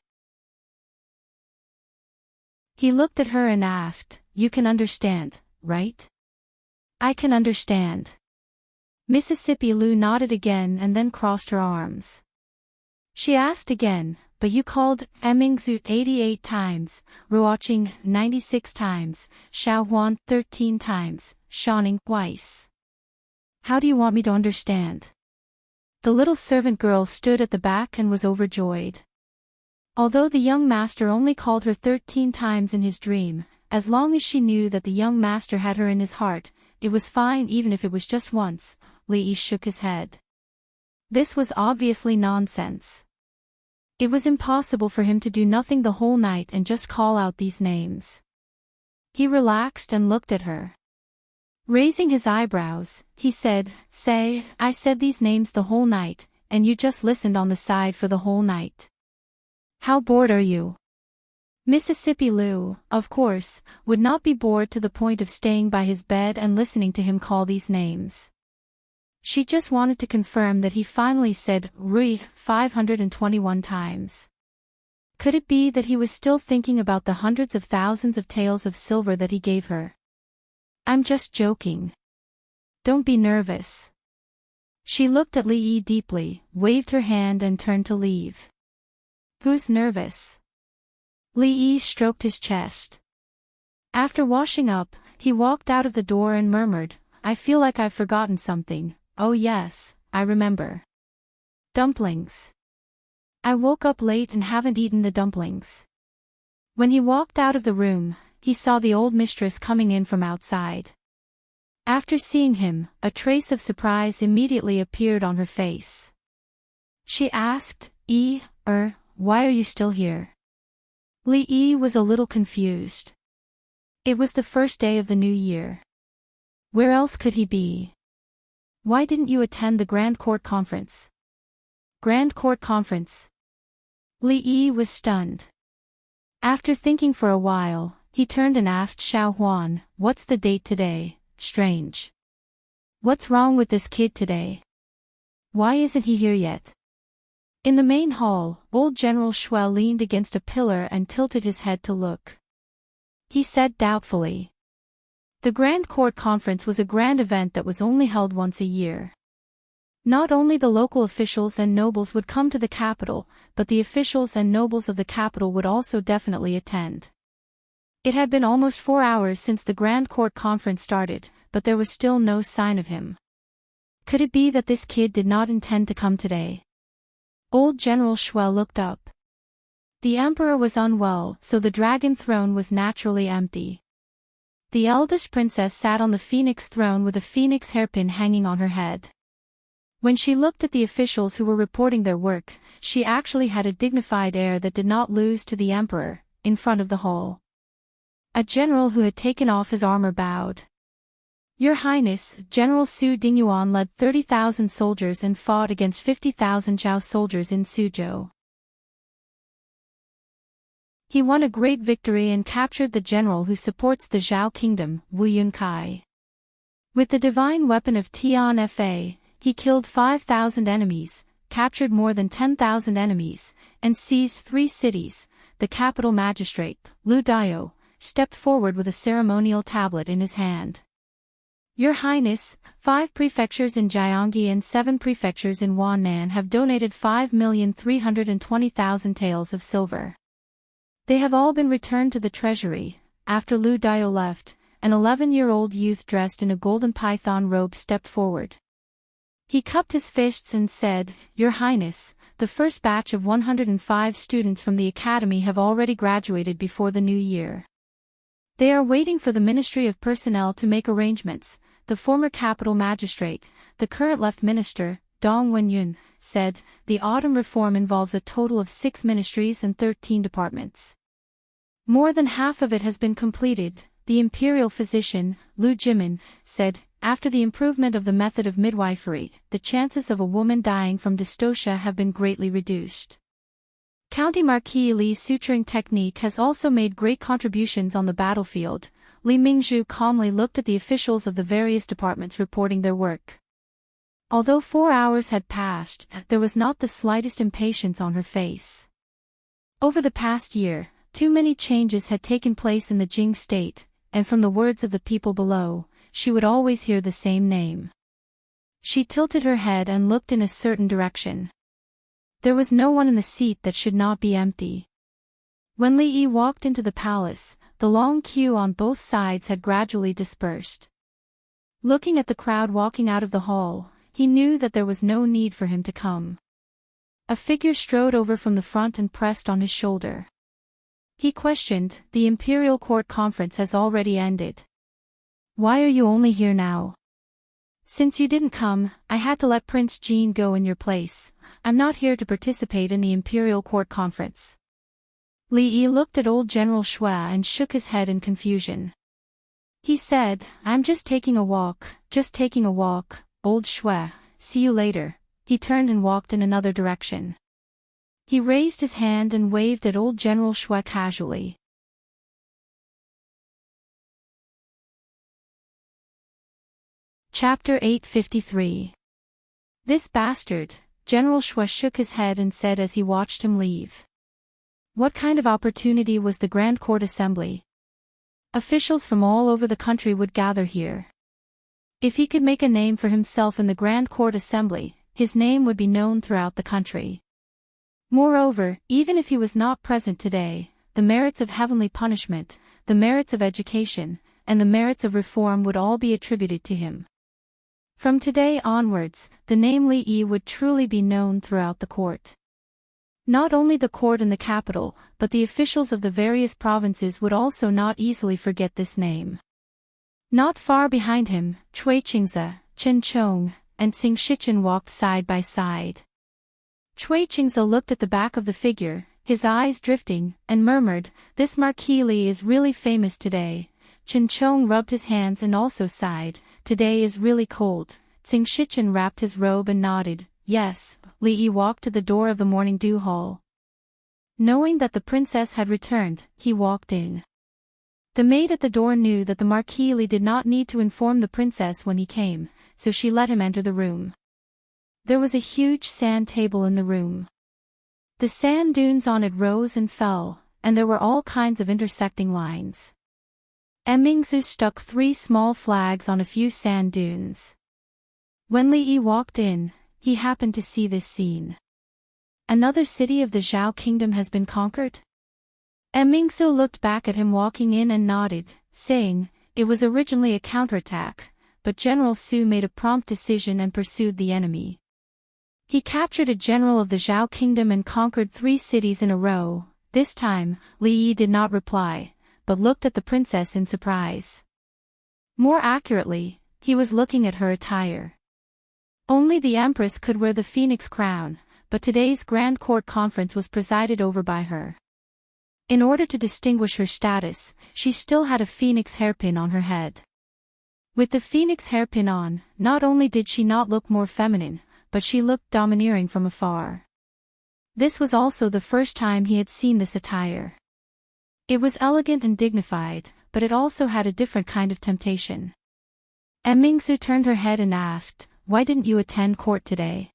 He looked at her and asked, you can understand, right? I can understand. Mississippi Lu nodded again and then crossed her arms. She asked again, but you called Emingzu 88 times, Ruoqing 96 times, Xiaohuan 13 times, Shaning twice. How do you want me to understand? The little servant girl stood at the back and was overjoyed. Although the young master only called her 13 times in his dream, as long as she knew that the young master had her in his heart, it was fine even if it was just once. Li Yi shook his head. This was obviously nonsense. It was impossible for him to do nothing the whole night and just call out these names. He relaxed and looked at her. Raising his eyebrows, he said, say, I said these names the whole night, and you just listened on the side for the whole night. How bored are you? Mississippi Lu, of course, would not be bored to the point of staying by his bed and listening to him call these names. She just wanted to confirm that he finally said Rui 521 times. Could it be that he was still thinking about the hundreds of thousands of taels of silver that he gave her? I'm just joking. Don't be nervous. She looked at Li Yi deeply, waved her hand and turned to leave. Who's nervous? Li Yi stroked his chest. After washing up, he walked out of the door and murmured, I feel like I've forgotten something. Oh yes, I remember. Dumplings. I woke up late and haven't eaten the dumplings. When he walked out of the room, he saw the old mistress coming in from outside. After seeing him, a trace of surprise immediately appeared on her face. She asked, why are you still here? Li Yi was a little confused. It was the first day of the new year. Where else could he be? Why didn't you attend the Grand Court Conference? Grand Court Conference? Li Yi was stunned. After thinking for a while, he turned and asked Xiao Huan, what's the date today? Strange. What's wrong with this kid today? Why isn't he here yet? In the main hall, old General Shuel leaned against a pillar and tilted his head to look. He said doubtfully. The Grand Court Conference was a grand event that was only held once a year. Not only the local officials and nobles would come to the capital, but the officials and nobles of the capital would also definitely attend. It had been almost 4 hours since the Grand Court Conference started, but there was still no sign of him. Could it be that this kid did not intend to come today? Old General Shuel looked up. The emperor was unwell, so the dragon throne was naturally empty. The eldest princess sat on the phoenix throne with a phoenix hairpin hanging on her head. When she looked at the officials who were reporting their work, she actually had a dignified air that did not lose to the emperor, in front of the hall. A general who had taken off his armor bowed. Your Highness, General Su Dingyuan led 30,000 soldiers and fought against 50,000 Zhao soldiers in Suzhou. He won a great victory and captured the general who supports the Zhao kingdom, Wu Yunkai. With the divine weapon of Tian Fa, he killed 5,000 enemies, captured more than 10,000 enemies, and seized 3 cities, the capital magistrate, Lu Dao, stepped forward with a ceremonial tablet in his hand. Your Highness, 5 prefectures in Gyeonggi and 7 prefectures in Wannan have donated 5,320,000 taels of silver. They have all been returned to the treasury. After Lu Dao left, an 11-year-old youth dressed in a golden python robe stepped forward. He cupped his fists and said, Your Highness, the first batch of 105 students from the academy have already graduated before the new year. They are waiting for the Ministry of Personnel to make arrangements. The former capital magistrate, the current left minister, Dong Wenyun, said, the autumn reform involves a total of 6 ministries and 13 departments. More than half of it has been completed, the imperial physician, Lu Jimin, said. After the improvement of the method of midwifery, the chances of a woman dying from dystocia have been greatly reduced. County Marquis Li's suturing technique has also made great contributions on the battlefield. Li Mingzhu calmly looked at the officials of the various departments reporting their work. Although 4 hours had passed, there was not the slightest impatience on her face. Over the past year, too many changes had taken place in the Jing state, and from the words of the people below, she would always hear the same name. She tilted her head and looked in a certain direction. There was no one in the seat that should not be empty. When Li Yi walked into the palace, the long queue on both sides had gradually dispersed. Looking at the crowd walking out of the hall, he knew that there was no need for him to come. A figure strode over from the front and pressed on his shoulder. He questioned, the Imperial Court conference has already ended. Why are you only here now? Since you didn't come, I had to let Prince Jean go in your place. I'm not here to participate in the Imperial Court conference. Li Yi looked at old General Xue and shook his head in confusion. He said, I'm just taking a walk, old Xue, see you later. He turned and walked in another direction. He raised his hand and waved at old General Xue casually. Chapter 853. This bastard, General Xue shook his head and said as he watched him leave. What kind of opportunity was the Grand Court Assembly? Officials from all over the country would gather here. If he could make a name for himself in the Grand Court Assembly, his name would be known throughout the country. Moreover, even if he was not present today, the merits of heavenly punishment, the merits of education, and the merits of reform would all be attributed to him. From today onwards, the name Li Yi would truly be known throughout the court. Not only the court in the capital, but the officials of the various provinces would also not easily forget this name. Not far behind him, Cui Qingze, Chen Chong, and Xing Shichen walked side by side. Cui Qingze looked at the back of the figure, his eyes drifting, and murmured, This Marquis Li is really famous today. Chen Chong rubbed his hands and also sighed, Today is really cold. Xing Shichen wrapped his robe and nodded, Yes. Li Yi walked to the door of the morning dew hall. Knowing that the princess had returned, he walked in. The maid at the door knew that the Marquis Li did not need to inform the princess when he came, so she let him enter the room. There was a huge sand table in the room. The sand dunes on it rose and fell, and there were all kinds of intersecting lines. Mingzhu stuck 3 small flags on a few sand dunes. When Li Yi walked in, he happened to see this scene. Another city of the Zhao kingdom has been conquered? Mingzhu looked back at him walking in and nodded, saying, It was originally a counterattack, but General Su made a prompt decision and pursued the enemy. He captured a general of the Zhao kingdom and conquered 3 cities in a row. This time, Li Yi did not reply, but looked at the princess in surprise. More accurately, he was looking at her attire. Only the empress could wear the phoenix crown, but today's Grand Court conference was presided over by her. In order to distinguish her status, she still had a phoenix hairpin on her head. With the phoenix hairpin on, not only did she not look more feminine, but she looked domineering from afar. This was also the first time he had seen this attire. It was elegant and dignified, but it also had a different kind of temptation. Mingzhu turned her head and asked, Why didn't you attend court today?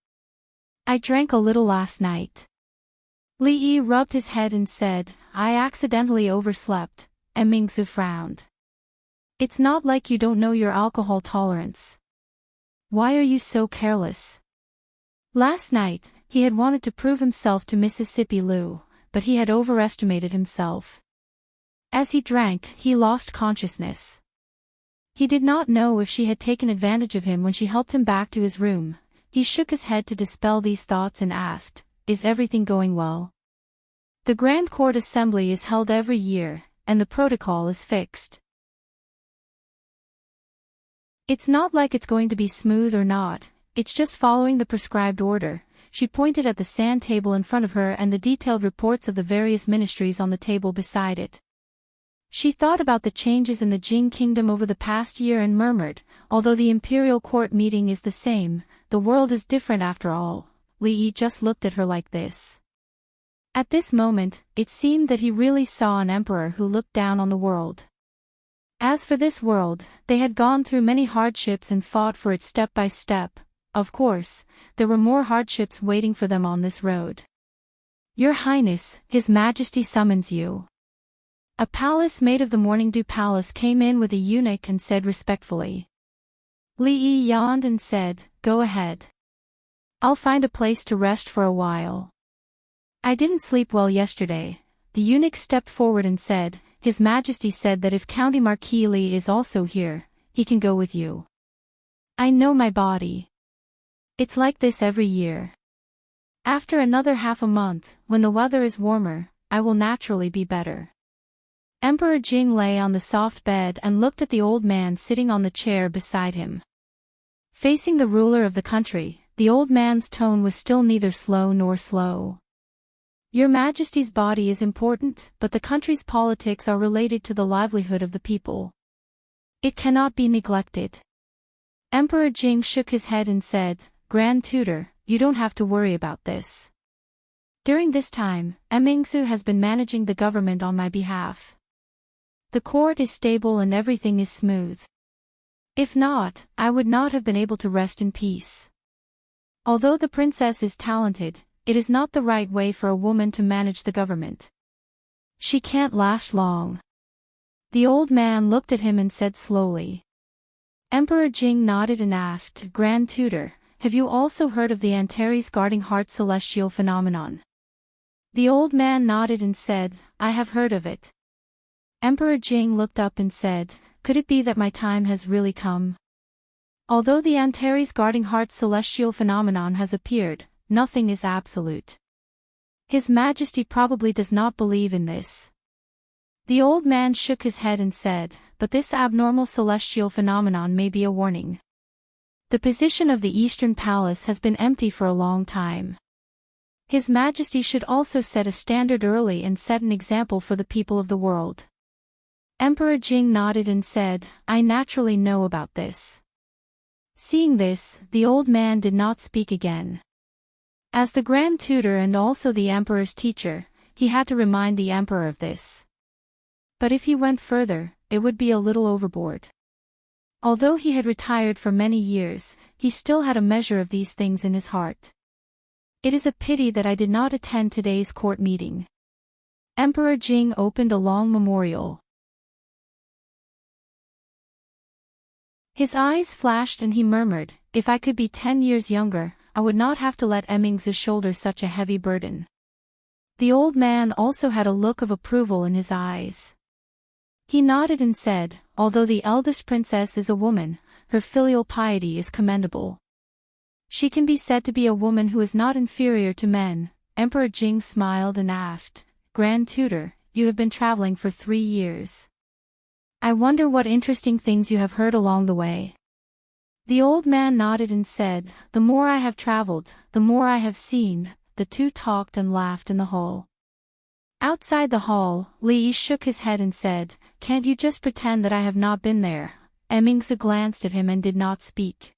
I drank a little last night. Li Yi rubbed his head and said, I accidentally overslept, and Mingzu frowned. It's not like you don't know your alcohol tolerance. Why are you so careless? Last night, he had wanted to prove himself to Mississippi Lu, but he had overestimated himself. As he drank, he lost consciousness. He did not know if she had taken advantage of him when she helped him back to his room. He shook his head to dispel these thoughts and asked, Is everything going well? The Grand Court Assembly is held every year, and the protocol is fixed. It's not like it's going to be smooth or not, it's just following the prescribed order. She pointed at the sand table in front of her and the detailed reports of the various ministries on the table beside it. She thought about the changes in the Jing kingdom over the past year and murmured, although the imperial court meeting is the same, the world is different after all. Li Yi just looked at her like this. At this moment, it seemed that he really saw an emperor who looked down on the world. As for this world, they had gone through many hardships and fought for it step by step. Of course, there were more hardships waiting for them on this road. Your Highness, His Majesty summons you. A palace made of the Morning Dew Palace came in with a eunuch and said respectfully. Li Yi yawned and said, Go ahead. I'll find a place to rest for a while. I didn't sleep well yesterday. The eunuch stepped forward and said, His Majesty said that if County Marquis Li is also here, he can go with you. I know my body. It's like this every year. After another half a month, when the weather is warmer, I will naturally be better. Emperor Jing lay on the soft bed and looked at the old man sitting on the chair beside him. Facing the ruler of the country, the old man's tone was still neither slow nor slow. Your Majesty's body is important, but the country's politics are related to the livelihood of the people. It cannot be neglected. Emperor Jing shook his head and said, Grand Tutor, you don't have to worry about this. During this time, Mingzu has been managing the government on my behalf. The court is stable and everything is smooth. If not, I would not have been able to rest in peace. Although the princess is talented, it is not the right way for a woman to manage the government. She can't last long. The old man looked at him and said slowly. Emperor Jing nodded and asked, Grand Tutor, have you also heard of the Antares guarding heart celestial phenomenon? The old man nodded and said, I have heard of it. Emperor Jing looked up and said, Could it be that my time has really come? Although the Antares guarding heart celestial phenomenon has appeared, nothing is absolute. His Majesty probably does not believe in this. The old man shook his head and said, But this abnormal celestial phenomenon may be a warning. The position of the Eastern Palace has been empty for a long time. His Majesty should also set a standard early and set an example for the people of the world. Emperor Jing nodded and said, I naturally know about this. Seeing this, the old man did not speak again. As the Grand Tutor and also the Emperor's teacher, he had to remind the Emperor of this. But if he went further, it would be a little overboard. Although he had retired for many years, he still had a measure of these things in his heart. It is a pity that I did not attend today's court meeting. Emperor Jing opened a long memorial. His eyes flashed and he murmured, If I could be 10 years younger, I would not have to let Mingzu shoulder such a heavy burden. The old man also had a look of approval in his eyes. He nodded and said, Although the eldest princess is a woman, her filial piety is commendable. She can be said to be a woman who is not inferior to men. Emperor Jing smiled and asked, Grand Tutor, you have been traveling for 3 years. I wonder what interesting things you have heard along the way. The old man nodded and said, The more I have traveled, the more I have seen. The two talked and laughed in the hall. Outside the hall, Li Yi shook his head and said, Can't you just pretend that I have not been there? Mingzu glanced at him and did not speak.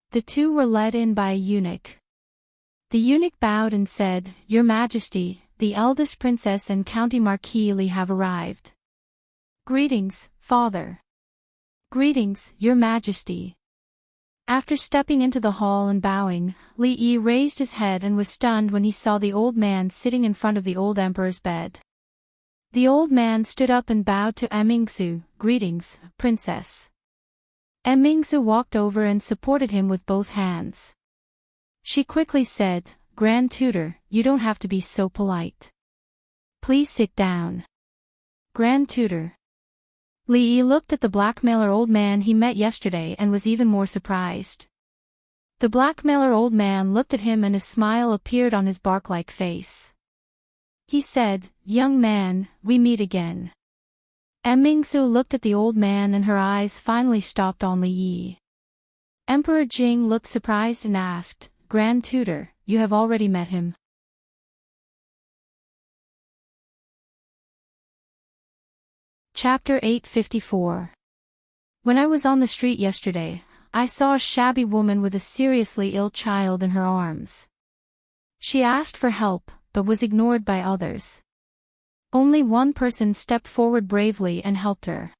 The two were led in by a eunuch. The eunuch bowed and said, Your Majesty, the eldest princess and County Marquis Li have arrived. Greetings, Father. Greetings, Your Majesty. After stepping into the hall and bowing, Li Yi raised his head and was stunned when he saw the old man sitting in front of the old emperor's bed. The old man stood up and bowed to Mingzu. "Greetings, princess." Mingzu walked over and supported him with both hands. She quickly said, "Grand Tutor, you don't have to be so polite. Please sit down." "Grand Tutor." Li Yi looked at the blackmailer old man he met yesterday and was even more surprised. The blackmailer old man looked at him and a smile appeared on his bark-like face. He said, "Young man, we meet again." Mingzu looked at the old man and her eyes finally stopped on Li Yi. Emperor Jing looked surprised and asked, "Grand Tutor, you have already met him?" Chapter 854. When I was on the street yesterday, I saw a shabby woman with a seriously ill child in her arms. She asked for help, but was ignored by others. Only one person stepped forward bravely and helped her.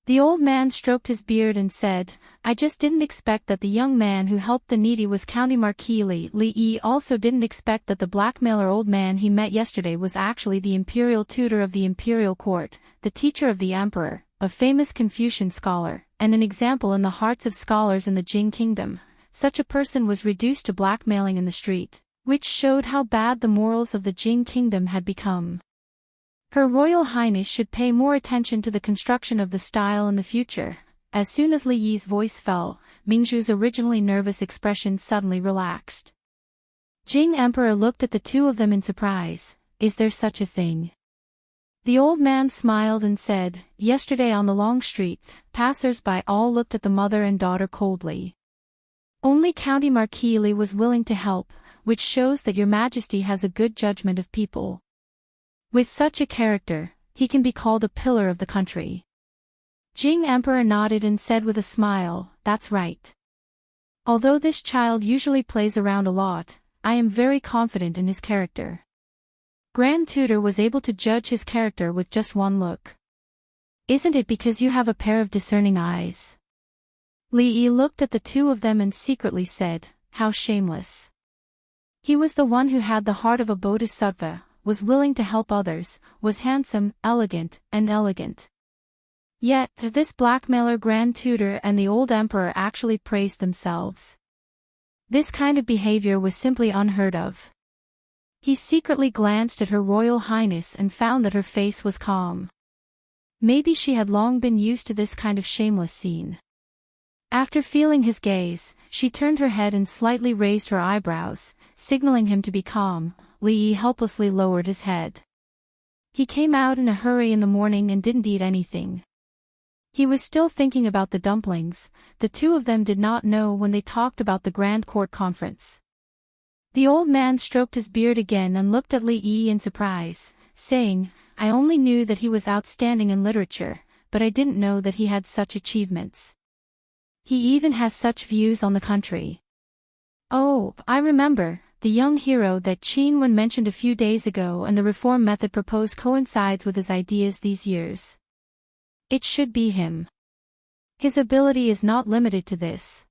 The old man stroked his beard and said, "I just didn't expect that the young man who helped the needy was County Marquis Li." Li Yi also didn't expect that the blackmailer old man he met yesterday was actually the imperial tutor of the imperial court, the teacher of the emperor, a famous Confucian scholar, and an example in the hearts of scholars in the Jing kingdom. Such a person was reduced to blackmailing in the street, which showed how bad the morals of the Jing kingdom had become. Her Royal Highness should pay more attention to the construction of the style in the future. As soon as Li Yi's voice fell, Mingzhu's originally nervous expression suddenly relaxed. Jing Emperor looked at the two of them in surprise. "Is there such a thing?" The old man smiled and said, "Yesterday on the long street, passers-by all looked at the mother and daughter coldly. Only County Marquis Li was willing to help, which shows that your majesty has a good judgment of people. With such a character, he can be called a pillar of the country." Jing Emperor nodded and said with a smile, "That's right. Although this child usually plays around a lot, I am very confident in his character." Grand Tutor was able to judge his character with just one look. "Isn't it because you have a pair of discerning eyes?" Li Yi looked at the two of them and secretly said, "How shameless." He was the one who had the heart of a bodhisattva, was willing to help others, was handsome, elegant. Yet, this blackmailer Grand Tutor and the old emperor actually praised themselves. This kind of behavior was simply unheard of. He secretly glanced at Her Royal Highness and found that her face was calm. Maybe she had long been used to this kind of shameless scene. After feeling his gaze, she turned her head and slightly raised her eyebrows, signaling him to be calm. Li Yi helplessly lowered his head. He came out in a hurry in the morning and didn't eat anything. He was still thinking about the dumplings. The two of them did not know when they talked about the Grand Court Conference. The old man stroked his beard again and looked at Li Yi in surprise, saying, "I only knew that he was outstanding in literature, but I didn't know that he had such achievements. He even has such views on the country." "Oh, I remember. The young hero that Qin Wen mentioned a few days ago, and the reform method proposed coincides with his ideas these years. It should be him. His ability is not limited to this."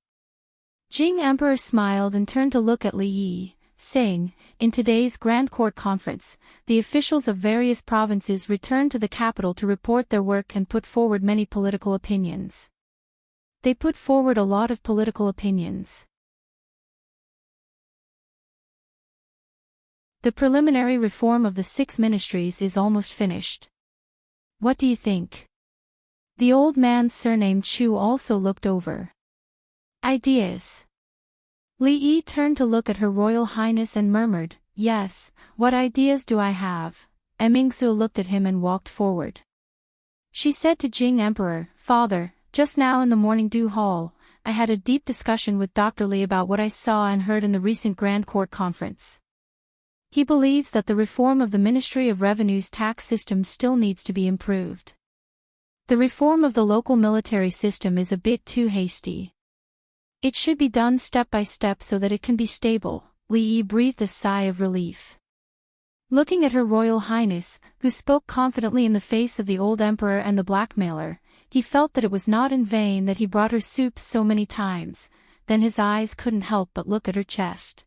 Jing Emperor smiled and turned to look at Li Yi, saying, "In today's Grand Court Conference, the officials of various provinces returned to the capital to report their work and put forward many political opinions. They put forward a lot of political opinions. The preliminary reform of the 6 ministries is almost finished. What do you think?" The old man surnamed Chu also looked over. "Ideas." Li Yi turned to look at Her Royal Highness and murmured, "Yes, what ideas do I have?" Mingzu looked at him and walked forward. She said to Jing Emperor, "Father, just now in the morning dew hall, I had a deep discussion with Dr. Li about what I saw and heard in the recent Grand Court Conference. He believes that the reform of the Ministry of Revenue's tax system still needs to be improved. The reform of the local military system is a bit too hasty. It should be done step by step so that it can be stable." Li Yi breathed a sigh of relief. Looking at Her Royal Highness, who spoke confidently in the face of the old emperor and the blackmailer, he felt that it was not in vain that he brought her soup so many times. then his eyes couldn't help but look at her chest.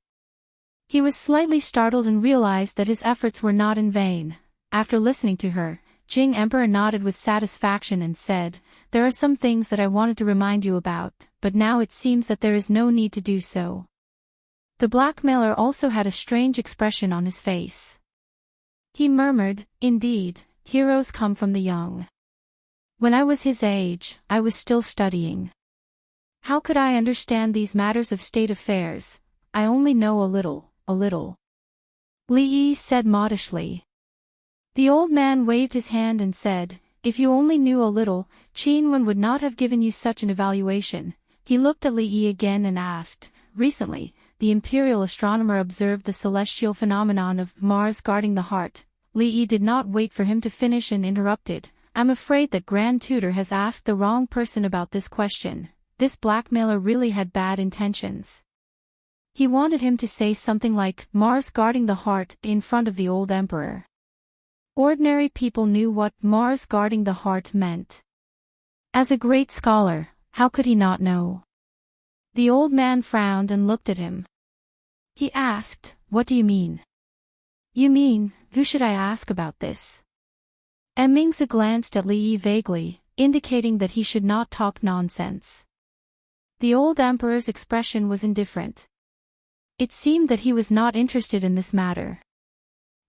He was slightly startled and realized that his efforts were not in vain. After listening to her, Jing Emperor nodded with satisfaction and said, "There are some things that I wanted to remind you about, but now it seems that there is no need to do so." The blackmailer also had a strange expression on his face. He murmured, "Indeed, heroes come from the young. When I was his age, I was still studying. How could I understand these matters of state affairs? I only know a little, a little." Li Yi said modestly. The old man waved his hand and said, "If you only knew a little, Qin Wen would not have given you such an evaluation." He looked at Li Yi again and asked, "Recently, the imperial astronomer observed the celestial phenomenon of Mars guarding the heart." Li Yi did not wait for him to finish and interrupted, "I'm afraid that Grand Tutor has asked the wrong person about this question." This blackmailer really had bad intentions. He wanted him to say something like, "Mars guarding the heart," in front of the old emperor. Ordinary people knew what Mars guarding the heart meant. As a great scholar, how could he not know? The old man frowned and looked at him. He asked, "What do you mean?" "You mean, who should I ask about this?" Mingzi glanced at Li Yi vaguely, indicating that he should not talk nonsense. The old emperor's expression was indifferent. It seemed that he was not interested in this matter.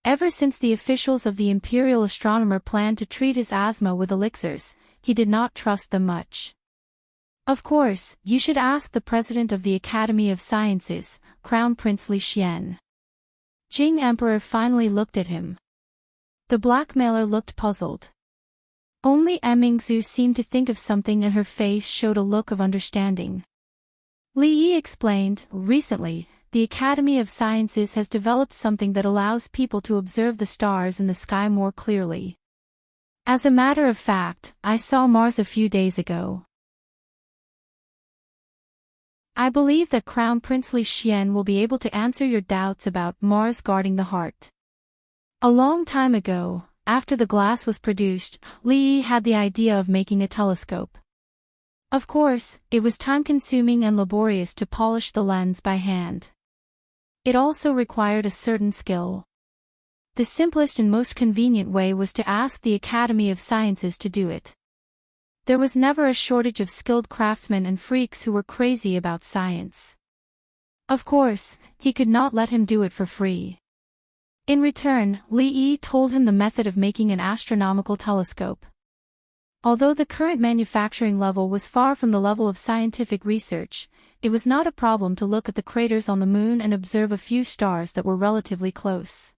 Ever since the officials of the imperial astronomer planned to treat his asthma with elixirs, he did not trust them much. "Of course, you should ask the president of the Academy of Sciences, Crown Prince Li Xian." Jing Emperor finally looked at him. The blackmailer looked puzzled. Only Mingzi seemed to think of something and her face showed a look of understanding. Li Yi explained, "Recently, the Academy of Sciences has developed something that allows people to observe the stars in the sky more clearly. As a matter of fact, I saw Mars a few days ago. I believe that Crown Prince Li Xian will be able to answer your doubts about Mars guarding the heart." A long time ago, after the glass was produced, Li Yi had the idea of making a telescope. Of course, it was time-consuming and laborious to polish the lens by hand. It also required a certain skill. The simplest and most convenient way was to ask the Academy of Sciences to do it. There was never a shortage of skilled craftsmen and freaks who were crazy about science. Of course, he could not let him do it for free. In return, Li Yi told him the method of making an astronomical telescope. Although the current manufacturing level was far from the level of scientific research, it was not a problem to look at the craters on the moon and observe a few stars that were relatively close.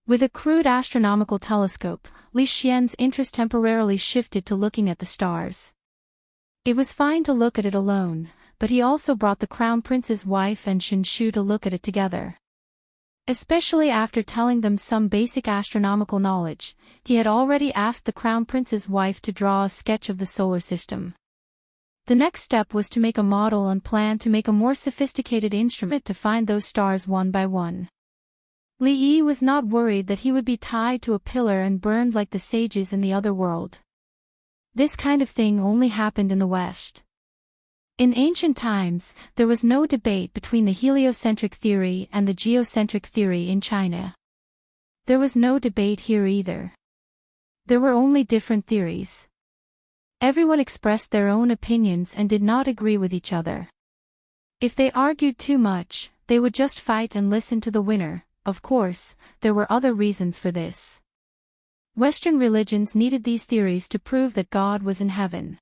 With a crude astronomical telescope, Li Xian's interest temporarily shifted to looking at the stars. It was fine to look at it alone, but he also brought the Crown Prince's wife and Shu to look at it together. Especially after telling them some basic astronomical knowledge, he had already asked the Crown Prince's wife to draw a sketch of the solar system. The next step was to make a model and plan to make a more sophisticated instrument to find those stars one by one. Li Yi was not worried that he would be tied to a pillar and burned like the sages in the other world. This kind of thing only happened in the West. In ancient times, there was no debate between the heliocentric theory and the geocentric theory in China. There was no debate here either. There were only different theories. Everyone expressed their own opinions and did not agree with each other. If they argued too much, they would just fight and listen to the winner. Of course, there were other reasons for this. Western religions needed these theories to prove that God was in heaven.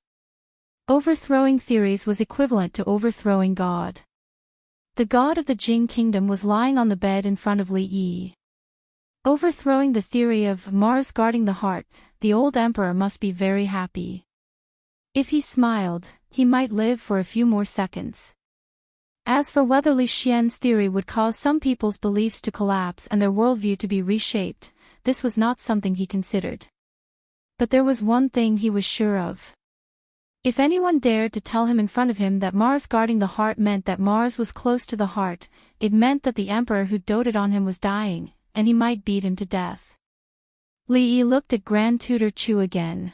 Overthrowing theories was equivalent to overthrowing God. The god of the Jing kingdom was lying on the bed in front of Li Yi. Overthrowing the theory of Mars guarding the heart, the old emperor must be very happy. If he smiled, he might live for a few more seconds. As for whether Li Xian's theory would cause some people's beliefs to collapse and their worldview to be reshaped, this was not something he considered. But there was one thing he was sure of. If anyone dared to tell him in front of him that Mars guarding the heart meant that Mars was close to the heart, it meant that the emperor who doted on him was dying, and he might beat him to death. Li Yi looked at Grand Tutor Chu again.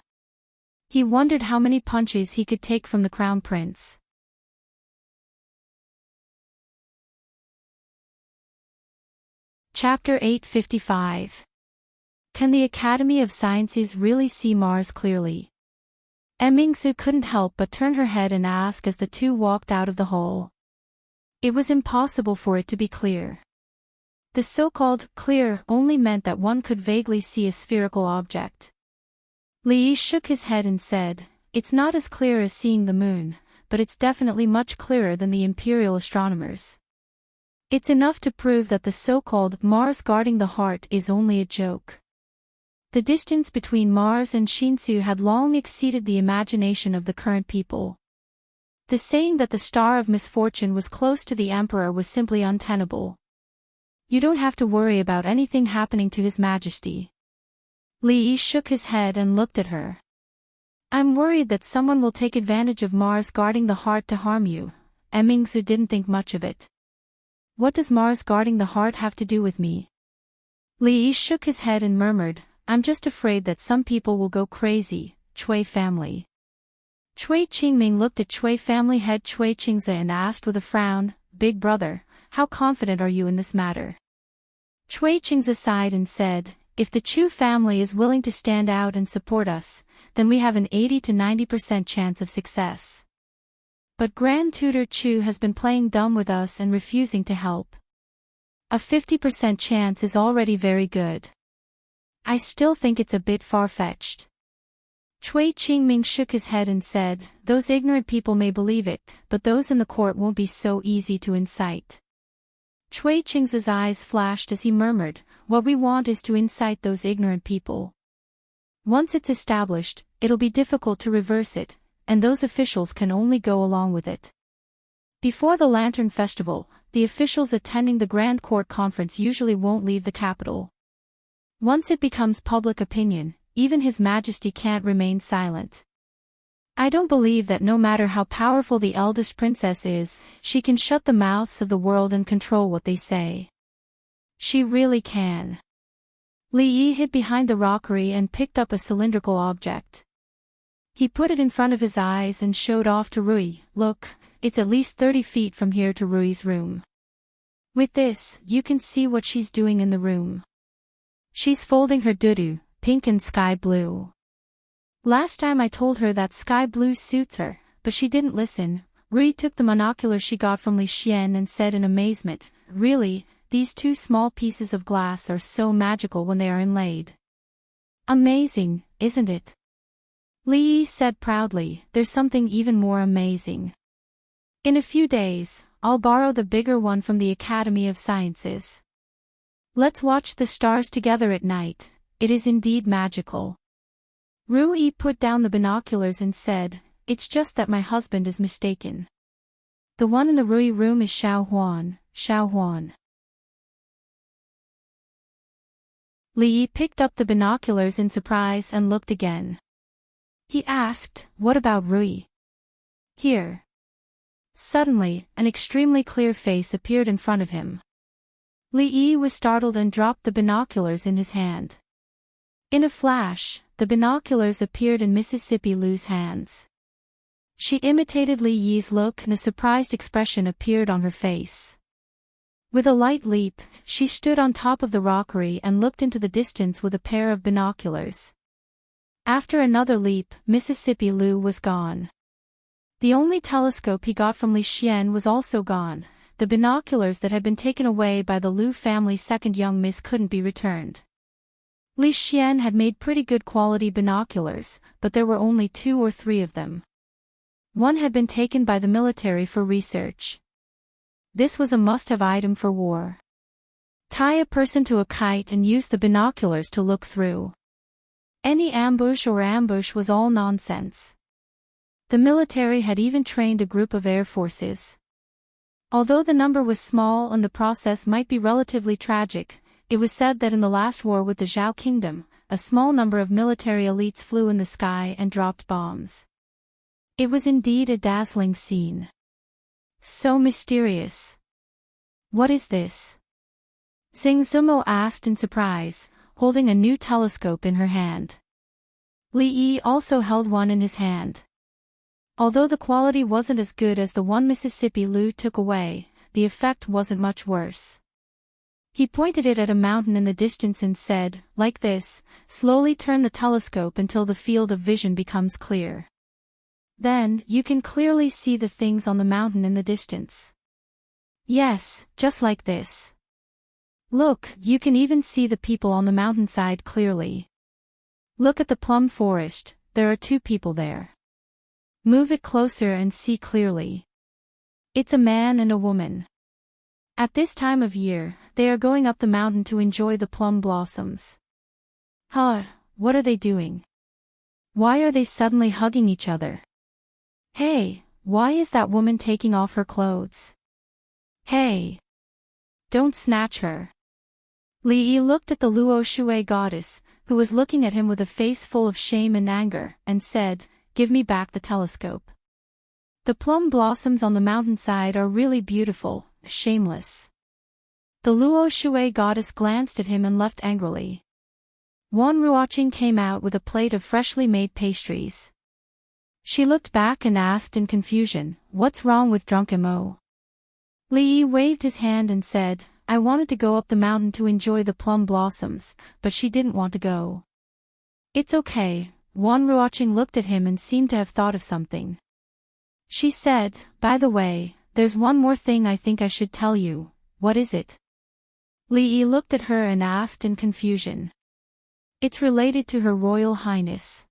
He wondered how many punches he could take from the Crown Prince. Chapter 855. Can the Academy of Sciences really see Mars clearly? Mingzu couldn't help but turn her head and ask as the two walked out of the hall. It was impossible for it to be clear. The so-called clear only meant that one could vaguely see a spherical object. Li shook his head and said, "It's not as clear as seeing the moon, but it's definitely much clearer than the imperial astronomers. It's enough to prove that the so-called Mars guarding the heart is only a joke." The distance between Mars and Shinsu had long exceeded the imagination of the current people. The saying that the star of misfortune was close to the emperor was simply untenable. You don't have to worry about anything happening to His Majesty. Li shook his head and looked at her. "I'm worried that someone will take advantage of Mars guarding the heart to harm you." Mingzu didn't think much of it. "What does Mars guarding the heart have to do with me?" Li shook his head and murmured, "I'm just afraid that some people will go crazy." Chui family. Chui Qingming looked at Chui family head Chui Qingze and asked with a frown, "Big brother, how confident are you in this matter?" Chui Qingze sighed and said, "If the Chu family is willing to stand out and support us, then we have an 80 to 90% chance of success. But Grand Tutor Chu has been playing dumb with us and refusing to help. A 50% chance is already very good. I still think it's a bit far-fetched." Chui Qingming shook his head and said, "Those ignorant people may believe it, but those in the court won't be so easy to incite." Chui Qingze's eyes flashed as he murmured, "What we want is to incite those ignorant people. Once it's established, it'll be difficult to reverse it, and those officials can only go along with it." Before the Lantern Festival, the officials attending the Grand Court Conference usually won't leave the capital. Once it becomes public opinion, even His Majesty can't remain silent. I don't believe that no matter how powerful the eldest princess is, she can shut the mouths of the world and control what they say. She really can. Li Yi hid behind the rockery and picked up a cylindrical object. He put it in front of his eyes and showed off to Rui, "Look, it's at least 30 feet from here to Rui's room. With this, you can see what she's doing in the room. She's folding her dudu, pink and sky blue. Last time I told her that sky blue suits her, but she didn't listen." Rui took the monocular she got from Li Xian and said in amazement, "Really, these two small pieces of glass are so magical when they are inlaid." "Amazing, isn't it?" Li Yi said proudly, "There's something even more amazing. In a few days, I'll borrow the bigger one from the Academy of Sciences. Let's watch the stars together at night. It is indeed magical." Rui put down the binoculars and said, "It's just that my husband is mistaken. The one in the Rui room is Xiao Huan, Xiao Huan." Li Yi picked up the binoculars in surprise and looked again. He asked, "What about Rui?" "Here." Suddenly, an extremely clear face appeared in front of him. Li Yi was startled and dropped the binoculars in his hand. In a flash, the binoculars appeared in Mississippi Lu's hands. She imitated Li Yi's look and a surprised expression appeared on her face. With a light leap, she stood on top of the rockery and looked into the distance with a pair of binoculars. After another leap, Mississippi Lu was gone. The only telescope he got from Li Xian was also gone. The binoculars that had been taken away by the Lu family's second young miss couldn't be returned. Li Xian had made pretty good quality binoculars, but there were only 2 or 3 of them. One had been taken by the military for research. This was a must-have item for war. Tie a person to a kite and use the binoculars to look through. Any ambush was all nonsense. The military had even trained a group of air forces. Although the number was small and the process might be relatively tragic, it was said that in the last war with the Zhao Kingdom, a small number of military elites flew in the sky and dropped bombs. It was indeed a dazzling scene. So mysterious. "What is this?" Xing Zumo asked in surprise, holding a new telescope in her hand. Li Yi also held one in his hand. Although the quality wasn't as good as the one Mississippi Lu took away, the effect wasn't much worse. He pointed it at a mountain in the distance and said, like this, slowly turn the telescope until the field of vision becomes clear. Then, you can clearly see the things on the mountain in the distance. Yes, just like this. Look, you can even see the people on the mountainside clearly. Look at the plum forest, there are 2 people there. Move it closer and see clearly. It's a man and a woman. At this time of year, they are going up the mountain to enjoy the plum blossoms. What are they doing? Why are they suddenly hugging each other? Hey, why is that woman taking off her clothes? Hey! Don't snatch her. Li Yi looked at the Luo Shui goddess, who was looking at him with a face full of shame and anger, and said, give me back the telescope. The plum blossoms on the mountainside are really beautiful, shameless. The Luo Shui goddess glanced at him and left angrily. Wan Ruoqing came out with a plate of freshly made pastries. She looked back and asked in confusion, what's wrong with drunken Mo? Li Yi waved his hand and said, I wanted to go up the mountain to enjoy the plum blossoms, but she didn't want to go. It's okay. Wan Ruoqing looked at him and seemed to have thought of something. She said, by the way, there's one more thing I think I should tell you. What is it? Li Yi looked at her and asked in confusion. It's related to Her Royal Highness.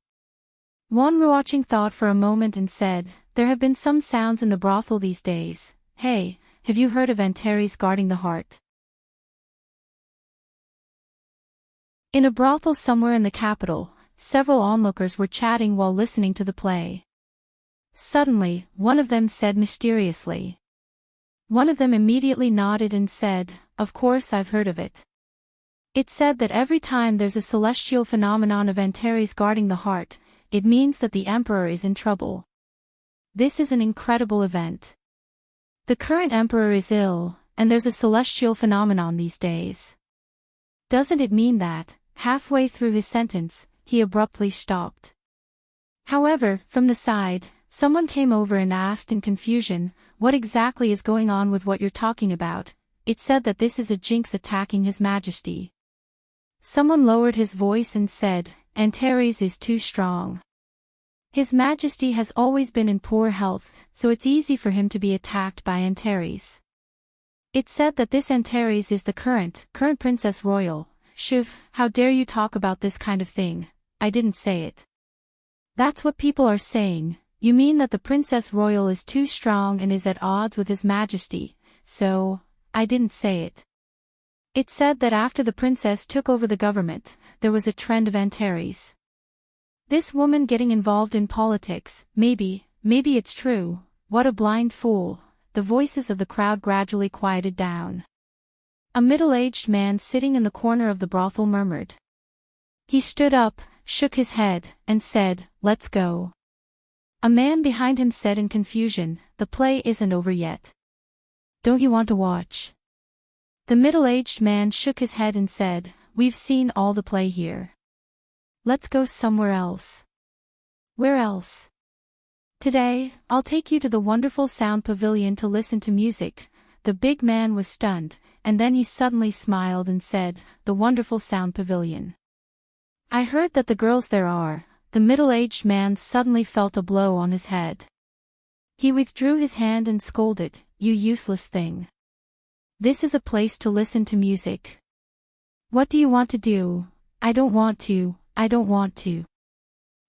Wan Ruoqing thought for a moment and said, there have been some sounds in the brothel these days. Hey, have you heard of Antares guarding the heart? In a brothel somewhere in the capital, several onlookers were chatting while listening to the play. Suddenly, one of them said mysteriously. One of them immediately nodded and said, of course I've heard of it. It's said that every time there's a celestial phenomenon of Antares guarding the heart, it means that the emperor is in trouble. This is an incredible event. The current emperor is ill, and there's a celestial phenomenon these days. Doesn't it mean that, halfway through his sentence, he abruptly stopped? However, from the side, someone came over and asked in confusion, what exactly is going on with what you're talking about? It said that this is a jinx attacking His Majesty. Someone lowered his voice and said, Antares is too strong. His Majesty has always been in poor health, so it's easy for him to be attacked by Antares. It said that this Antares is the current Princess Royal. Shiv, how dare you talk about this kind of thing? I didn't say it. That's what people are saying. You mean that the Princess Royal is too strong and is at odds with His Majesty, so, I didn't say it. It said that after the princess took over the government, there was a trend of Antares. This woman getting involved in politics, maybe it's true. What a blind fool. The voices of the crowd gradually quieted down. A middle-aged man sitting in the corner of the brothel murmured. He stood up, shook his head, and said, let's go. A man behind him said in confusion, the play isn't over yet. Don't you want to watch? The middle-aged man shook his head and said, we've seen all the play here. Let's go somewhere else. Where else? Today, I'll take you to the wonderful sound pavilion to listen to music. The big man was stunned, and then he suddenly smiled and said, the wonderful sound pavilion. I heard that the girls there are. The middle-aged man suddenly felt a blow on his head. He withdrew his hand and scolded, you useless thing. This is a place to listen to music. What do you want to do? I don't want to.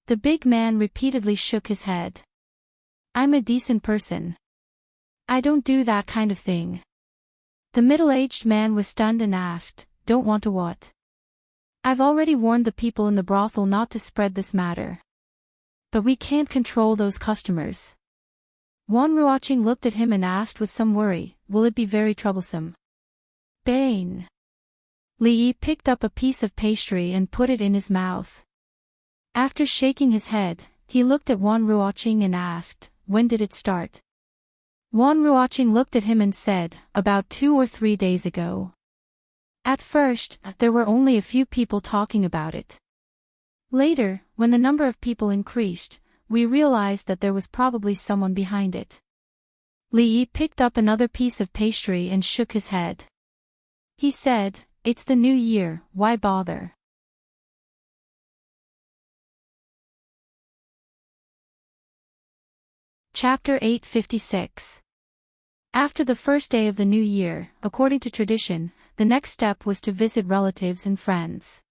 The big man repeatedly shook his head. I'm a decent person. I don't do that kind of thing. The middle-aged man was stunned and asked, don't want to what? I've already warned the people in the brothel not to spread this matter. But we can't control those customers. Wan Ruoqing looked at him and asked with some worry, will it be very troublesome? Bane. Li Yi picked up a piece of pastry and put it in his mouth. After shaking his head, he looked at Wan Ruoqing and asked, when did it start? Wan Ruoqing looked at him and said, about 2 or 3 days ago. At first, there were only a few people talking about it. Later, when the number of people increased, we realized that there was probably someone behind it. Li Yi picked up another piece of pastry and shook his head. He said, "It's the new year, why bother?" Chapter 856. After the first day of the new year, according to tradition, the next step was to visit relatives and friends.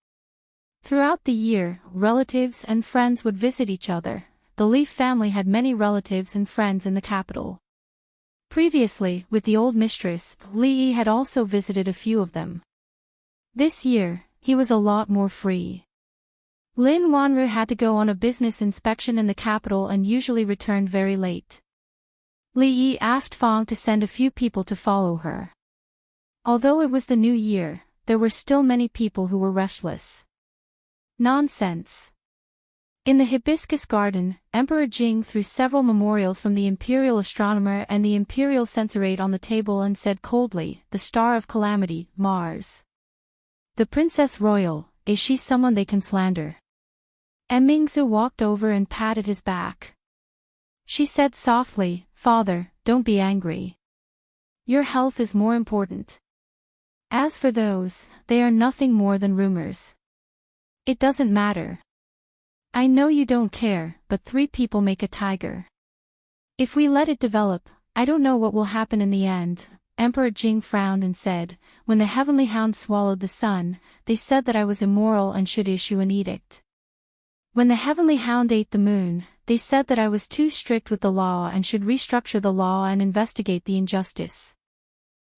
Throughout the year, relatives and friends would visit each other. The Leaf family had many relatives and friends in the capital. Previously, with the old mistress, Li had also visited a few of them. This year, he was a lot more free. Lin Wanru had to go on a business inspection in the capital and usually returned very late. Li asked Fang to send a few people to follow her. Although it was the new year, there were still many people who were restless. Nonsense. In the hibiscus garden, Emperor Jing threw several memorials from the imperial astronomer and the imperial censorate on the table and said coldly, "The star of calamity, Mars. The princess royal, is she someone they can slander?" Mingzu walked over and patted his back. She said softly, "Father, don't be angry. Your health is more important. As for those, they are nothing more than rumors. It doesn't matter. I know you don't care, but 3 people make a tiger. If we let it develop, I don't know what will happen in the end." Emperor Jing frowned and said, "When the heavenly hound swallowed the sun, they said that I was immoral and should issue an edict. When the heavenly hound ate the moon, they said that I was too strict with the law and should restructure the law and investigate the injustice.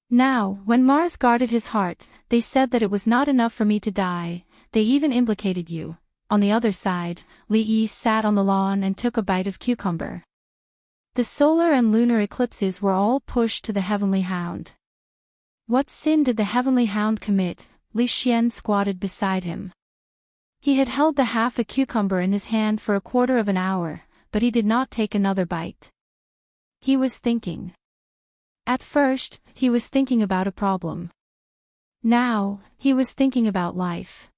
Now, when Mars guarded his heart, they said that it was not enough for me to die, they even implicated you." On the other side, Li Yi sat on the lawn and took a bite of cucumber. The solar and lunar eclipses were all pushed to the heavenly hound. What sin did the heavenly hound commit? Li Xian squatted beside him. He had held the half a cucumber in his hand for a quarter of an hour, but he did not take another bite. He was thinking. At first, he was thinking about a problem. Now, he was thinking about life.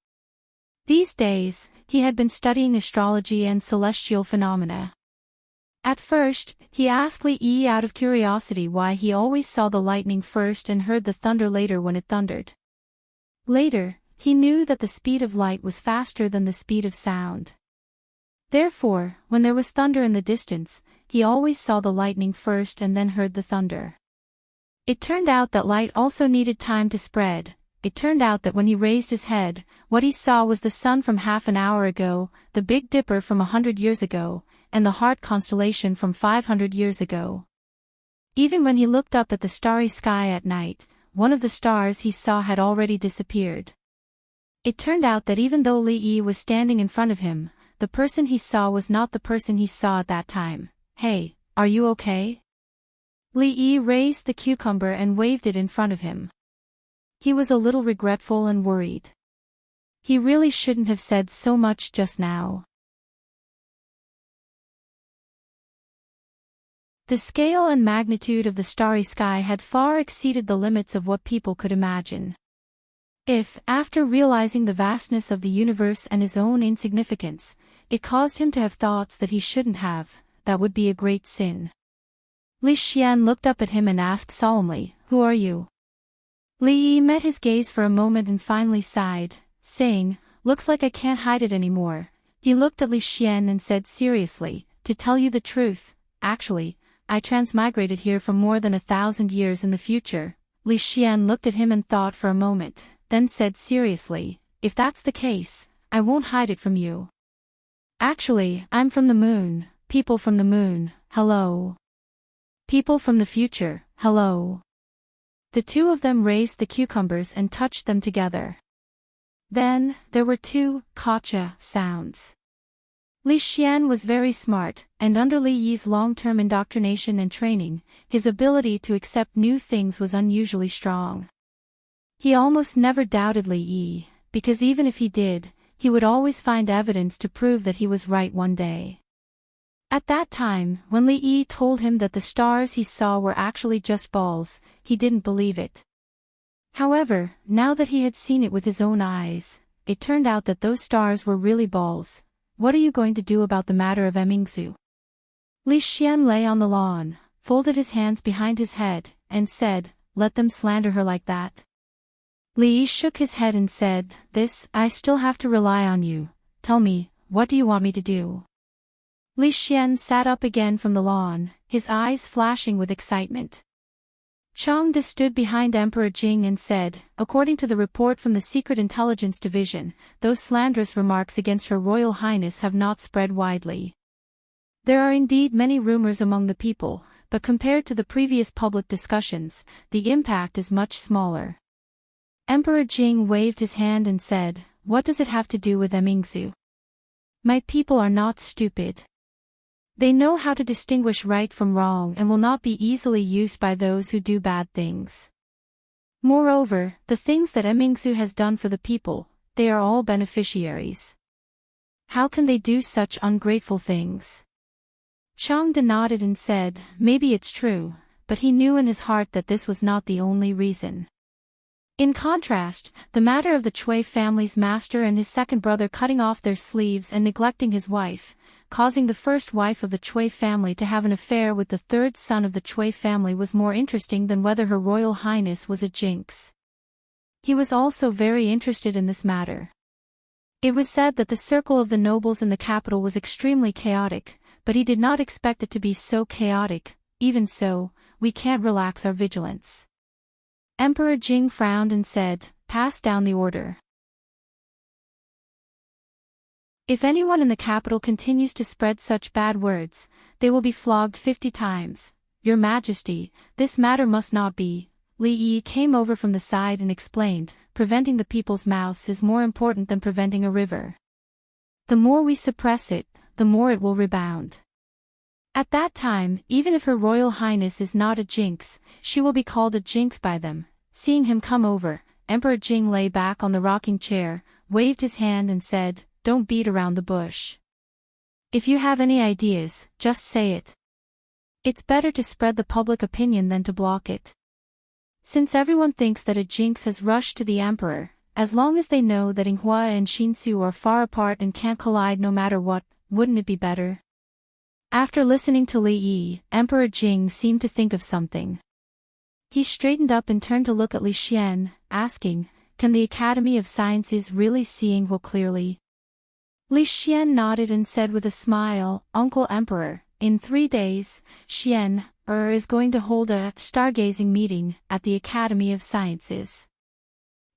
These days, he had been studying astrology and celestial phenomena. At first, he asked Li Yi out of curiosity why he always saw the lightning first and heard the thunder later when it thundered. Later, he knew that the speed of light was faster than the speed of sound. Therefore, when there was thunder in the distance, he always saw the lightning first and then heard the thunder. It turned out that light also needed time to spread. It turned out that when he raised his head, what he saw was the sun from half an hour ago, the Big Dipper from 100 years ago, and the Heart constellation from 500 years ago. Even when he looked up at the starry sky at night, one of the stars he saw had already disappeared. It turned out that even though Li Yi was standing in front of him, the person he saw was not the person he saw at that time. "Hey, are you okay?" Li Yi raised the cucumber and waved it in front of him. He was a little regretful and worried. He really shouldn't have said so much just now. The scale and magnitude of the starry sky had far exceeded the limits of what people could imagine. If, after realizing the vastness of the universe and his own insignificance, it caused him to have thoughts that he shouldn't have, that would be a great sin. Li Xian looked up at him and asked solemnly, "Who are you?" Li Yi met his gaze for a moment and finally sighed, saying, "Looks like I can't hide it anymore." He looked at Li Xian and said seriously, "To tell you the truth, actually, I transmigrated here from more than 1,000 years in the future." Li Xian looked at him and thought for a moment, then said seriously, "If that's the case, I won't hide it from you. Actually, I'm from the moon, people from the moon, hello. People from the future, hello." The 2 of them raised the cucumbers and touched them together. Then, there were 2 "Kacha" sounds. Li Xian was very smart, and under Li Yi's long-term indoctrination and training, his ability to accept new things was unusually strong. He almost never doubted Li Yi, because even if he did, he would always find evidence to prove that he was right one day. At that time, when Li Yi told him that the stars he saw were actually just balls, he didn't believe it. However, now that he had seen it with his own eyes, it turned out that those stars were really balls. "What are you going to do about the matter of Mingzu?" Li Xian lay on the lawn, folded his hands behind his head, and said, "Let them slander her like that. Li Yi shook his head and said, I still have to rely on you. Tell me, what do you want me to do? Li Xian sat up again from the lawn, his eyes flashing with excitement. Chang De stood behind Emperor Jing and said, according to the report from the Secret Intelligence Division, those slanderous remarks against Her Royal Highness have not spread widely. There are indeed many rumors among the people, but compared to the previous public discussions, the impact is much smaller. Emperor Jing waved his hand and said, what does it have to do with Emingzu? My people are not stupid. They know how to distinguish right from wrong and will not be easily used by those who do bad things. Moreover, the things that Emingzu has done for the people, they are all beneficiaries. How can they do such ungrateful things? Chang De nodded and said, maybe it's true, but he knew in his heart that this was not the only reason. In contrast, the matter of the Cui family's master and his second brother cutting off their sleeves and neglecting his wife, causing the first wife of the Cui family to have an affair with the third son of the Cui family was more interesting than whether Her Royal Highness was a jinx. He was also very interested in this matter. It was said that the circle of the nobles in the capital was extremely chaotic, but he did not expect it to be so chaotic. Even so, we can't relax our vigilance. Emperor Jing frowned and said, pass down the order. If anyone in the capital continues to spread such bad words, they will be flogged 50 times. Your Majesty, this matter must not be. Li Yi came over from the side and explained, preventing the people's mouths is more important than preventing a river. The more we suppress it, the more it will rebound. At that time, even if Her Royal Highness is not a jinx, she will be called a jinx by them. Seeing him come over, Emperor Jing lay back on the rocking chair, waved his hand and said, don't beat around the bush. If you have any ideas, just say it. It's better to spread the public opinion than to block it. Since everyone thinks that a jinx has rushed to the emperor, as long as they know that Yinghua and Xinsu are far apart and can't collide no matter what, wouldn't it be better? After listening to Li Yi, Emperor Jing seemed to think of something. He straightened up and turned to look at Li Xian, asking, can the Academy of Sciences really see Yinghua clearly? Li Xian nodded and said with a smile, Uncle Emperor, in 3 days, Xian is going to hold a stargazing meeting at the Academy of Sciences.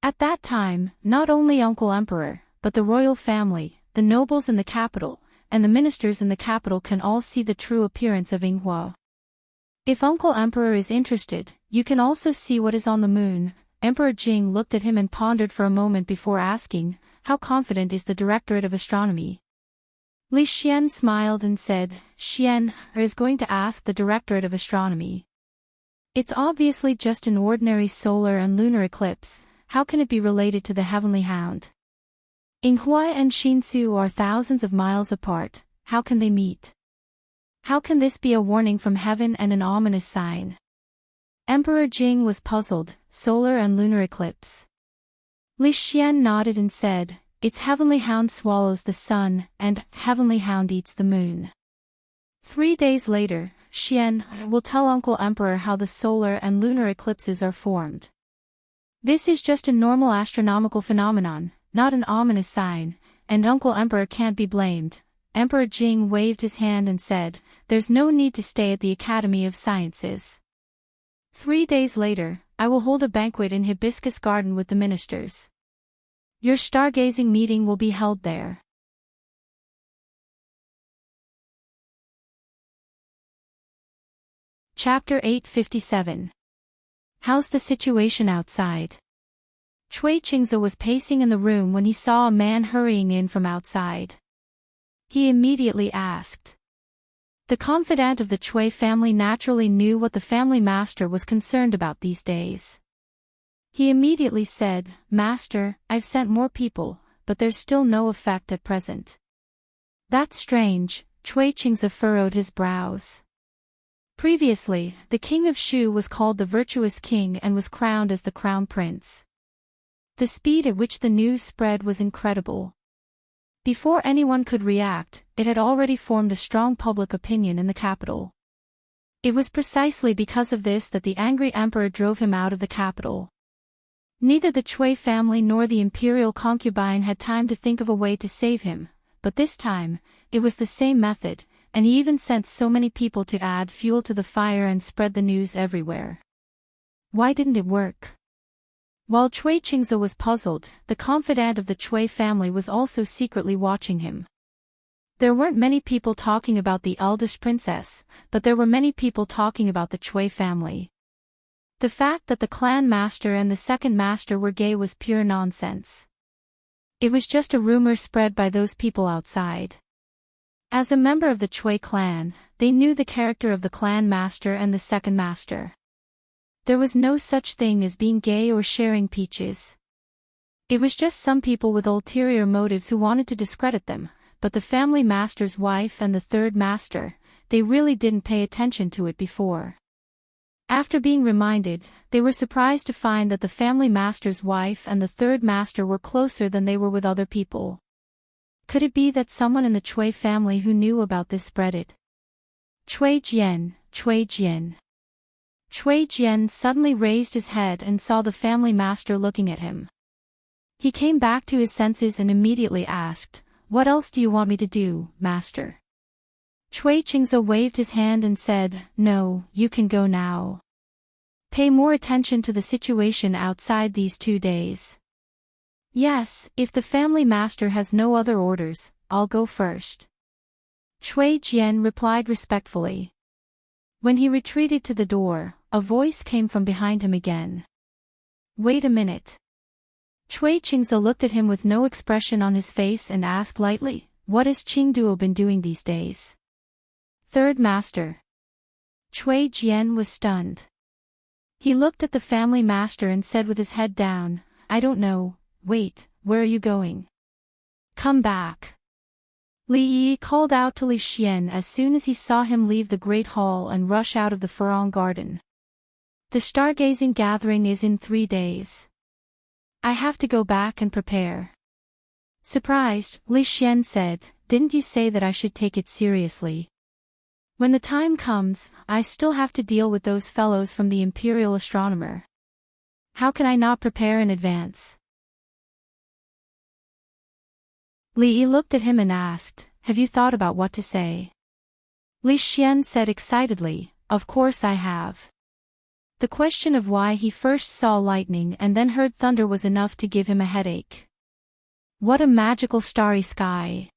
At that time, not only Uncle Emperor, but the royal family, the nobles in the capital, and the ministers in the capital can all see the true appearance of Yinghua. If Uncle Emperor is interested, you can also see what is on the moon. Emperor Jing looked at him and pondered for a moment before asking, how confident is the Directorate of Astronomy? Li Xian smiled and said, Xian is going to ask the Directorate of Astronomy. It's obviously just an ordinary solar and lunar eclipse. How can it be related to the Heavenly Hound? Yinghua and Xinsu are thousands of miles apart. How can they meet? How can this be a warning from heaven and an ominous sign? Emperor Jing was puzzled. Solar and lunar eclipse. Li Xian nodded and said, its Heavenly Hound swallows the sun, and Heavenly Hound eats the moon. 3 days later, Xian will tell Uncle Emperor how the solar and lunar eclipses are formed. This is just a normal astronomical phenomenon, not an ominous sign, and Uncle Emperor can't be blamed. Emperor Jing waved his hand and said, there's no need to stay at the Academy of Sciences. 3 days later, I will hold a banquet in Hibiscus Garden with the ministers. Your stargazing meeting will be held there. Chapter 857. How's the situation outside? Cui Qingze was pacing in the room when he saw a man hurrying in from outside. He immediately asked. The confidant of the Cui family naturally knew what the family master was concerned about these days. He immediately said, Master, I've sent more people, but there's still no effect at present. That's strange. Cui Qingze furrowed his brows. Previously, the king of Shu was called the virtuous king and was crowned as the crown prince. The speed at which the news spread was incredible. Before anyone could react, it had already formed a strong public opinion in the capital. It was precisely because of this that the angry emperor drove him out of the capital. Neither the Chui family nor the imperial concubine had time to think of a way to save him, but this time, it was the same method, and he even sent so many people to add fuel to the fire and spread the news everywhere. Why didn't it work? While Chui Qingze was puzzled, the confidant of the Chui family was also secretly watching him. There weren't many people talking about the eldest princess, but there were many people talking about the Chui family. The fact that the clan master and the second master were gay was pure nonsense. It was just a rumor spread by those people outside. As a member of the Chui clan, they knew the character of the clan master and the second master. There was no such thing as being gay or sharing peaches. It was just some people with ulterior motives who wanted to discredit them, but the family master's wife and the third master, they really didn't pay attention to it before. After being reminded, they were surprised to find that the family master's wife and the third master were closer than they were with other people. Could it be that someone in the Chui family who knew about this spread it? Chui Jian, Chui Jian. Chui Jian suddenly raised his head and saw the family master looking at him. He came back to his senses and immediately asked, "What else do you want me to do, master?" Chui Qingze waved his hand and said, "No, you can go now. Pay more attention to the situation outside these 2 days." "Yes, if the family master has no other orders, I'll go first." Chui Jian replied respectfully. When he retreated to the door, a voice came from behind him again. "Wait a minute." Chui Qingze looked at him with no expression on his face and asked lightly, "What has Qingduo been doing these days?" "Third master." Chui Jian was stunned. He looked at the family master and said with his head down, "I don't know, wait, where are you going? Come back." Li Yi called out to Li Xian as soon as he saw him leave the great hall and rush out of the Furong garden. "The stargazing gathering is in 3 days. I have to go back and prepare." Surprised, Li Xian said, "Didn't you say that I should take it seriously? When the time comes, I still have to deal with those fellows from the Imperial Astronomer. How can I not prepare in advance?" Li Yi looked at him and asked, "Have you thought about what to say?" Li Xian said excitedly, "Of course I have." The question of why he first saw lightning and then heard thunder was enough to give him a headache. What a magical starry sky!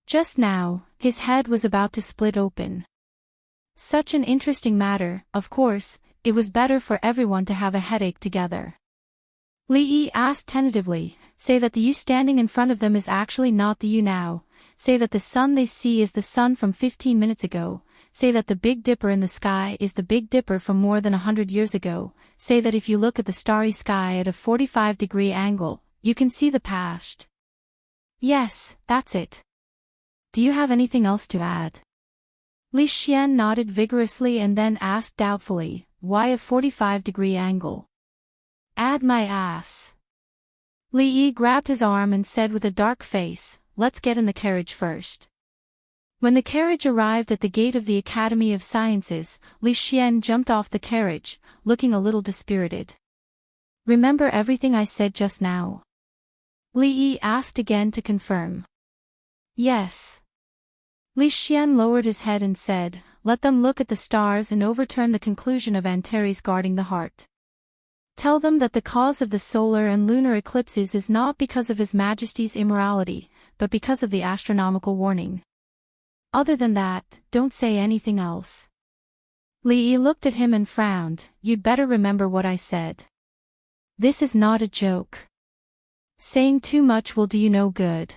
Just now, his head was about to split open. Such an interesting matter, of course, it was better for everyone to have a headache together. Li Yi asked tentatively, "Say that the you standing in front of them is actually not the you now. Say that the sun they see is the sun from 15 minutes ago. Say that the Big Dipper in the sky is the Big Dipper from more than 100 years ago. Say that if you look at the starry sky at a 45-degree angle, you can see the past." "Yes, that's it. Do you have anything else to add?" Li Xian nodded vigorously and then asked doubtfully, "Why a 45-degree angle?" "Add my ass." Li Yi grabbed his arm and said with a dark face, "Let's get in the carriage first." When the carriage arrived at the gate of the Academy of Sciences, Li Xian jumped off the carriage, looking a little dispirited. "Remember everything I said just now?" Li Yi asked again to confirm. "Yes." Li Xian lowered his head and said, "Let them look at the stars and overturn the conclusion of Antares guarding the heart. Tell them that the cause of the solar and lunar eclipses is not because of His Majesty's immorality, but because of the astronomical warning. Other than that, don't say anything else." Li Yi looked at him and frowned, "You'd better remember what I said. This is not a joke. Saying too much will do you no good."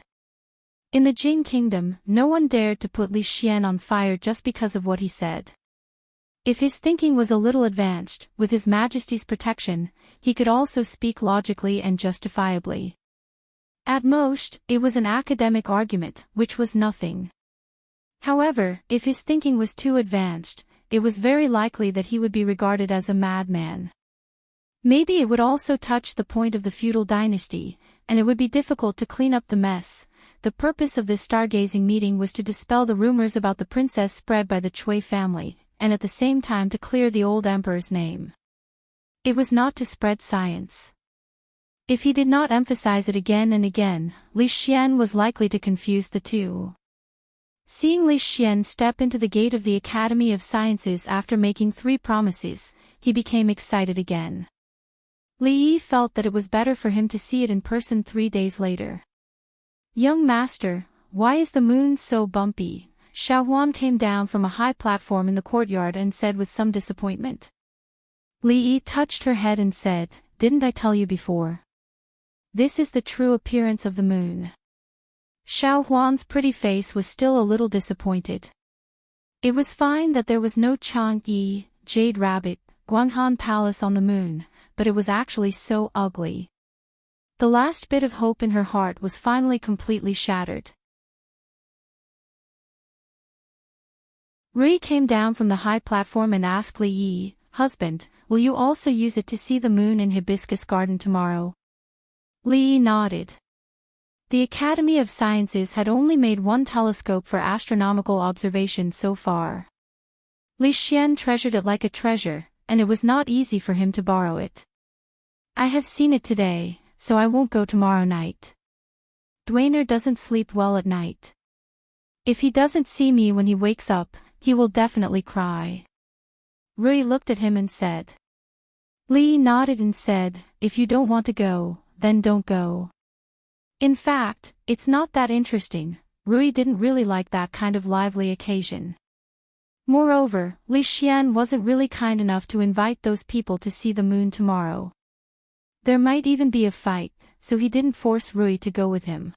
In the Jing Kingdom, no one dared to put Li Xian on fire just because of what he said. If his thinking was a little advanced, with His Majesty's protection, he could also speak logically and justifiably. At most, it was an academic argument, which was nothing. However, if his thinking was too advanced, it was very likely that he would be regarded as a madman. Maybe it would also touch the point of the feudal dynasty, and it would be difficult to clean up the mess. The purpose of this stargazing meeting was to dispel the rumors about the princess spread by the Chui family, and at the same time to clear the old emperor's name. It was not to spread science. If he did not emphasize it again and again, Li Xian was likely to confuse the two. Seeing Li Xian step into the gate of the Academy of Sciences after making 3 promises, he became excited again. Li Yi felt that it was better for him to see it in person 3 days later. Young master, why is the moon so bumpy? Xiaohuan came down from a high platform in the courtyard and said with some disappointment. Li Yi touched her head and said, "Didn't I tell you before? This is the true appearance of the moon." Xiaohuan's pretty face was still a little disappointed. It was fine that there was no Chang'e, Jade Rabbit, Guanghan Palace on the moon, but it was actually so ugly. The last bit of hope in her heart was finally completely shattered. Rui came down from the high platform and asked Li Yi, "Husband, will you also use it to see the moon in Hibiscus Garden tomorrow?" Li Yi nodded. The Academy of Sciences had only made 1 telescope for astronomical observation so far. Li Xian treasured it like a treasure, and it was not easy for him to borrow it. "I have seen it today, so I won't go tomorrow night. Dwayner doesn't sleep well at night. If he doesn't see me when he wakes up, he will definitely cry." Rui looked at him and said. Li nodded and said, "If you don't want to go, then don't go. In fact, it's not that interesting." Rui didn't really like that kind of lively occasion. Moreover, Li Xian wasn't really kind enough to invite those people to see the moon tomorrow. There might even be a fight, so he didn't force Rui to go with him.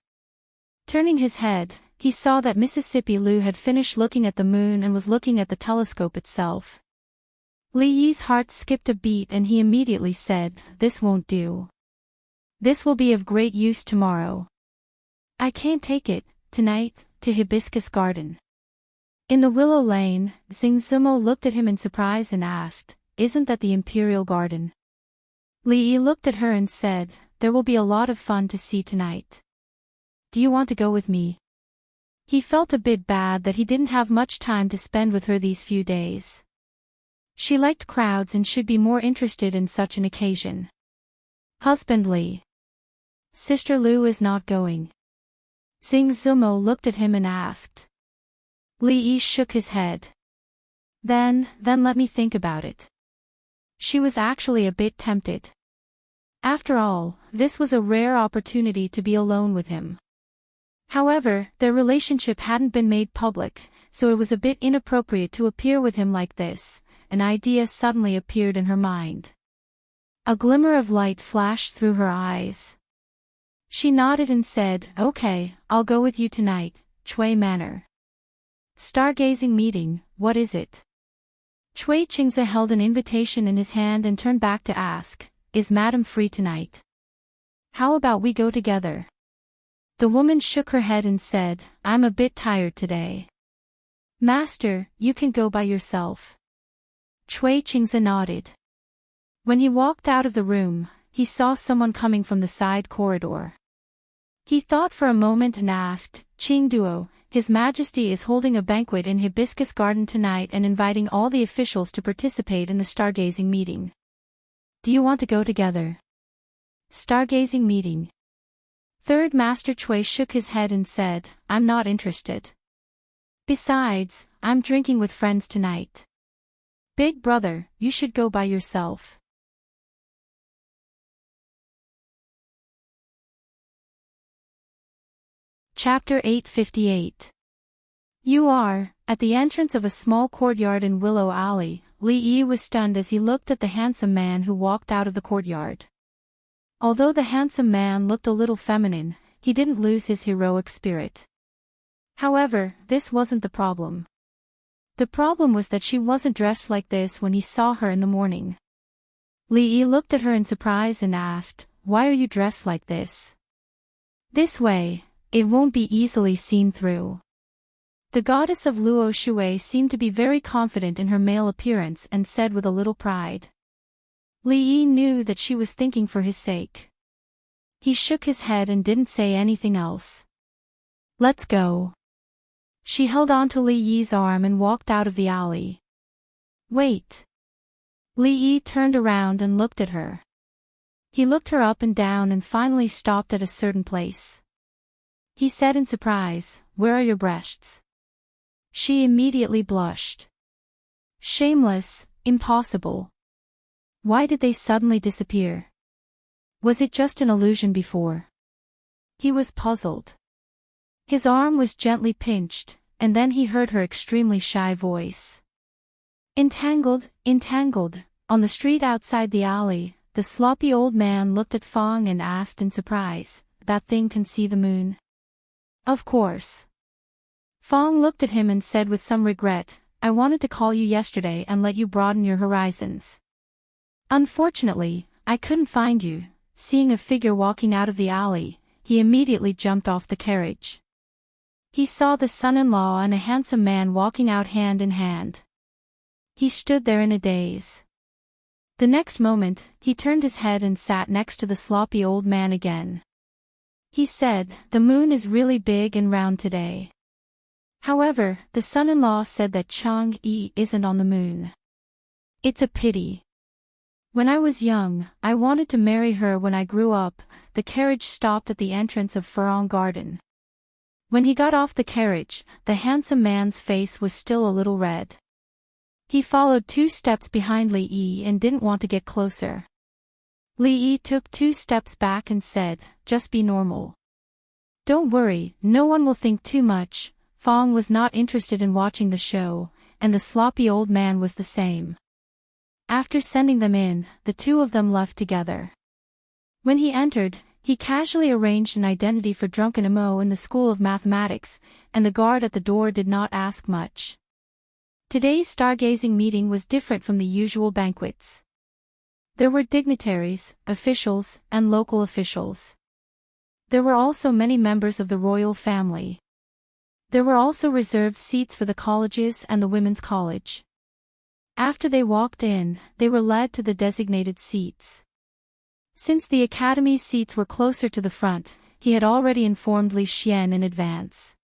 Turning his head, he saw that Mississippi Lu had finished looking at the moon and was looking at the telescope itself. Li Yi's heart skipped a beat and he immediately said, "This won't do. This will be of great use tomorrow. I can't take it, tonight, to Hibiscus Garden." In the Willow Lane, Xing Zumo looked at him in surprise and asked, "Isn't that the Imperial Garden?" Li Yi looked at her and said, "There will be a lot of fun to see tonight. Do you want to go with me?" He felt a bit bad that he didn't have much time to spend with her these few days. She liked crowds and should be more interested in such an occasion. "Husband Li. Sister Lu is not going." Xing Zumo looked at him and asked. Li Yi shook his head. Then let me think about it." She was actually a bit tempted. After all, this was a rare opportunity to be alone with him. However, their relationship hadn't been made public, so it was a bit inappropriate to appear with him like this. An idea suddenly appeared in her mind. A glimmer of light flashed through her eyes. She nodded and said, "Okay, I'll go with you tonight, Chui Manor." "Stargazing meeting, what is it?" Chui Qingze held an invitation in his hand and turned back to ask, "Is Madam free tonight? How about we go together?" The woman shook her head and said, "I'm a bit tired today." "Master, you can go by yourself." Chui Qingze nodded. When he walked out of the room, he saw someone coming from the side corridor. He thought for a moment and asked, "Qing Duo, His Majesty is holding a banquet in Hibiscus Garden tonight and inviting all the officials to participate in the stargazing meeting. Do you want to go together?" Stargazing meeting. Third Master Chui shook his head and said, "I'm not interested. Besides, I'm drinking with friends tonight. Big brother, you should go by yourself." Chapter 858. You are, at the entrance of a small courtyard in Willow Alley, Li Yi was stunned as he looked at the handsome man who walked out of the courtyard. Although the handsome man looked a little feminine, he didn't lose his heroic spirit. However, this wasn't the problem. The problem was that she wasn't dressed like this when he saw her in the morning. Li Yi looked at her in surprise and asked, "Why are you dressed like this?" "This way, it won't be easily seen through." The goddess of Luo Shui seemed to be very confident in her male appearance and said with a little pride. Li Yi knew that she was thinking for his sake. He shook his head and didn't say anything else. "Let's go." She held on to Li Yi's arm and walked out of the alley. "Wait." Li Yi turned around and looked at her. He looked her up and down and finally stopped at a certain place. He said in surprise, "Where are your breasts?" She immediately blushed. Shameless, impossible. Why did they suddenly disappear? Was it just an illusion before? He was puzzled. His arm was gently pinched, and then he heard her extremely shy voice. Entangled, entangled. On the street outside the alley, the sloppy old man looked at Fong and asked in surprise, "That thing can see the moon?" "Of course." Fong looked at him and said with some regret, "I wanted to call you yesterday and let you broaden your horizons. Unfortunately, I couldn't find you." Seeing a figure walking out of the alley, he immediately jumped off the carriage. He saw the son-in-law and a handsome man walking out hand in hand. He stood there in a daze. The next moment, he turned his head and sat next to the sloppy old man again. He said, "The moon is really big and round today." However, the son-in-law said that Chang-yi isn't on the moon. "It's a pity. When I was young, I wanted to marry her when I grew up." The carriage stopped at the entrance of Farong Garden. When he got off the carriage, the handsome man's face was still a little red. He followed 2 steps behind Li Yi and didn't want to get closer. Li Yi took 2 steps back and said, "Just be normal. Don't worry, no one will think too much." Fong was not interested in watching the show, and the sloppy old man was the same. After sending them in, the 2 of them left together. When he entered, he casually arranged an identity for drunken Mo in the School of Mathematics, and the guard at the door did not ask much. Today's stargazing meeting was different from the usual banquets. There were dignitaries, officials, and local officials. There were also many members of the royal family. There were also reserved seats for the colleges and the women's college. After they walked in, they were led to the designated seats. Since the academy's seats were closer to the front, he had already informed Li Xian in advance.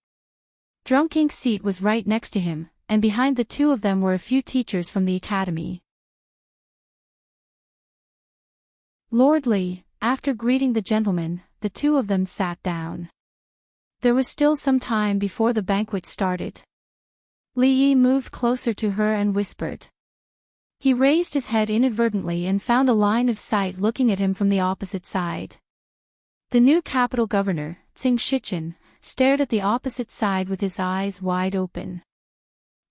Drunk Ink's seat was right next to him, and behind the 2 of them were a few teachers from the academy. Lord Li, after greeting the gentlemen, the 2 of them sat down. There was still some time before the banquet started. Li Yi moved closer to her and whispered. He raised his head inadvertently and found a line of sight looking at him from the opposite side. The new capital governor, Tsing Shichen, stared at the opposite side with his eyes wide open.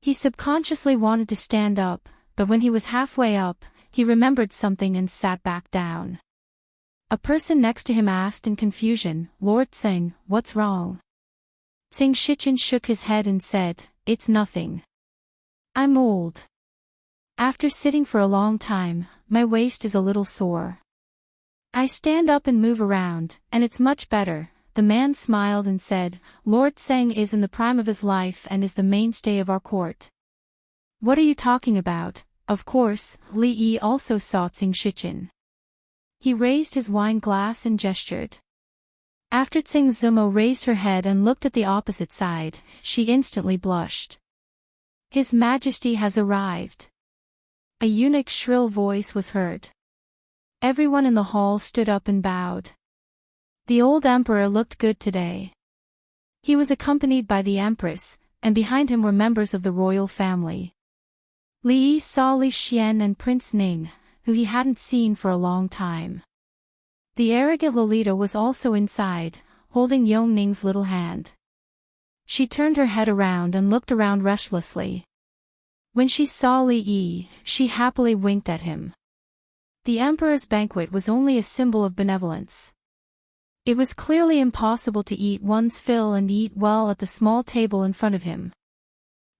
He subconsciously wanted to stand up, but when he was halfway up, he remembered something and sat back down. A person next to him asked in confusion, "Lord Tsing, what's wrong?" Tsing Shichen shook his head and said, "It's nothing. I'm old. After sitting for a long time, my waist is a little sore. I stand up and move around, and it's much better." The man smiled and said, "Lord Tseng is in the prime of his life and is the mainstay of our court." "What are you talking about?" Of course, Li Yi also saw Tsing Shichen. He raised his wine glass and gestured. After Tsing Zumo raised her head and looked at the opposite side, she instantly blushed. "His Majesty has arrived." A eunuch's shrill voice was heard. Everyone in the hall stood up and bowed. The old emperor looked good today. He was accompanied by the empress, and behind him were members of the royal family. Li Yi saw Li Xian and Prince Ning, who he hadn't seen for a long time. The arrogant Lolita was also inside, holding Yong Ning's little hand. She turned her head around and looked around restlessly. When she saw Li Yi, she happily winked at him. The emperor's banquet was only a symbol of benevolence. It was clearly impossible to eat one's fill and eat well at the small table in front of him.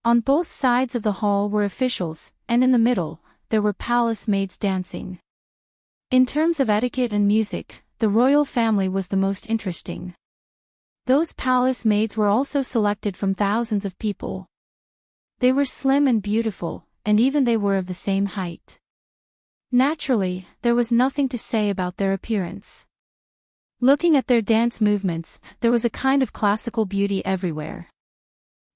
On both sides of the hall were officials, and in the middle, there were palace maids dancing. In terms of etiquette and music, the royal family was the most interesting. Those palace maids were also selected from thousands of people. They were slim and beautiful, and even they were of the same height. Naturally, there was nothing to say about their appearance. Looking at their dance movements, there was a kind of classical beauty everywhere.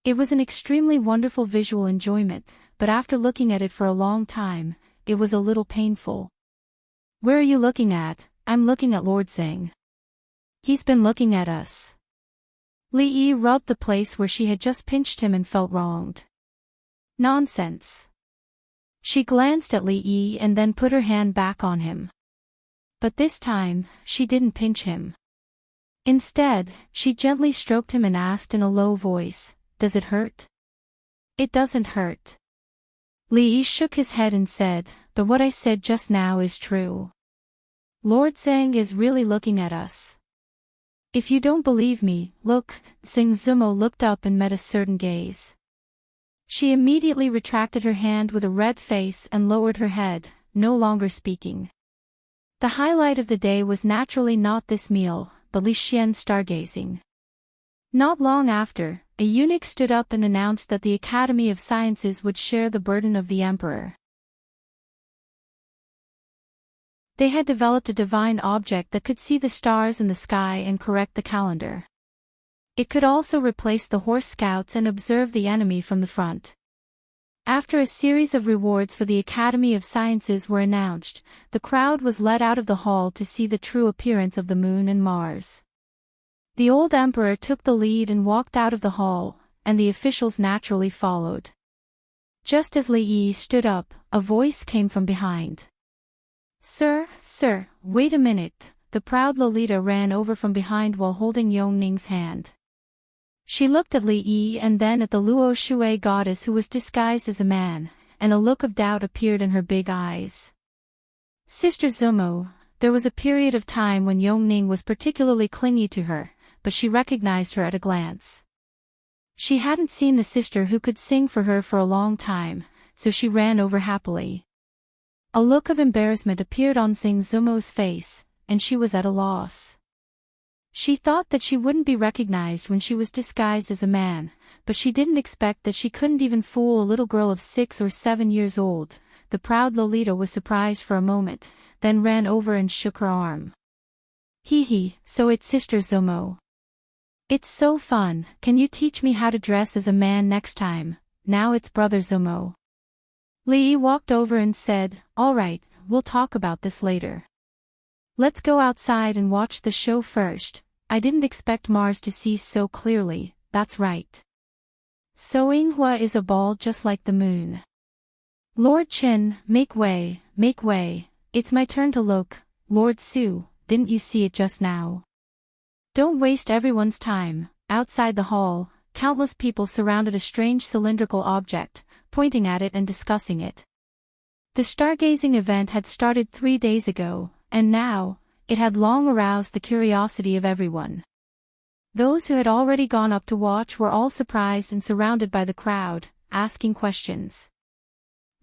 It was an extremely wonderful visual enjoyment, but after looking at it for a long time, it was a little painful. "Where are you looking at?" I'm looking at Lord Zhang. He's been looking at us. Li Yi rubbed the place where she had just pinched him and felt wronged. Nonsense. She glanced at Li Yi and then put her hand back on him. But this time, she didn't pinch him. Instead, she gently stroked him and asked in a low voice, "Does it hurt?" "It doesn't hurt." Li Yi shook his head and said, "But what I said just now is true. Lord Zhang is really looking at us. If you don't believe me, look." Sing Zumo looked up and met a certain gaze. She immediately retracted her hand with a red face and lowered her head, no longer speaking. The highlight of the day was naturally not this meal, but Li Xian's stargazing. Not long after, a eunuch stood up and announced that the Academy of Sciences would share the burden of the emperor. They had developed a divine object that could see the stars in the sky and correct the calendar. It could also replace the horse scouts and observe the enemy from the front. After a series of rewards for the Academy of Sciences were announced, the crowd was led out of the hall to see the true appearance of the moon and Mars. The old emperor took the lead and walked out of the hall, and the officials naturally followed. Just as Li Yi stood up, a voice came from behind. Sir, wait a minute." The proud Lolita ran over from behind while holding Yongning's hand. She looked at Li Yi and then at the Luo Shui goddess who was disguised as a man, and a look of doubt appeared in her big eyes. "Sister Zumo, there was a period of time when Yongning was particularly clingy to her, but she recognized her at a glance. She hadn't seen the sister who could sing for her for a long time, so she ran over happily." A look of embarrassment appeared on Sing Zumo's face, and she was at a loss. She thought that she wouldn't be recognized when she was disguised as a man, but she didn't expect that she couldn't even fool a little girl of 6 or 7 years old. The proud Lolita was surprised for a moment, then ran over and shook her arm. "Hee, so it's Sister Zumo. It's so fun. Can you teach me how to dress as a man next time? Now it's Brother Zumo." Li Yi walked over and said, "All right, we'll talk about this later. Let's go outside and watch the show first. I didn't expect Mars to see so clearly, that's right. So Yinghua is a ball just like the moon. Lord Qin, make way, it's my turn to look. Lord Su, didn't you see it just now? Don't waste everyone's time." Outside the hall, countless people surrounded a strange cylindrical object, pointing at it and discussing it. The stargazing event had started 3 days ago, and now, it had long aroused the curiosity of everyone. Those who had already gone up to watch were all surprised and surrounded by the crowd, asking questions.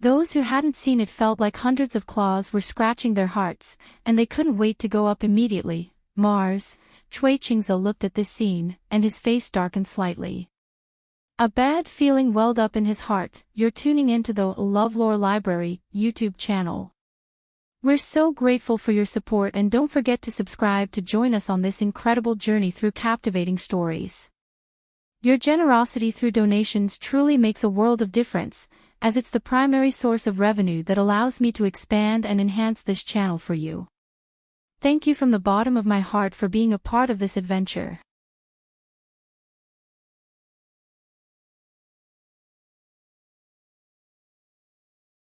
Those who hadn't seen it felt like hundreds of claws were scratching their hearts, and they couldn't wait to go up immediately. Mars, Cui Qingze looked at this scene, and his face darkened slightly. A bad feeling welled up in his heart. "You're tuning into the LoveLore Library YouTube channel. We're so grateful for your support, and don't forget to subscribe to join us on this incredible journey through captivating stories. Your generosity through donations truly makes a world of difference, as it's the primary source of revenue that allows me to expand and enhance this channel for you. Thank you from the bottom of my heart for being a part of this adventure."